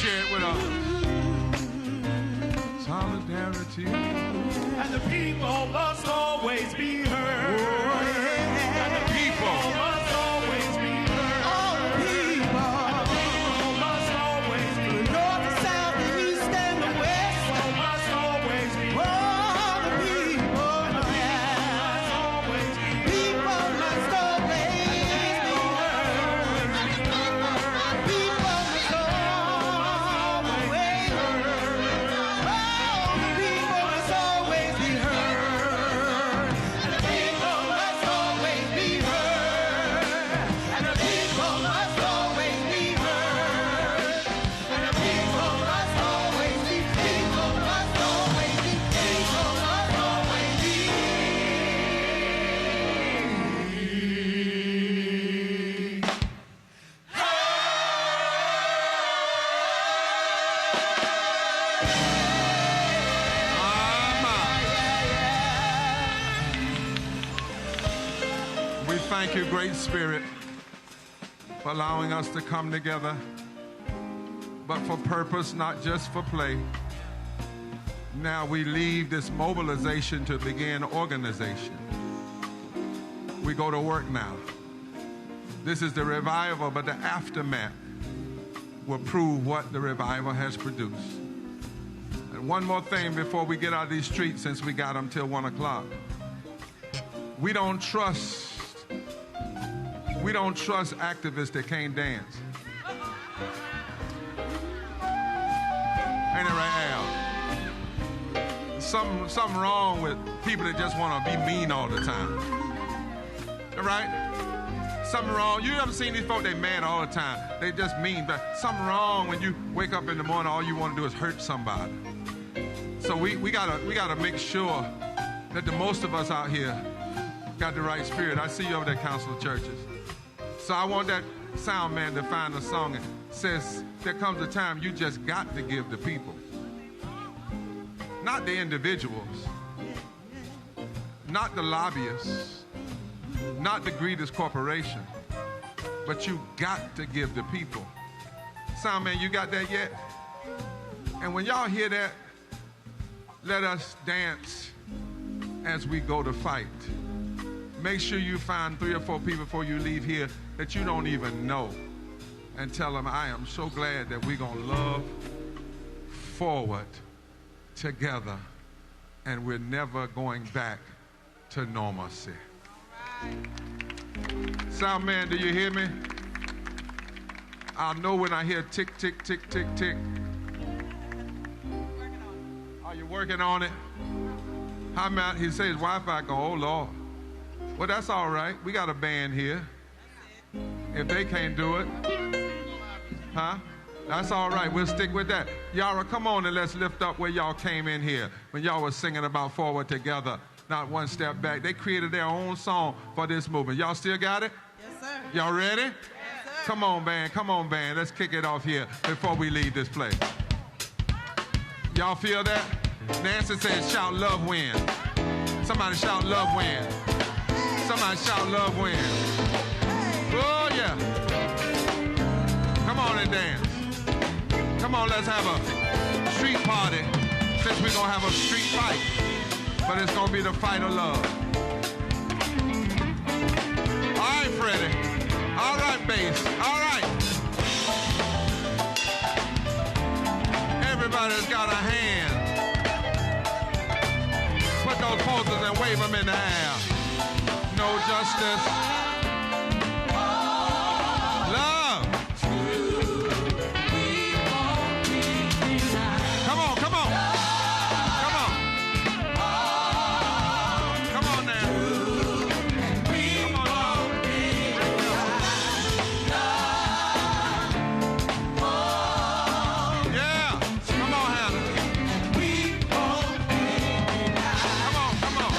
share it with us. Solidarity. And the people must always be heard. And the people must always be heard. All the people. And the people must always be heard. The north, the south, the east, and the west. People must always be heard. All the people. And the people must always be heard. People must always be heard. People must always be heard. Oh, people must always be heard. And the people must always be heard. And the people must always be heard. And the people must always be. People must always be. People must always be. We thank you, Great Spirit, for allowing us to come together, but for purpose, not just for play. Now we leave this mobilization to begin organization. We go to work now. This is the revival, but the aftermath will prove what the revival has produced. And one more thing before we get out of these streets, since we got them till 1 o'clock. We don't trust activists that can't dance. Ain't it right, Al? Something wrong with people that just want to be mean all the time. Right? Something wrong. You ever seen these folks, they mad all the time. They just mean, but something wrong when you wake up in the morning, all you want to do is hurt somebody. So we gotta make sure that the most of us out here got the right spirit. I see you over there, Council of Churches. So I want that sound man to find a song that says there comes a time you just got to give the people. Not the individuals. Not the lobbyists. Not the greatest corporation. But you got to give the people. Sound man, you got that yet? And when y'all hear that, let us dance as we go to fight. Make sure you find 3 or 4 people before you leave here that you don't even know, and tell them, I am so glad that we're going to love forward together, and we're never going back to normalcy. Sound man, do you hear me? I'll know when I hear tick, tick, tick, tick, tick. Are you working on it? How about, he says Wi-Fi go, oh Lord. Well, that's all right. We got a band here. If they can't do it, huh? That's all right. We'll stick with that. Yara, come on and let's lift up where y'all came in here when y'all was singing about forward together, not one step back. They created their own song for this movement. Y'all still got it? Yes, sir. Y'all ready? Yes, sir. Come on, band. Come on, band. Let's kick it off here before we leave this place. Y'all feel that? Nancy says, shout love win. Somebody shout love win. Somebody shout love win. Oh, yeah. Come on and dance. Come on, let's have a street party, since we're going to have a street fight. But it's going to be the fight of love. All right, Freddie. All right, bass. All right. Everybody's got a hand. Put those posters and wave them in the air. No justice. Love. Come on, come on. Come on. Come on now. Come on, Lord. Yeah. Come on, Hannah. Come on, come on.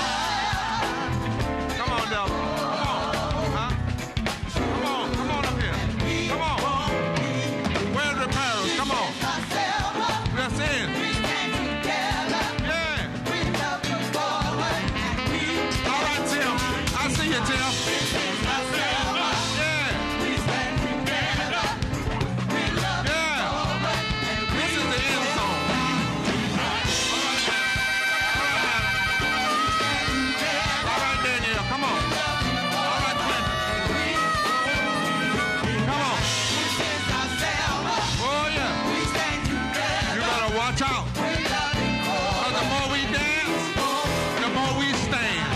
Come on, Delta. Come on. watch out. Because the more we dance, the more we stand.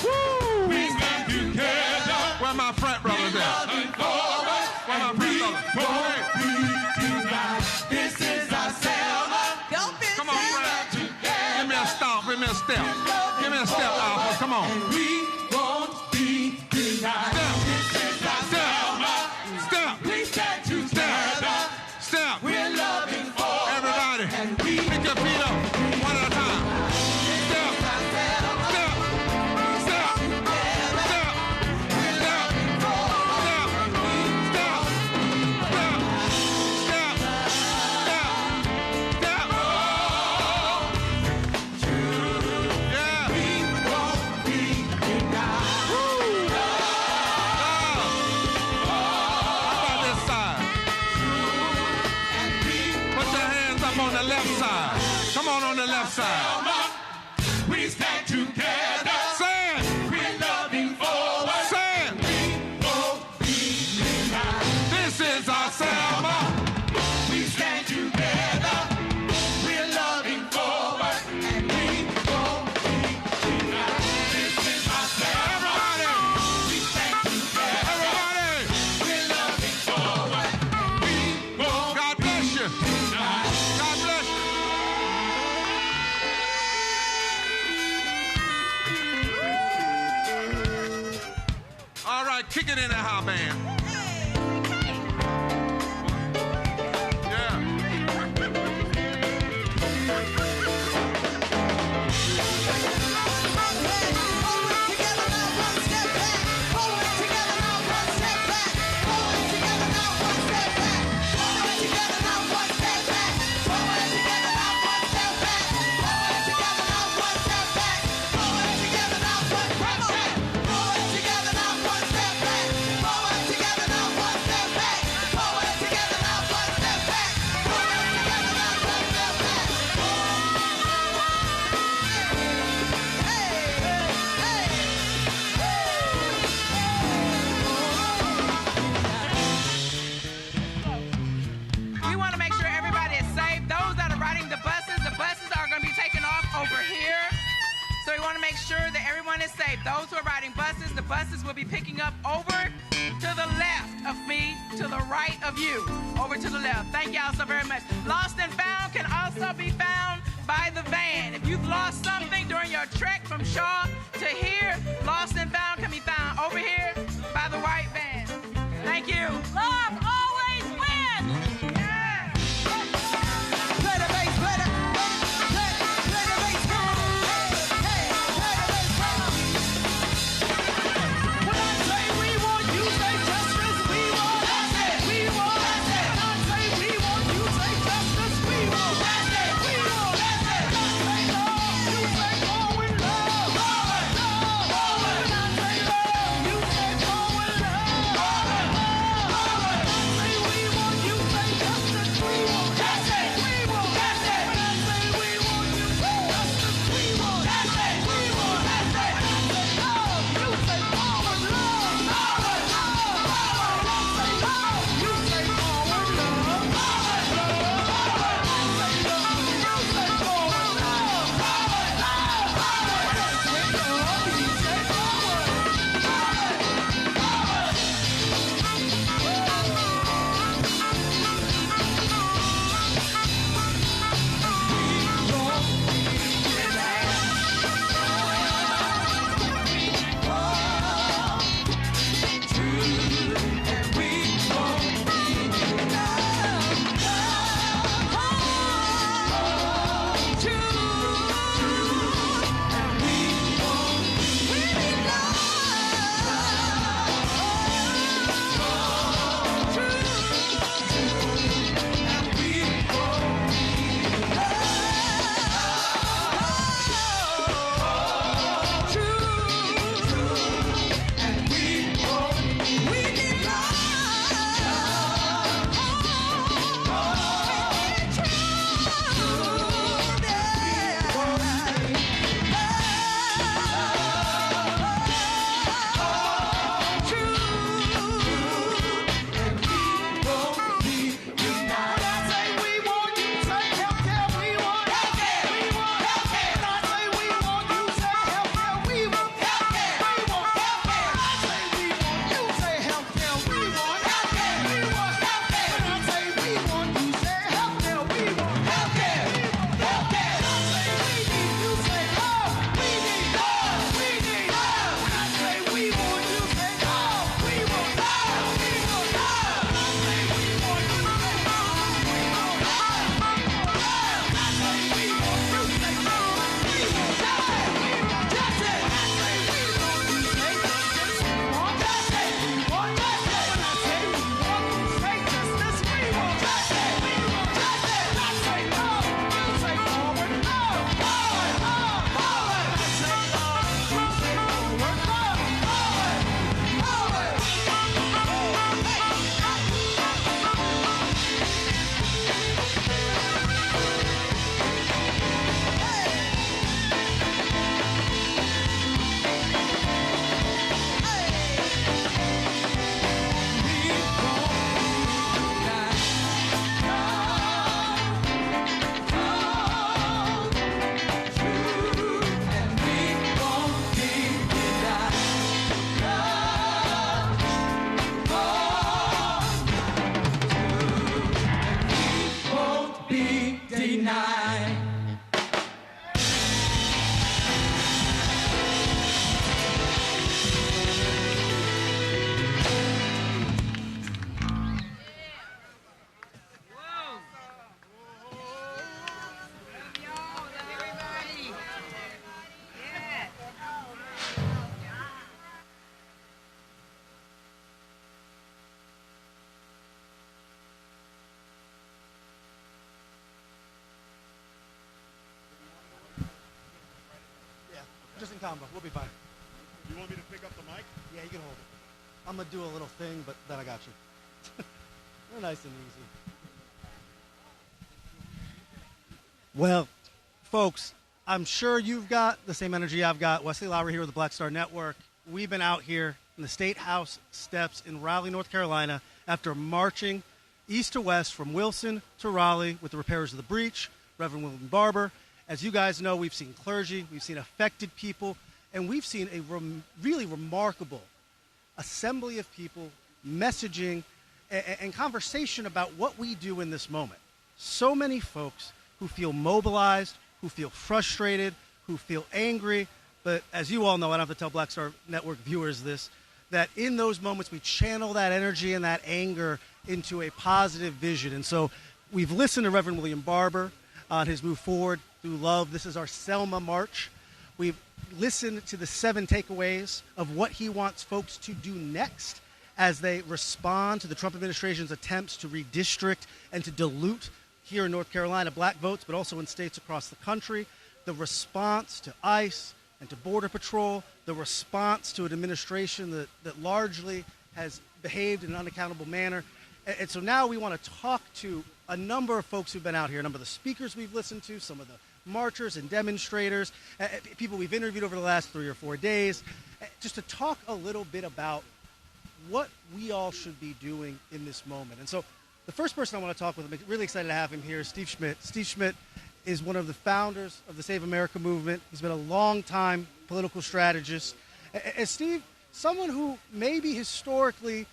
Woo! We stand together. Where my frat brothers at? Where my frat brothers? This is our Selma. Come on, Fred. Give me a stomp. Give me a step. Give me a step, Alpha. Come on. We won't be denied. This is our Selma. Step. We stand together. Step. We're loving forward. Everybody, And we pick your feet up one at a time. Step. Step. Step. Step. We're loving forward. Step. Step. Step. Step. Step. Yeah. We won't be denied. How about this side? Put your hands up on the left side. Come on the left side. We stand together. Say it. We're loving forward. Say it. We won't be denied. This is our Selma. We stand together. We're loving forward. And we won't be denied. This is our Selma. Everybody. We stand together. Everybody. We're loving forward. We won't God bless you. be denied. God bless you. All right, kick it in the house band. Yeah. We want to make sure everybody is safe. Those that are riding the buses are going to be taking off over here. So we want to make sure that everyone is safe. Those who are riding buses, the buses will be picking up over to the left of me, to the right of you, over to the left. Thank y'all so very much. Lost and found can also be found by the van. If you've lost something during your trek from Shaw to here, lost and found can be found over here by the white van. Thank you. Love always wins. Yeah. Play the bass, play the bass, come on. Hey, play the bass, come on. When I say we want, you say justice, we want. That's it, we want. That's it. When I say we want, you say justice, we want. That's it, we want. That's it. When I say love, you say forward love. Forward, love, forward. When I say love, you say forward love. Forward, love, forward. be denied. Just in combo. We'll be fine. You want me to pick up the mic? Yeah, you can hold it. I'm going to do a little thing, but then I got you. We're nice and easy. Well, folks, I'm sure you've got the same energy I've got. Wesley Lowry here with the Black Star Network. We've been out here in the State House steps in Raleigh, North Carolina, after marching east to west from Wilson to Raleigh with the repairers of the breach, Reverend William Barber. As you guys know, we've seen clergy, we've seen affected people, and we've seen a really remarkable assembly of people messaging and conversation about what we do in this moment. So many folks who feel mobilized, who feel frustrated, who feel angry, but as you all know, I don't have to tell Black Star Network viewers this, that in those moments we channel that energy and that anger into a positive vision. And so we've listened to Reverend William Barber on his move forward through love. This is our Selma March. We've listened to the 7 takeaways of what he wants folks to do next as they respond to the Trump administration's attempts to redistrict and to dilute here in North Carolina black votes, but also in states across the country. The response to ICE and to Border Patrol, the response to an administration that largely has behaved in an unaccountable manner. And so now we want to talk to a number of folks who've been out here, a number of the speakers we've listened to, some of the marchers and demonstrators, people we've interviewed over the last 3 or 4 days, just to talk a little bit about what we all should be doing in this moment. And so the first person I want to talk with, I'm really excited to have him here, is Steve Schmidt. Steve Schmidt is one of the founders of the Save America movement. He's been a long-time political strategist. And Steve, someone who maybe historically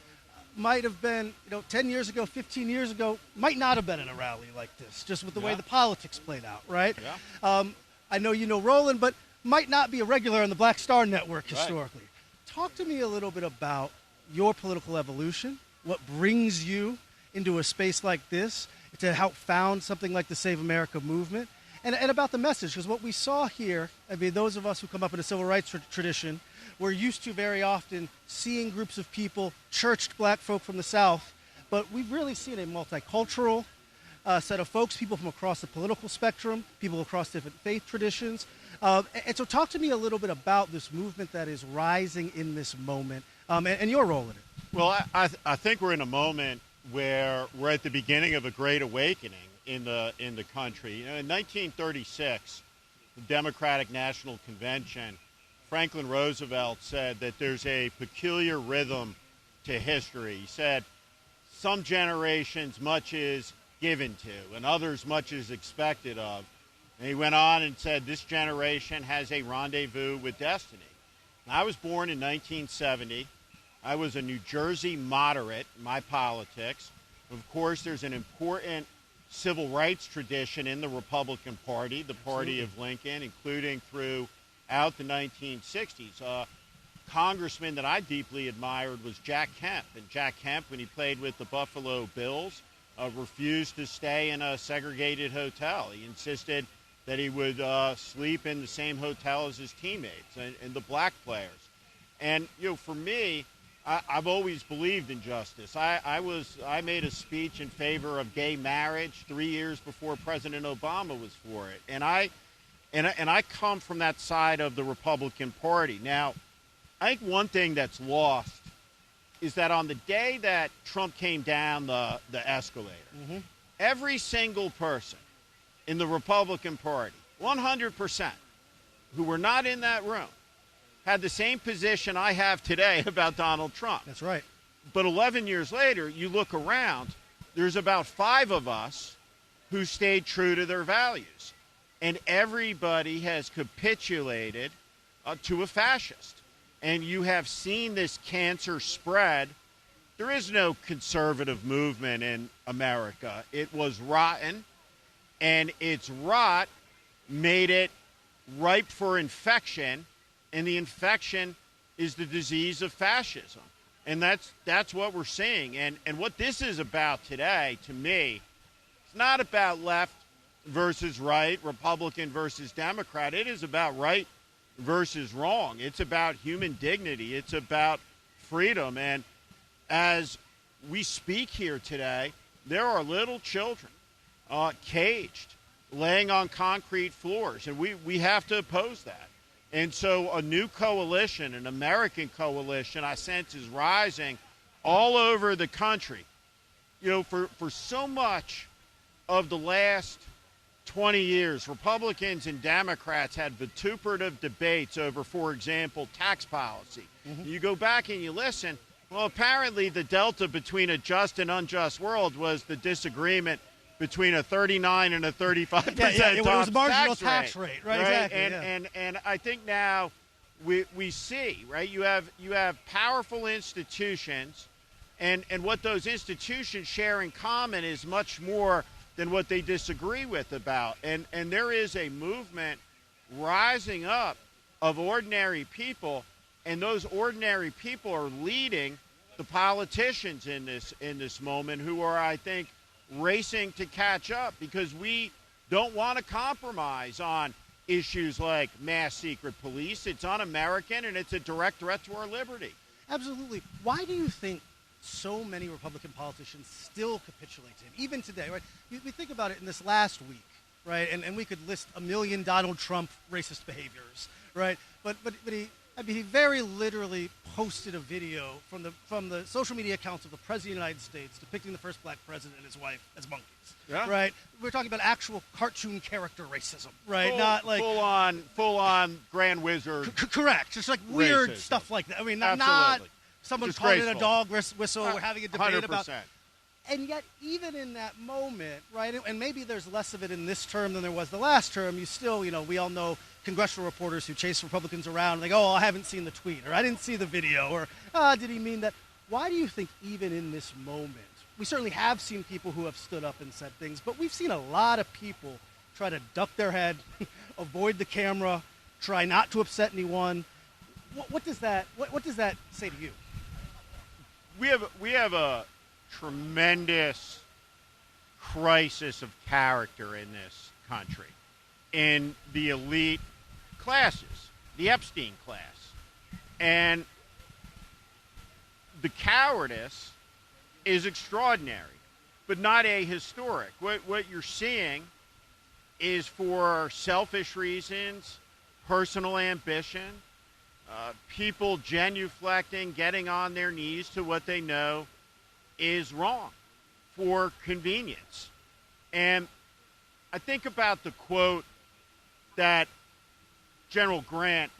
might have been, 10 years ago, 15 years ago, might not have been in a rally like this, just with the way the politics played out, right? Yeah. I know you know Roland, but might not be a regular on the Black Star Network historically. Right. Talk to me a little bit about your political evolution, what brings you into a space like this to help found something like the Save America movement, and about the message, because what we saw here, I mean, those of us who come up in a civil rights tradition, we're used to very often seeing groups of people, churched black folk from the South, but we've really seen a multicultural set of folks, people from across the political spectrum, people across different faith traditions. And so talk to me a little bit about this movement that is rising in this moment and your role in it. Well, I think we're in a moment where we're at the beginning of a great awakening in the country. In 1936, the Democratic National Convention, Franklin Roosevelt said that there's a peculiar rhythm to history. He said, some generations much is given to, and others much is expected of. And he went on and said, this generation has a rendezvous with destiny. And I was born in 1970. I was a New Jersey moderate in my politics. Of course, there's an important civil rights tradition in the Republican Party, the party of Lincoln, including throughout the 1960s. A congressman that I deeply admired was Jack Kemp. And Jack Kemp, when he played with the Buffalo Bills, refused to stay in a segregated hotel. He insisted that he would sleep in the same hotel as his teammates and the black players. And, for me, I've always believed in justice. I made a speech in favor of gay marriage 3 years before President Obama was for it. And I come from that side of the Republican Party. Now, I think one thing that's lost is that on the day that Trump came down the escalator, every single person in the Republican Party, 100%, who were not in that room, had the same position I have today about Donald Trump. That's right. But 11 years later, you look around, there's about 5 of us who stayed true to their values. And everybody has capitulated to a fascist. And you have seen this cancer spread. There is no conservative movement in America. It was rotten. And its rot made it ripe for infection, and the infection is the disease of fascism. And that's what we're seeing. And what this is about today, to me, it's not about left versus right, Republican versus Democrat. It is about right versus wrong. It's about human dignity. It's about freedom. And as we speak here today, there are little children caged, laying on concrete floors, and we have to oppose that. And so a new coalition, an American coalition, I sense is rising all over the country. You know, for so much of the last 20 years, Republicans and Democrats had vituperative debates over, for example, tax policy. You go back and you listen, well, apparently the delta between a just and unjust world was the disagreement between a 39 and a 35% it was marginal tax rate, right? Exactly. And I think now we see, right? You have powerful institutions, and what those institutions share in common is much more than what they disagree with about. And there is a movement rising up of ordinary people, and those ordinary people are leading the politicians in this moment, who are, I think, racing to catch up, because we don't want to compromise on issues like mass secret police. It's un-American, and it's a direct threat to our liberty. Absolutely. Why do you think so many Republican politicians still capitulate to him, even today, right? We think about it in this last week, right? And we could list a million Donald Trump racist behaviors, right? But he very literally posted a video from the social media accounts of the President of the United States depicting the first black president and his wife as monkeys, right? We're talking about actual cartoon character racism, right? Not like full on Grand Wizard. Correct. Just like weird racism. Stuff like that. I mean, not someone calling it a dog whistle. We're having a debate 100%. about. And yet, even in that moment, right, and maybe there's less of it in this term than there was the last term, you still, we all know congressional reporters who chase Republicans around, and they go, oh, I haven't seen the tweet, or I didn't see the video, or, did he mean that? Why do you think even in this moment, we certainly have seen people who have stood up and said things, but we've seen a lot of people try to duck their head, avoid the camera, try not to upset anyone. What does that say to you? We have a tremendous crisis of character in this country, in the elite classes, the Epstein class. And the cowardice is extraordinary, but not ahistoric. What you're seeing is, for selfish reasons, personal ambition, people genuflecting, getting on their knees to what they know is wrong for convenience. And I think about the quote that General Grant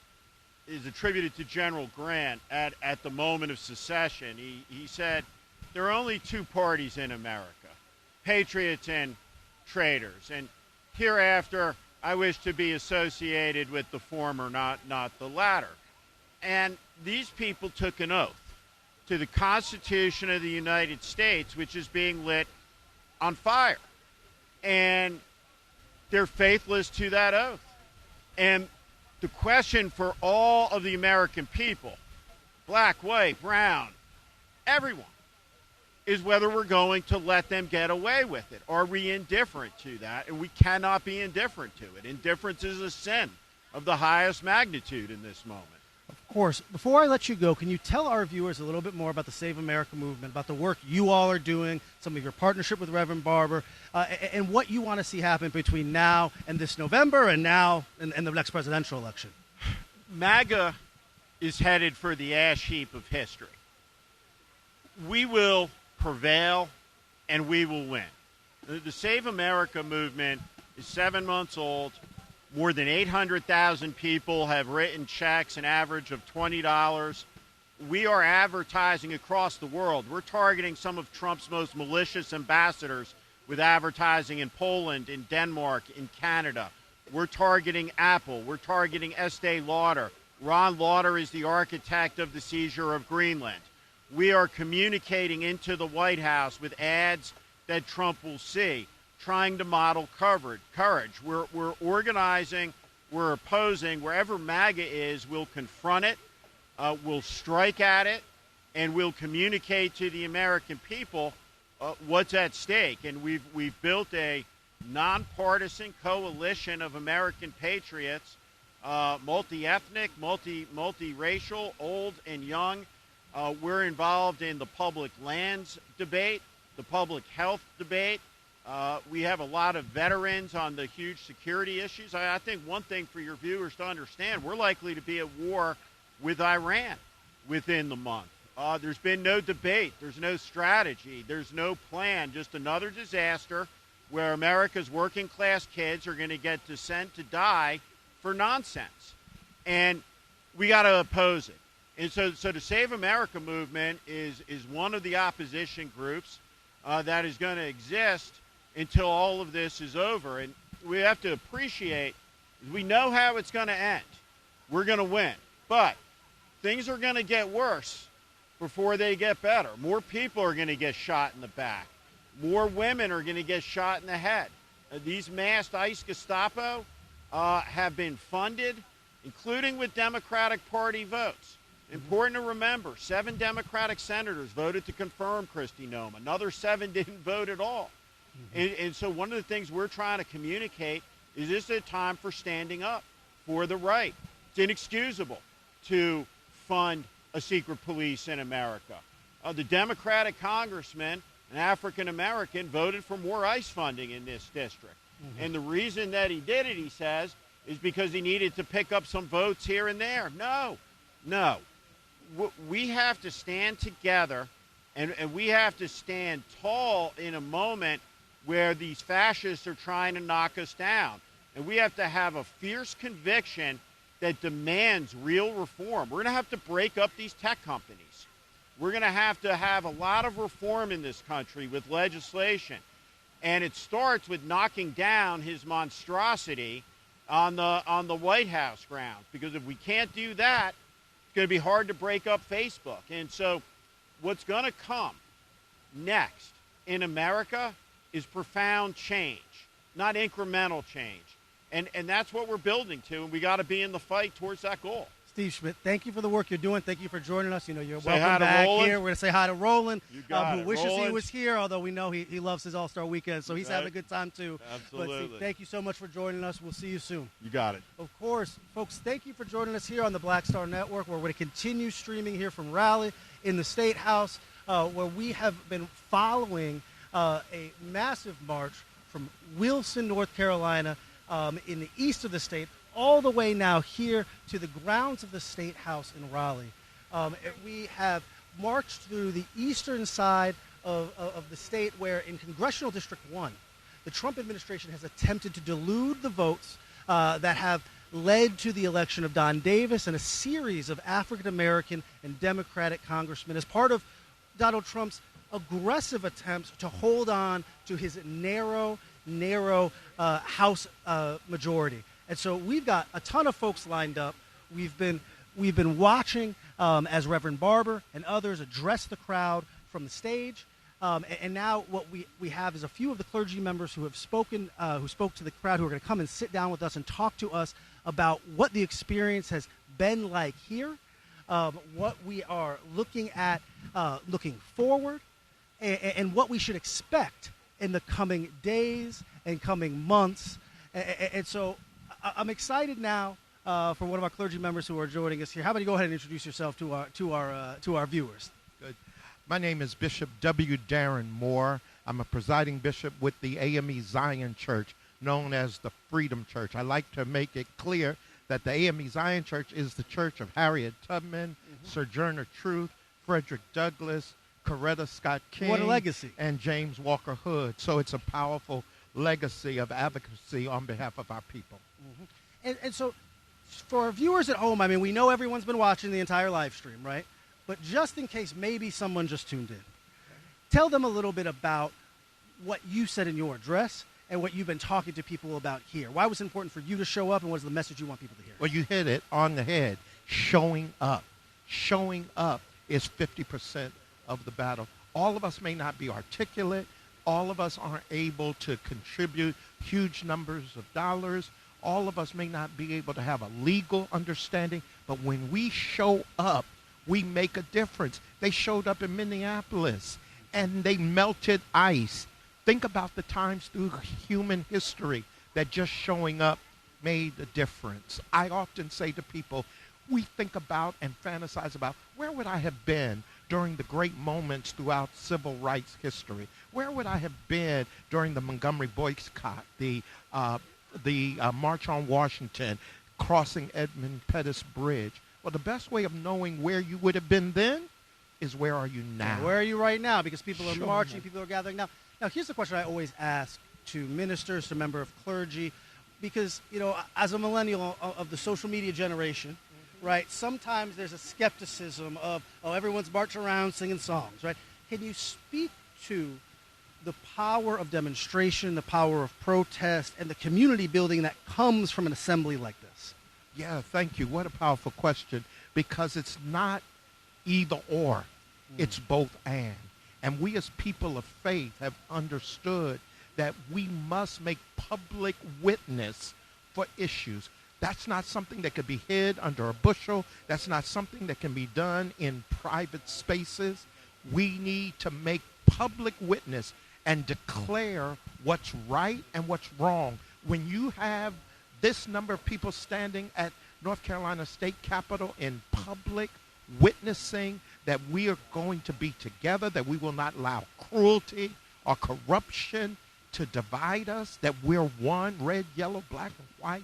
is attributed to General Grant at the moment of secession. He said, there are only two parties in America, patriots and traitors. And hereafter, I wish to be associated with the former, not the latter. And these people took an oath to the Constitution of the United States, which is being lit on fire. And they're faithless to that oath. And the question for all of the American people, black, white, brown, everyone, is whether we're going to let them get away with it. Are we indifferent to that? And we cannot be indifferent to it. Indifference is a sin of the highest magnitude in this moment. Of course. Before I let you go, can you tell our viewers a little bit more about the Save America movement, about the work you all are doing, some of your partnership with Reverend Barber, and what you want to see happen between now and this November and now and the next presidential election? MAGA is headed for the ash heap of history. We will prevail, and we will win. The Save America movement is 7 months old. More than 800,000 people have written checks, an average of $20. We are advertising across the world. We're targeting some of Trump's most malicious ambassadors with advertising in Poland, in Denmark, in Canada. We're targeting Apple. We're targeting Estee Lauder. Ron Lauder is the architect of the seizure of Greenland. We are communicating into the White House with ads that Trump will see. trying to model courage. We're organizing, we're opposing. Wherever MAGA is, we'll confront it, we'll strike at it, and we'll communicate to the American people what's at stake. And we've built a nonpartisan coalition of American patriots, multi-ethnic, multiracial, old and young. We're involved in the public lands debate, the public health debate. We have a lot of veterans on the huge security issues. I think one thing for your viewers to understand, we're likely to be at war with Iran within the month. There's been no debate. There's no strategy. There's no plan. Just another disaster where America's working class kids are going to get sent to die for nonsense. And we got to oppose it. And so the Save America movement is one of the opposition groups that is going to exist until all of this is over. And we have to appreciate, we know how it's going to end. We're going to win. But things are going to get worse before they get better. More people are going to get shot in the back. More women are going to get shot in the head. These masked ICE Gestapo have been funded, including with Democratic Party votes. Important to remember, 7 Democratic senators voted to confirm Kristi Noem. Another 7 didn't vote at all. And so one of the things we're trying to communicate is this is a time for standing up for the right. It's inexcusable to fund a secret police in America. The Democratic congressman, an African American, voted for more ICE funding in this district. And the reason that he did it, he says, is because he needed to pick up some votes here and there. No. We have to stand together, and we have to stand tall in a moment where these fascists are trying to knock us down. And we have to have a fierce conviction that demands real reform. We're going to have to break up these tech companies. We're going to have a lot of reform in this country with legislation. And it starts with knocking down his monstrosity on the White House grounds. Because if we can't do that, it's going to be hard to break up Facebook. And so what's going to come next in America is profound change, not incremental change. And that's what we're building to, and we got to be in the fight towards that goal. Steve Schmidt, thank you for the work you're doing. Thank you for joining us. You know, you're Say welcome back Roland. here. We're going to say hi to Roland, got who it. wishes he Roland. was here, although we know he loves his All-Star Weekend, so he's having a good time too. Absolutely. But Steve, thank you so much for joining us. We'll see you soon. You got it. Of course, folks, thank you for joining us here on the Black Star Network, where we're going to continue streaming here from Raleigh in the State House, where we have been following a massive march from Wilson, North Carolina, in the east of the state, all the way now here to the grounds of the State House in Raleigh. We have marched through the eastern side of the state, where in Congressional District 1, the Trump administration has attempted to delude the votes that have led to the election of Don Davis and a series of African-American and Democratic congressmen as part of Donald Trump's aggressive attempts to hold on to his narrow House majority. And so we've got a ton of folks lined up. We've been watching as Reverend Barber and others address the crowd from the stage. And now what we have is a few of the clergy members who have spoken, who spoke to the crowd, who are going to come and sit down with us and talk to us about what the experience has been like here, what we are looking at, looking forward, and what we should expect in the coming days and coming months. And so I'm excited now for one of our clergy members who are joining us here. How about you go ahead and introduce yourself to our viewers? Good. My name is Bishop W. Darren Moore. I'm a presiding bishop with the AME Zion Church, known as the Freedom Church. I like to make it clear that the AME Zion Church is the church of Harriet Tubman, Sojourner Truth, Frederick Douglass, Coretta Scott King. What a legacy. And James Walker Hood. So it's a powerful legacy of advocacy on behalf of our people. And so for our viewers at home, I mean, we know everyone's been watching the entire live stream, right? But just in case maybe someone just tuned in, tell them a little bit about what you said in your address and what you've been talking to people about here. Why was it important for you to show up, and what is the message you want people to hear? Well, you hit it on the head. Showing up. Showing up is 50% of the battle. All of us may not be articulate. All of us aren't able to contribute huge numbers of dollars. All of us may not be able to have a legal understanding, but when we show up, we make a difference. They showed up in Minneapolis, and they melted ice. Think about the times through human history that just showing up made a difference. I often say to people, we think about and fantasize about, where would I have been during the great moments throughout civil rights history? Where would I have been during the Montgomery boycott, the March on Washington, crossing Edmund Pettus Bridge? Well, the best way of knowing where you would have been then is where are you now? Where are you right now? Because people are marching, people are gathering now. Now, here's the question I always ask to ministers, to members of clergy, because, you know, as a millennial of the social media generation, right, sometimes there's a skepticism of, oh, everyone's marching around singing songs, right? Can you speak to the power of demonstration, the power of protest, and the community building that comes from an assembly like this? Yeah, thank you. What a powerful question, because it's not either or. It's both and. And we as people of faith have understood that we must make public witness for issues. That's not something that could be hid under a bushel. That's not something that can be done in private spaces. We need to make public witness and declare what's right and what's wrong. When you have this number of people standing at North Carolina State Capitol in public, witnessing that we are going to be together, that we will not allow cruelty or corruption to divide us, that we're one, red, yellow, black, and white,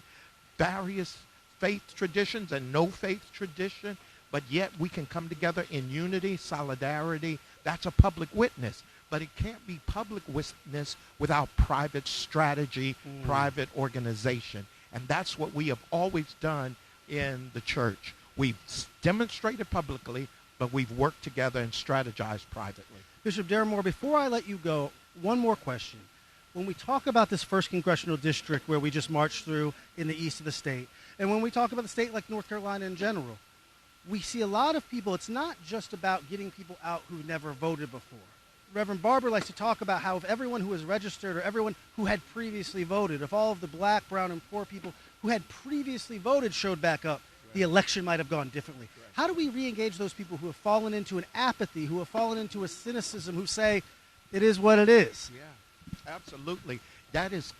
various faith traditions and no faith tradition, but yet we can come together in unity, solidarity. That's a public witness. But it can't be public witness without private strategy, private organization. And that's what we have always done in the church. We've demonstrated publicly, but we've worked together and strategized privately. Bishop Darren Moore, before I let you go, one more question. When we talk about this first congressional district where we just marched through in the east of the state, and when we talk about the state like North Carolina in general, we see a lot of people, it's not just about getting people out who never voted before. Reverend Barber likes to talk about how if everyone who was registered or everyone who had previously voted, if all of the black, brown, and poor people who had previously voted showed back up, the election might have gone differently. How do we re-engage those people who have fallen into an apathy, who have fallen into a cynicism, who say, it is what it is? Yeah, absolutely. That is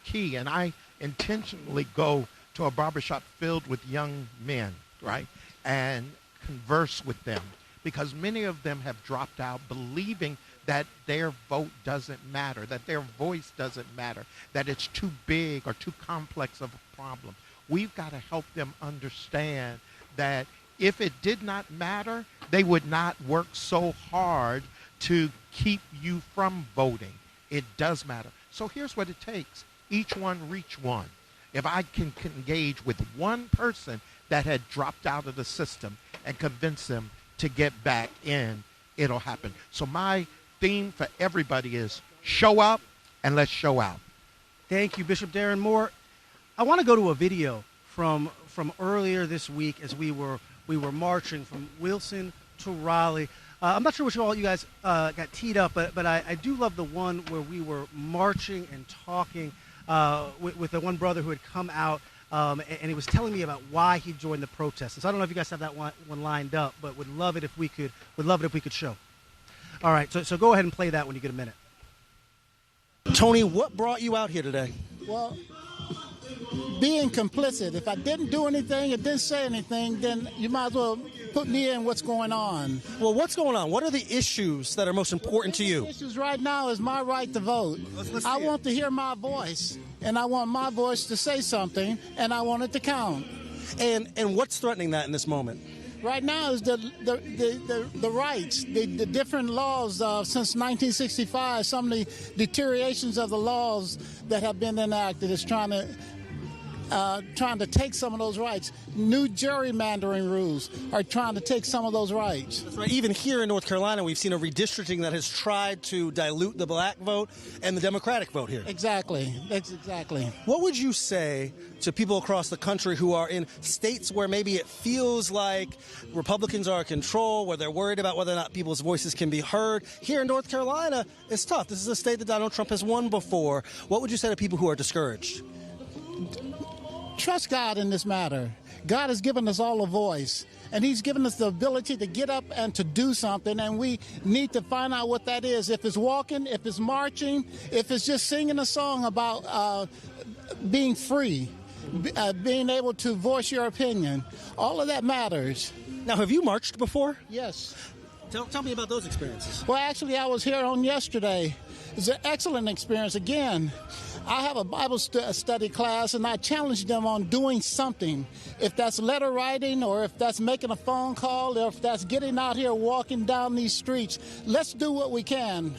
key. And I intentionally go to a barbershop filled with young men, right, and converse with them, because many of them have dropped out believing that their vote doesn't matter, that their voice doesn't matter, that it's too big or too complex of a problem. We've got to help them understand that if it did not matter, they would not work so hard to keep you from voting. It does matter. So here's what it takes. Each one reach one. If I can engage with one person that had dropped out of the system and convince them to get back in, it'll happen. So my theme for everybody is show up and let's show out. Thank you, Bishop Darren Moore. I want to go to a video from earlier this week as we were marching from Wilson to Raleigh. I'm not sure which all you guys got teed up, but I do love the one where we were marching and talking with the one brother who had come out, and he was telling me about why he joined the protest. And so I don't know if you guys have that one lined up, but would love it if we could show. All right, so go ahead and play that when you get a minute. Tony, what brought you out here today? Well, being complicit. If I didn't do anything or didn't say anything, then you might as well put me in what's going on. Well, what's going on? What are the issues that are most important to you? The issues right now is my right to vote. I want to hear my voice, and I want my voice to say something, and I want it to count. And what's threatening that in this moment? Right now is the rights, the different laws since 1965, some of the deteriorations of the laws that have been enacted is trying to trying to take some of those rights. New gerrymandering rules are trying to take some of those rights. That's right. Even here in North Carolina, we've seen a redistricting that has tried to dilute the black vote and the Democratic vote here. Exactly. Exactly. What would you say to people across the country who are in states where maybe it feels like Republicans are in control, where they're worried about whether or not people's voices can be heard? Here in North Carolina, it's tough. This is a state that Donald Trump has won before. What would you say to people who are discouraged? Trust God in this matter. God has given us all a voice, and he's given us the ability to get up and to do something, and we need to find out what that is. If it's walking, if it's marching, if it's just singing a song about being free, being able to voice your opinion, all of that matters. Now, have you marched before? Yes. Tell me about those experiences. Well, actually, I was here on yesterday. It's an excellent experience. Again, I have a Bible study class, and I challenge them on doing something. If that's letter writing, or if that's making a phone call, or if that's getting out here walking down these streets, let's do what we can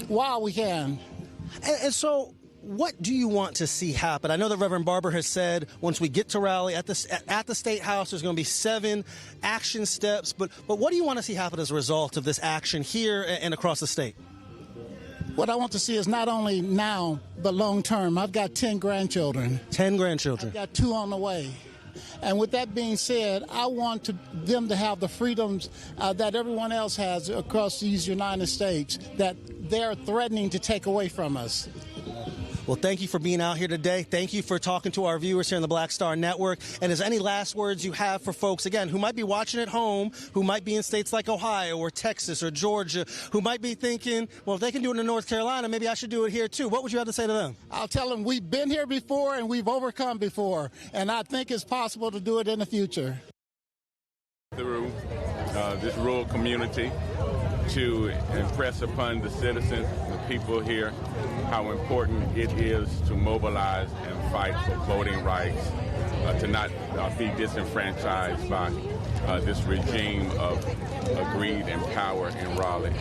while we can. And so, what do you want to see happen? I know that Reverend Barber has said once we get to Raleigh at the State House, there's going to be 7 action steps. But what do you want to see happen as a result of this action here and across the state? What I want to see is not only now, but long term. I've got 10 grandchildren. 10 grandchildren. I've got 2 on the way. And with that being said, I want them to have the freedoms that everyone else has across these United States that they're threatening to take away from us. Well, thank you for being out here today. Thank you for talking to our viewers here on the Black Star Network. And is any last words you have for folks, again, who might be watching at home, who might be in states like Ohio or Texas or Georgia, who might be thinking, well, if they can do it in North Carolina, maybe I should do it here too. What would you have to say to them? I'll tell them we've been here before and we've overcome before. And I think it's possible to do it in the future. Through this rural community to impress upon the citizens, the people here, how important it is to mobilize and fight for voting rights, to not be disenfranchised by this regime of greed and power in Raleigh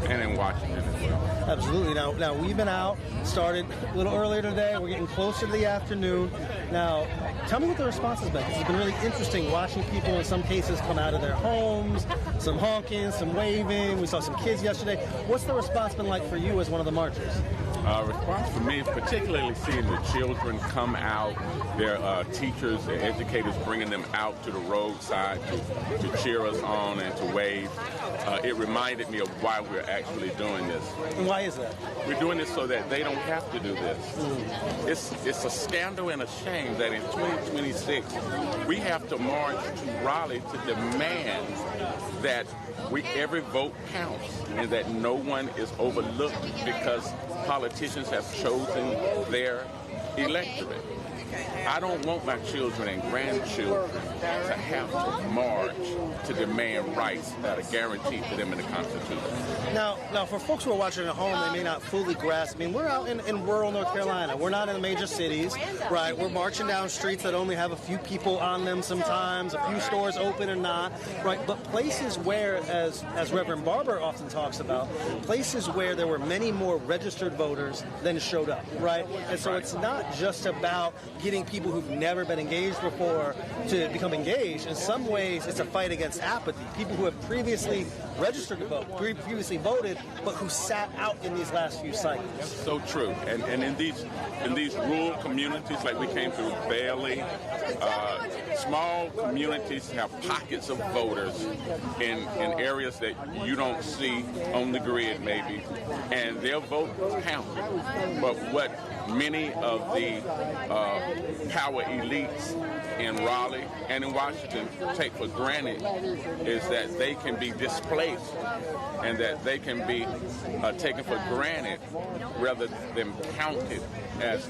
and in Washington as well. Absolutely. Now we've been out, started a little earlier today. We're getting closer to the afternoon. Now, tell me what the response has been. It's been really interesting watching people in some cases come out of their homes, some honking, some waving. We saw some kids yesterday. What's the response been like for you as one of the marchers? Response for me is particularly seeing the children come out, their teachers, their educators bringing them out to the roadside to cheer us on and to wave. It reminded me of why we're actually doing this. And why is that? We're doing this so that they don't have to do this. It's a scandal and a shame that in 2026 we have to march to Raleigh to demand that every vote counts and that no one is overlooked because politicians have chosen their electorate. I don't want my children and grandchildren to have to march to demand rights that are guaranteed to them in the Constitution. Now, for folks who are watching at home, they may not fully grasp. I mean, we're out in rural North Carolina. We're not in the major cities, right? We're marching down streets that only have a few people on them sometimes, a few stores open or not, right? But places where, as Reverend Barber often talks about, places where there were many more registered voters than showed up, right? And so it's not just about getting people who've never been engaged before to become engaged. In some ways, it's a fight against apathy. People who have previously registered to vote, previously voted, but who sat out in these last few cycles. So true. And in these rural communities, like we came through Bailey, small communities have pockets of voters in areas that you don't see on the grid, maybe, and their vote counts. But what many of the power elites in Raleigh and in Washington take for granted is that they can be displaced and that they can be taken for granted rather than counted as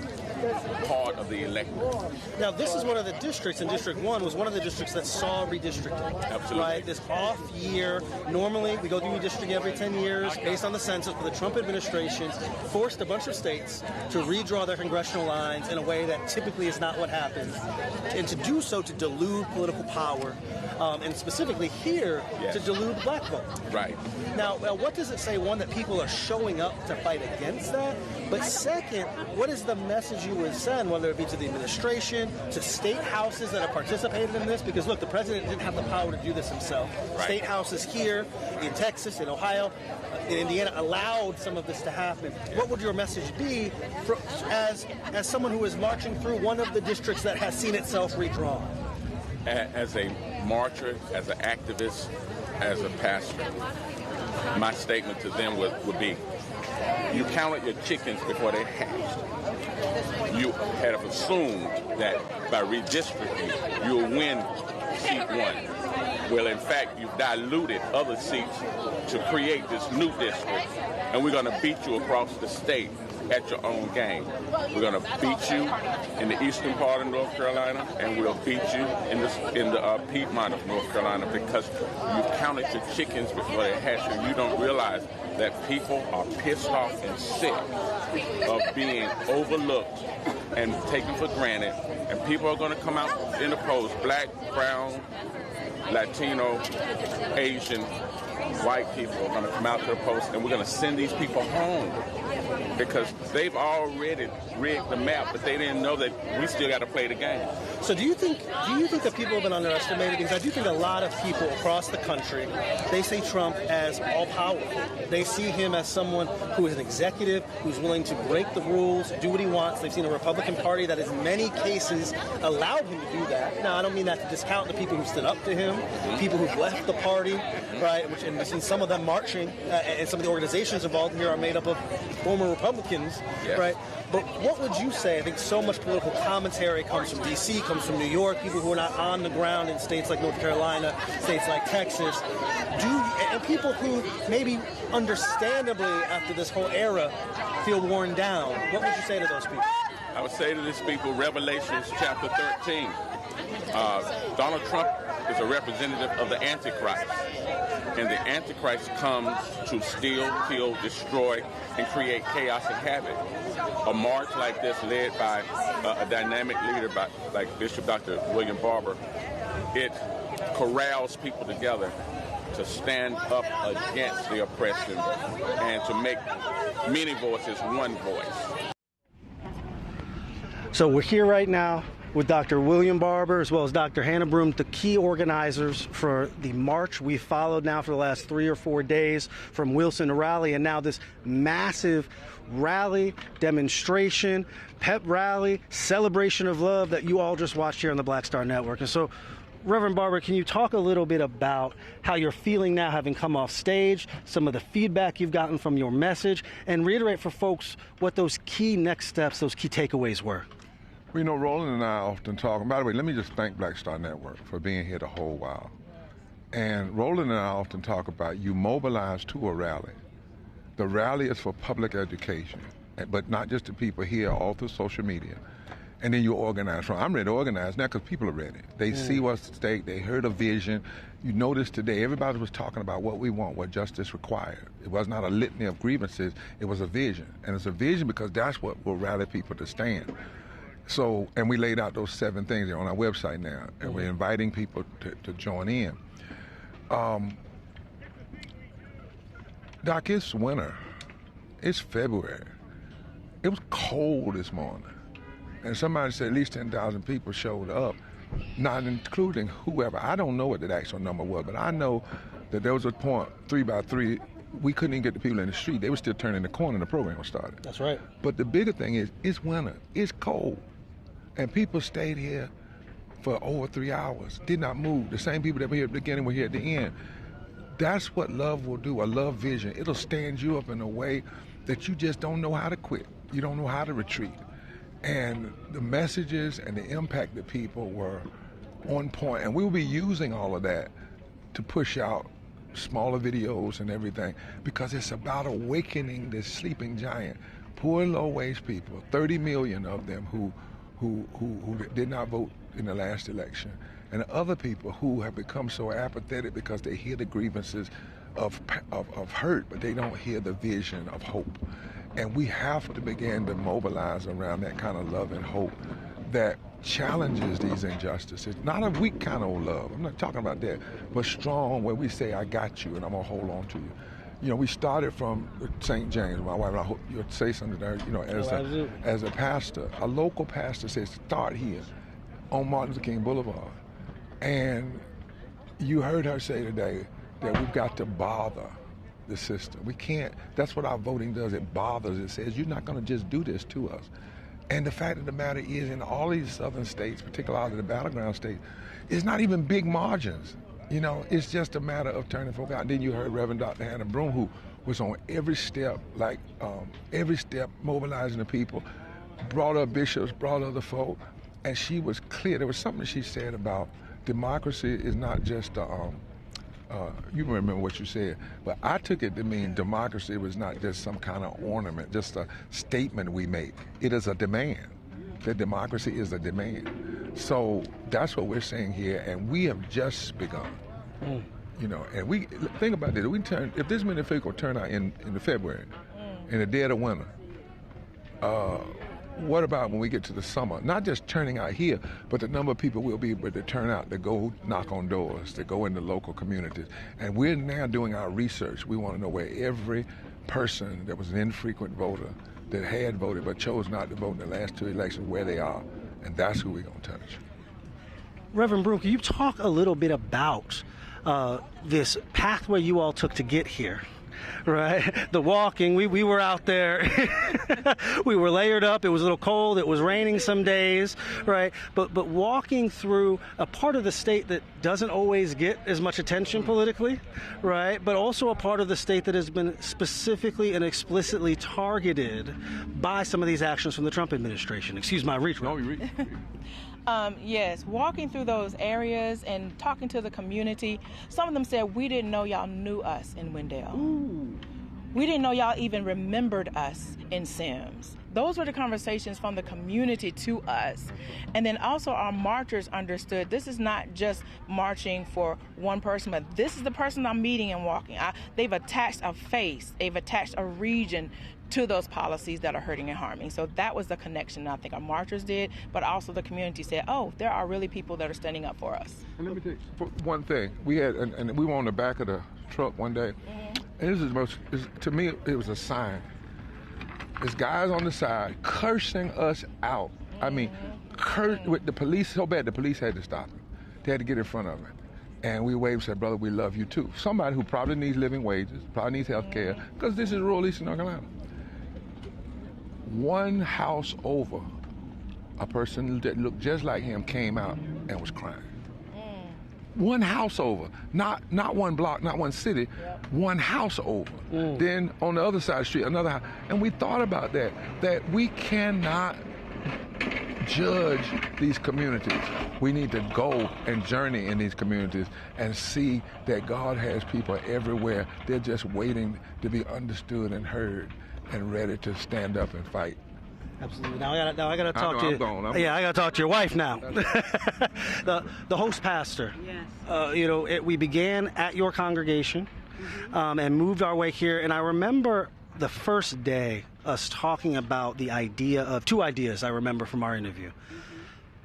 part of the electorate. Now, this is one of the districts, and District 1 was one of the districts that saw redistricting. Absolutely. Right? This off year, normally we go through redistricting every 10 years based on the census, but the Trump administration forced a bunch of states to redraw their congressional lines in a way that typically is not what happens, and to do so to dilute political power, and specifically here, to dilute the black vote. Right. Now, what does it say? One, that people are showing up to fight against that, but second, what is the message you you would send, whether it be to the administration, to state houses that have participated in this? Because, look, the president didn't have the power to do this himself. Right. State houses here, in Texas, in Ohio, in Indiana, allowed some of this to happen. What would your message be as someone who is marching through one of the districts that has seen itself redrawn? As a marcher, as an activist, as a pastor, my statement to them would be, you counted your chickens before they hatched. You had assumed that by redistricting, you'll win seat 1. Well, in fact, you've diluted other seats to create this new district, and we're going to beat you across the state at your own game. We're going to beat you in the eastern part of North Carolina, and we'll beat you in the Piedmont of North Carolina, because you've counted your chickens before they hatch, and you don't realize that people are pissed off and sick of being overlooked and taken for granted, and people are going to come out in the polls, black, brown, Latino, Asian, white people are going to come out to the polls, and we're going to send these people home because they've already rigged the map, but they didn't know that we still got to play the game. So do you think that people have been underestimated? Because I do think a lot of people across the country, they see Trump as all-powerful. They see him as someone who is an executive, who's willing to break the rules, do what he wants. They've seen a Republican Party that in many cases allowed him to do that. Now, I don't mean that to discount the people who stood up to him, people who've left the party, right? And we've seen some of them marching, and some of the organizations involved here are made up of former Republicans, yes. Right? But what would you say? I think so much political commentary comes from D.C., comes from New York, people who are not on the ground in states like North Carolina, states like Texas, and people who maybe understandably after this whole era feel worn down. What would you say to those people? I would say to these people, Revelations chapter 13. Donald Trump is a representative of the Antichrist. And the Antichrist comes to steal, kill, destroy, and create chaos and havoc. A march like this, led by a dynamic leader like Bishop Dr. William Barber, it corrals people together to stand up against the oppression and to make many voices one voice. So we're here right now with Dr. William Barber as well as Dr. Hannah Broom, the key organizers for the march we followed now for the last 3 or 4 days from Wilson to Raleigh, and now this massive rally, demonstration, pep rally, celebration of love that you all just watched here on the Black Star Network. And so, Reverend Barber, can you talk a little bit about how you're feeling now having come off stage, some of the feedback you've gotten from your message, and reiterate for folks what those key next steps, those key takeaways were? Well, you know, Roland and I often talk, and by the way, let me just thank Black Star Network for being here the whole while. And Roland and I often talk about you mobilize to a rally. The rally is for public education, but not just the people here, all through social media. And then you organize from. I'm ready to organize now because people are ready. They see what's at stake. They heard a vision. You notice today, everybody was talking about what we want, what justice required. It was not a litany of grievances. It was a vision. And it's a vision because that's what will rally people to stand. So, and we laid out those 7 things on our website now, and we're inviting people to join in. Doc, it's winter. It's February. It was cold this morning. And somebody said at least 10,000 people showed up, not including whoever. I don't know what the actual number was, but I know that there was a point, 3 by 3, we couldn't even get the people in the street. They were still turning the corner and the program was started. That's right. But the bigger thing is, it's winter. It's cold. And people stayed here for over 3 hours, did not move. The same people that were here at the beginning were here at the end. That's what love will do, a love vision. It'll stand you up in a way that you just don't know how to quit. You don't know how to retreat. And the messages and the impact of people were on point. And we'll be using all of that to push out smaller videos and everything, because it's about awakening this sleeping giant. Poor and low-wage people, 30 million of them who did not vote in the last election, and other people who have become so apathetic because they hear the grievances of hurt, but they don't hear the vision of hope. And we have to begin to mobilize around that kind of love and hope that challenges these injustices. Not a weak kind of love, I'm not talking about that, but strong, where we say, I got you and I'm gonna hold on to you. we started from St. James. My wife, I hope you'll say something there. As a pastor, a local pastor says, start here on Martin Luther King Boulevard. And you heard her say today that we've got to bother the system. We can't. That's what our voting does. It bothers. It says, you're not going to just do this to us. And the fact of the matter is, in all these southern states, particularly the battleground states, it's not even big margins. It's just a matter of turning folk out. And then you heard Reverend Dr. Hannah Broom, who was on every step, mobilizing the people, brought up bishops, brought other folk, and she was clear. There was something she said about democracy is not just you remember what you said, but I took it to mean democracy was not just some kind of ornament, just a statement we make. It is a demand. That democracy is a demand. So that's what we're saying here, and we have just begun. And we think about this. If this many people turn out in the February, in the dead of winter, what about when we get to the summer? Not just turning out here, but the number of people will be able to turn out to go knock on doors, to go into local communities. And we're now doing our research. We want to know where every person that was an infrequent voter that had voted but chose not to vote in the last two elections, where they are. And that's who we're going to touch. Reverend Broom, can you talk a little bit about this pathway you all took to get here? Right, the walking, we were out there, we were layered up, it was a little cold, it was raining some days, right, but walking through a part of the state that doesn't always get as much attention politically, right, but also a part of the state that has been specifically and explicitly targeted by some of these actions from the Trump administration. Excuse my reach. No, you read. Yes, walking through those areas and talking to the community. Some of them said, we didn't know y'all knew us in Wendell. Ooh. We didn't know y'all even remembered us in Sims. Those were the conversations from the community to us. And then also our marchers understood this is not just marching for one person, but this is the person I'm meeting and walking. They've attached a face, they've attached a region to those policies that are hurting and harming. So that was the connection I think our marchers did, but also the community said, oh, there are really people that are standing up for us. And let me tell you one thing. We had, and we were on the back of the truck one day, and this is the most, to me, it was a sign. There's guys on the side cursing us out. I mean, with the police so bad, the police had to stop him. They had to get in front of him. And we waved and said, brother, we love you too. Somebody who probably needs living wages, probably needs health care, because this is rural Eastern North Carolina. One house over, a person that looked just like him came out and was crying. One house over, not one block, not one city, one house over. Then on the other side of the street, another house. And we thought about that we cannot judge these communities. We need to go and journey in these communities and see that God has people everywhere. They're just waiting to be understood and heard and ready to stand up and fight. Absolutely. Now I got to talk to you. I'm gone. I got to talk to your wife now. the host pastor. Yes. We began at your congregation and moved our way here. And I remember the first day us talking about the idea of two ideas I remember from our interview.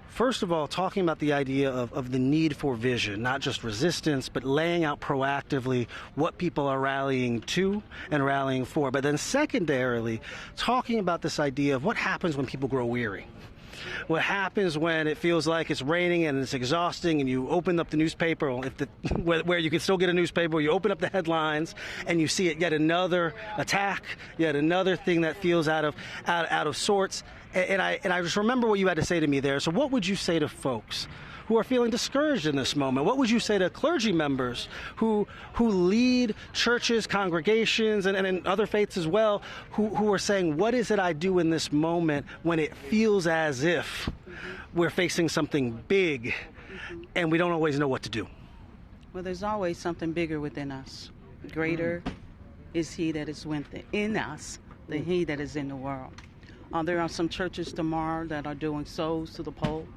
First of all, talking about the idea of the need for vision, not just resistance, but laying out proactively what people are rallying to and rallying for. But then secondarily, talking about this idea of what happens when people grow weary. What happens when it feels like it's raining and it's exhausting and you open up the newspaper, where you can still get a newspaper, you open up the headlines and you see it, yet another attack, yet another thing that feels out of sorts. And I just remember what you had to say to me there. So what would you say to folks who are feeling discouraged in this moment? What would you say to clergy members who lead churches, congregations, and other faiths as well, who are saying, what is it I do in this moment when it feels as if we're facing something big and we don't always know what to do? Well, there's always something bigger within us. Greater is he that is in us than he that is in the world. There are some churches tomorrow that are doing souls to the poll.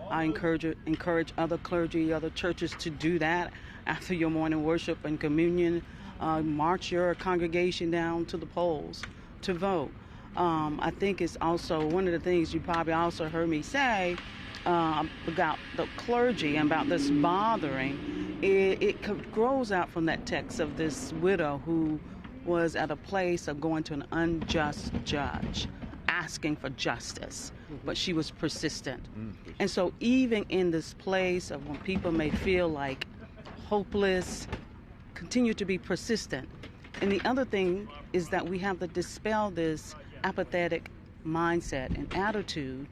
I encourage other clergy, other churches to do that after your morning worship and communion. March your congregation down to the polls to vote. I think it's also one of the things you probably also heard me say about the clergy and about this bothering. It grows out from that text of this widow who was at a place of going to an unjust judge, asking for justice, but she was persistent. And so even in this place of when people may feel like hopeless, continue to be persistent. And the other thing is that we have to dispel this apathetic mindset and attitude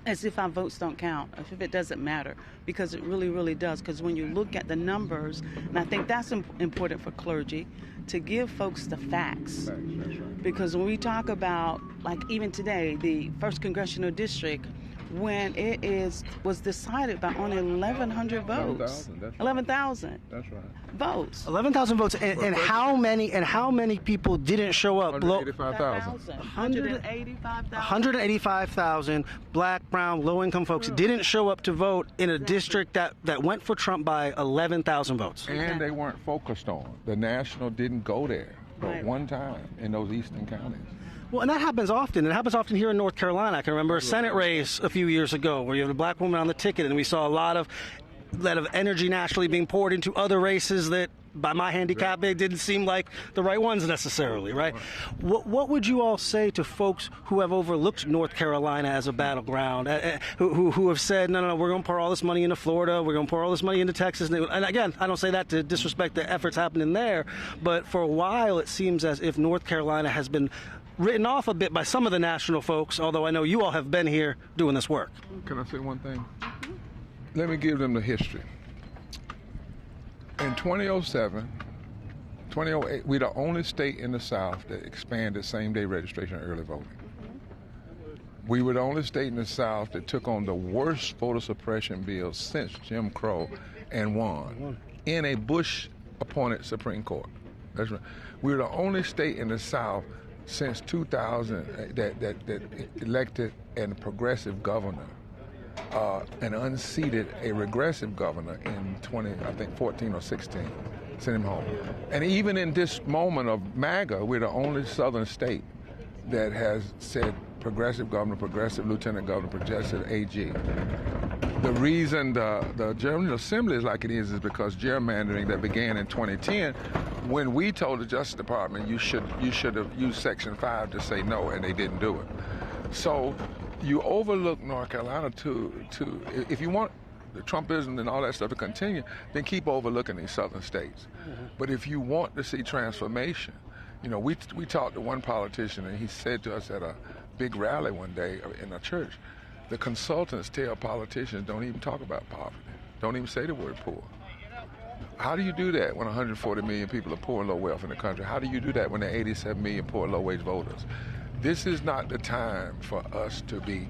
as if our votes don't count, as if it doesn't matter, because it really, really does. Because when you look at the numbers, and I think that's important for clergy, to give folks the facts. Because when we talk about, like even today, the 1st Congressional District, when it was decided by only 1,100 votes. 11,000. That's right. Votes. 11,000 votes, and how many people didn't show up? 185,000. 185,000 black, brown, low-income folks didn't show up to vote in a district that went for Trump by 11,000 votes. And they weren't focused on. The National didn't go there but one time in those eastern counties. Well, and that happens often. It happens often here in North Carolina. I can remember a Senate race a few years ago where you have a black woman on the ticket, and we saw a lot of energy nationally being poured into other races that, by my handicap, they didn't seem like the right ones necessarily, right? What would you all say to folks who have overlooked North Carolina as a battleground, who have said, no, we're going to pour all this money into Florida, we're going to pour all this money into Texas? And again, I don't say that to disrespect the efforts happening there, but for a while it seems as if North Carolina has been written off a bit by some of the national folks, although I know you all have been here doing this work. Can I say one thing? Let me give them the history. In 2007, 2008, we're the only state in the South that expanded same-day registration and early voting. We were the only state in the South that took on the worst voter suppression bill since Jim Crow and won in a Bush-appointed Supreme Court. That's right. We were the only state in the South since 2000 that elected a progressive governor and unseated a regressive governor in 14 or 16, sent him home. And even in this moment of MAGA, we're the only southern state that has said progressive governor, progressive lieutenant governor, progressive AG. The reason the General Assembly is like it is because gerrymandering that began in 2010, when we told the Justice Department you should have used Section 5 to say no, and they didn't do it. So you overlook North Carolina to if you want the Trumpism and all that stuff to continue, then keep overlooking these southern states. But if you want to see transformation, we talked to one politician, and he said to us at a big rally one day in a church, the consultants tell politicians don't even talk about poverty, don't even say the word poor. How do you do that when 140 million people are poor and low wealth in the country? How do you do that when there are 87 million poor and low-wage voters? This is not the time for us to be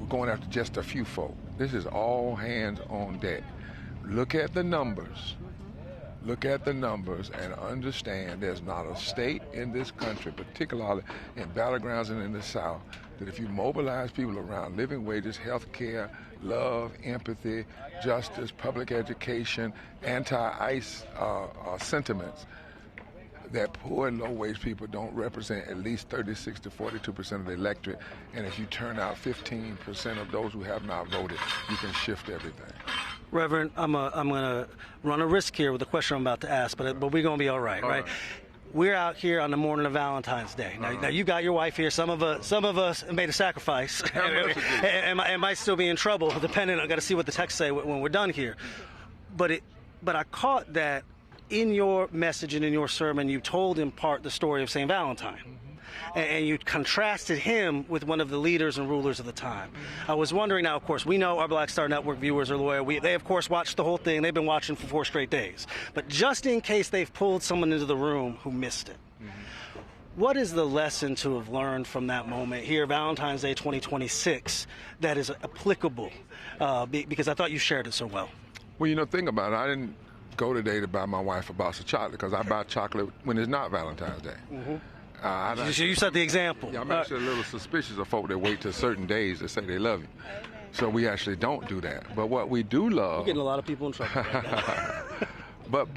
going after just a few folk. This is all hands on deck. Look at the numbers. Look at the numbers and understand there's not a state in this country, particularly in battlegrounds and in the South, that if you mobilize people around living wages, health care, love, empathy, justice, public education, anti-ICE sentiments, that poor and low-wage people don't represent at least 36 to 42% of the electorate. And if you turn out 15% of those who have not voted, you can shift everything. Reverend, I'm going to run a risk here with the question I'm about to ask, but we're going to be all right, right? We're out here on the morning of Valentine's Day. Now you got your wife here. Some of us made a sacrifice and might still be in trouble, depending. I got to see what the texts say when we're done here. But I caught that in your message and in your sermon, you told in part the story of St. Valentine. And you contrasted him with one of the leaders and rulers of the time. I was wondering now, of course, we know our Black Star Network viewers are loyal. They, of course, watched the whole thing. They've been watching for 4 straight days. But just in case they've pulled someone into the room who missed it, what is the lesson to have learned from that moment here, Valentine's Day 2026, that is applicable? Because I thought you shared it so well. Well, think about it. I didn't go today to buy my wife a box of chocolate because I buy chocolate when it's not Valentine's Day. You set the example. Yeah, I'm actually a little suspicious of folk that wait till certain days to say they love you. So we actually don't do that. But what we do love... You're getting a lot of people in trouble right now. But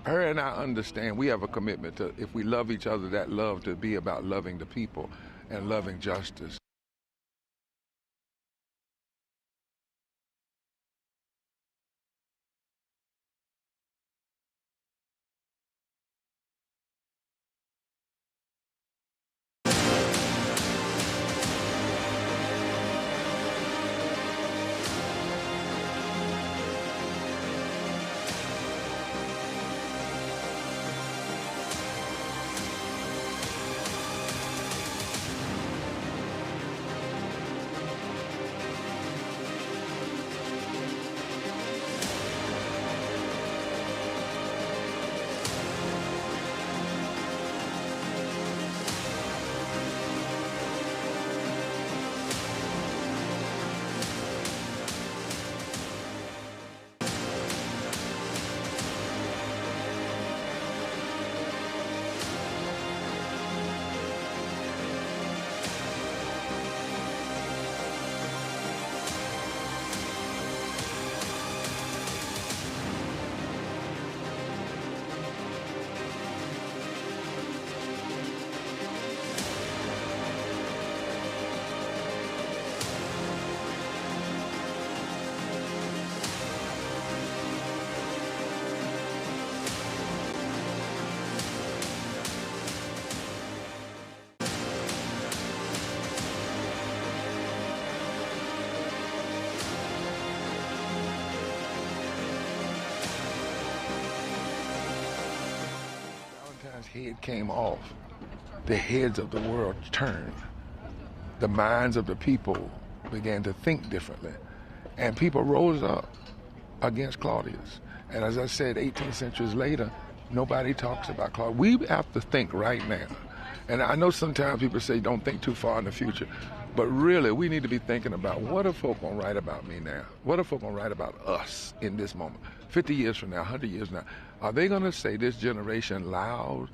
her and I understand we have a commitment to, if we love each other, that love to be about loving the people and loving justice. head came off, the heads of the world turned. The minds of the people began to think differently. And people rose up against Claudius. And as I said, 18 centuries later, nobody talks about Claudius. We have to think right now. And I know sometimes people say don't think too far in the future. But really, we need to be thinking about what are folk going to write about me now? What are folk going to write about us in this moment? 50 years from now, 100 years from now. Are they going to say this generation allowed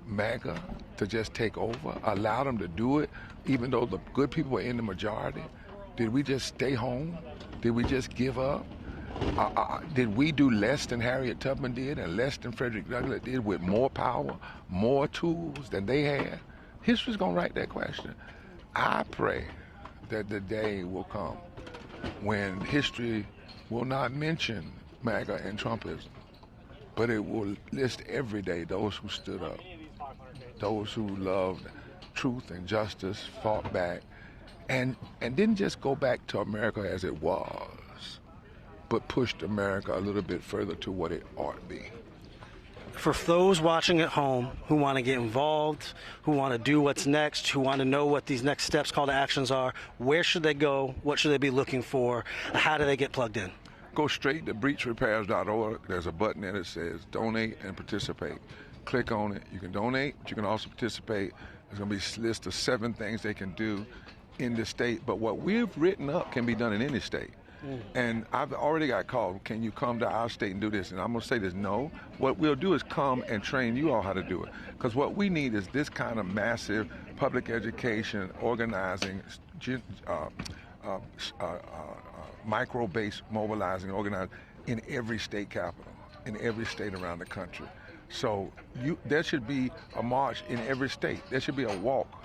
MAGA to just take over, allow them to do it, even though the good people were in the majority? Did we just stay home? Did we just give up? Did we do less than Harriet Tubman did and less than Frederick Douglass did with more power, more tools than they had? History's going to write that question. I pray that the day will come when history will not mention MAGA and Trumpism, but it will list every day those who stood up, those who loved truth and justice, fought back, and didn't just go back to America as it was, but pushed America a little bit further to what it ought to be. For those watching at home who want to get involved, who want to do what's next, who want to know what these next steps, call to actions are, where should they go? What should they be looking for? How do they get plugged in? Go straight to breachrepairs.org. There's a button there that says donate and participate. Click on it. You can donate, but you can also participate. There's going to be a list of 7 things they can do in the state. But what we've written up can be done in any state. And I've already got called, can you come to our state and do this? And I'm going to say this, no. What we'll do is come and train you all how to do it. Because what we need is this kind of massive public education, organizing, micro-based mobilizing, organizing in every state capital, in every state around the country. So there should be a march in every state. There should be a walk.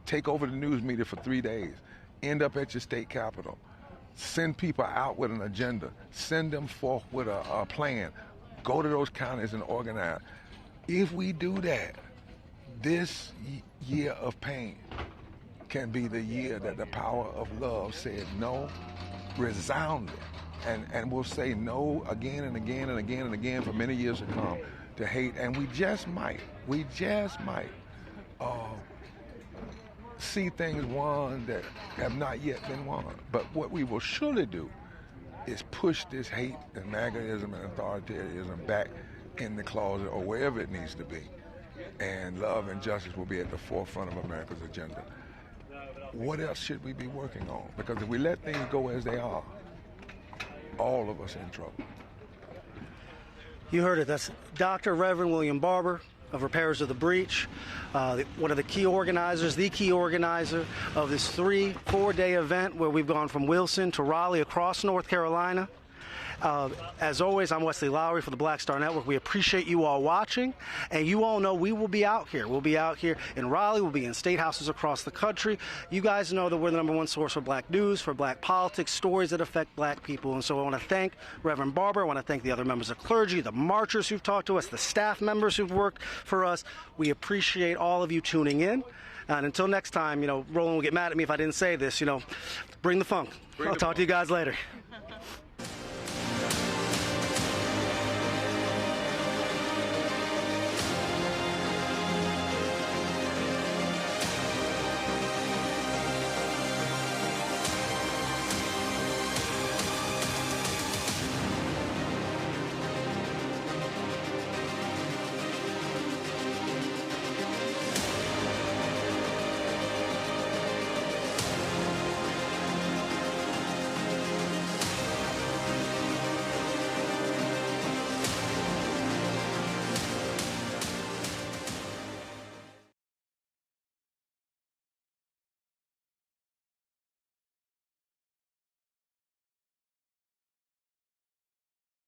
Take over the news media for 3 days. End up at your state capital. Send people out with an agenda. Send them forth with a plan. Go to those counties and organize. If we do that, this year of pain can be the year that the power of love said no, resounded. And we'll say no again and again and again and again for many years to come to hate. And we just might see things won that have not yet been won. But what we will surely do is push this hate and MAGAism and authoritarianism back in the closet or wherever it needs to be. And love and justice will be at the forefront of America's agenda. What else should we be working on? Because if we let things go as they are, all of us are in trouble. You heard it. That's Dr. Reverend William Barber of Repairers of the Breach, one of the key organizers of this 3-4-day event where we've gone from Wilson to Raleigh across North Carolina. As always, I'm Wesley Lowery for the Black Star Network. We appreciate you all watching, and you all know we will be out here. We'll be out here in Raleigh. We'll be in state houses across the country. You guys know that we're the #1 source for black news, for black politics, stories that affect black people. And so I want to thank Reverend Barber. I want to thank the other members of clergy, the marchers who've talked to us, the staff members who've worked for us. We appreciate all of you tuning in. And until next time, Roland will get mad at me if I didn't say this, bring the funk. I'll talk to you guys later.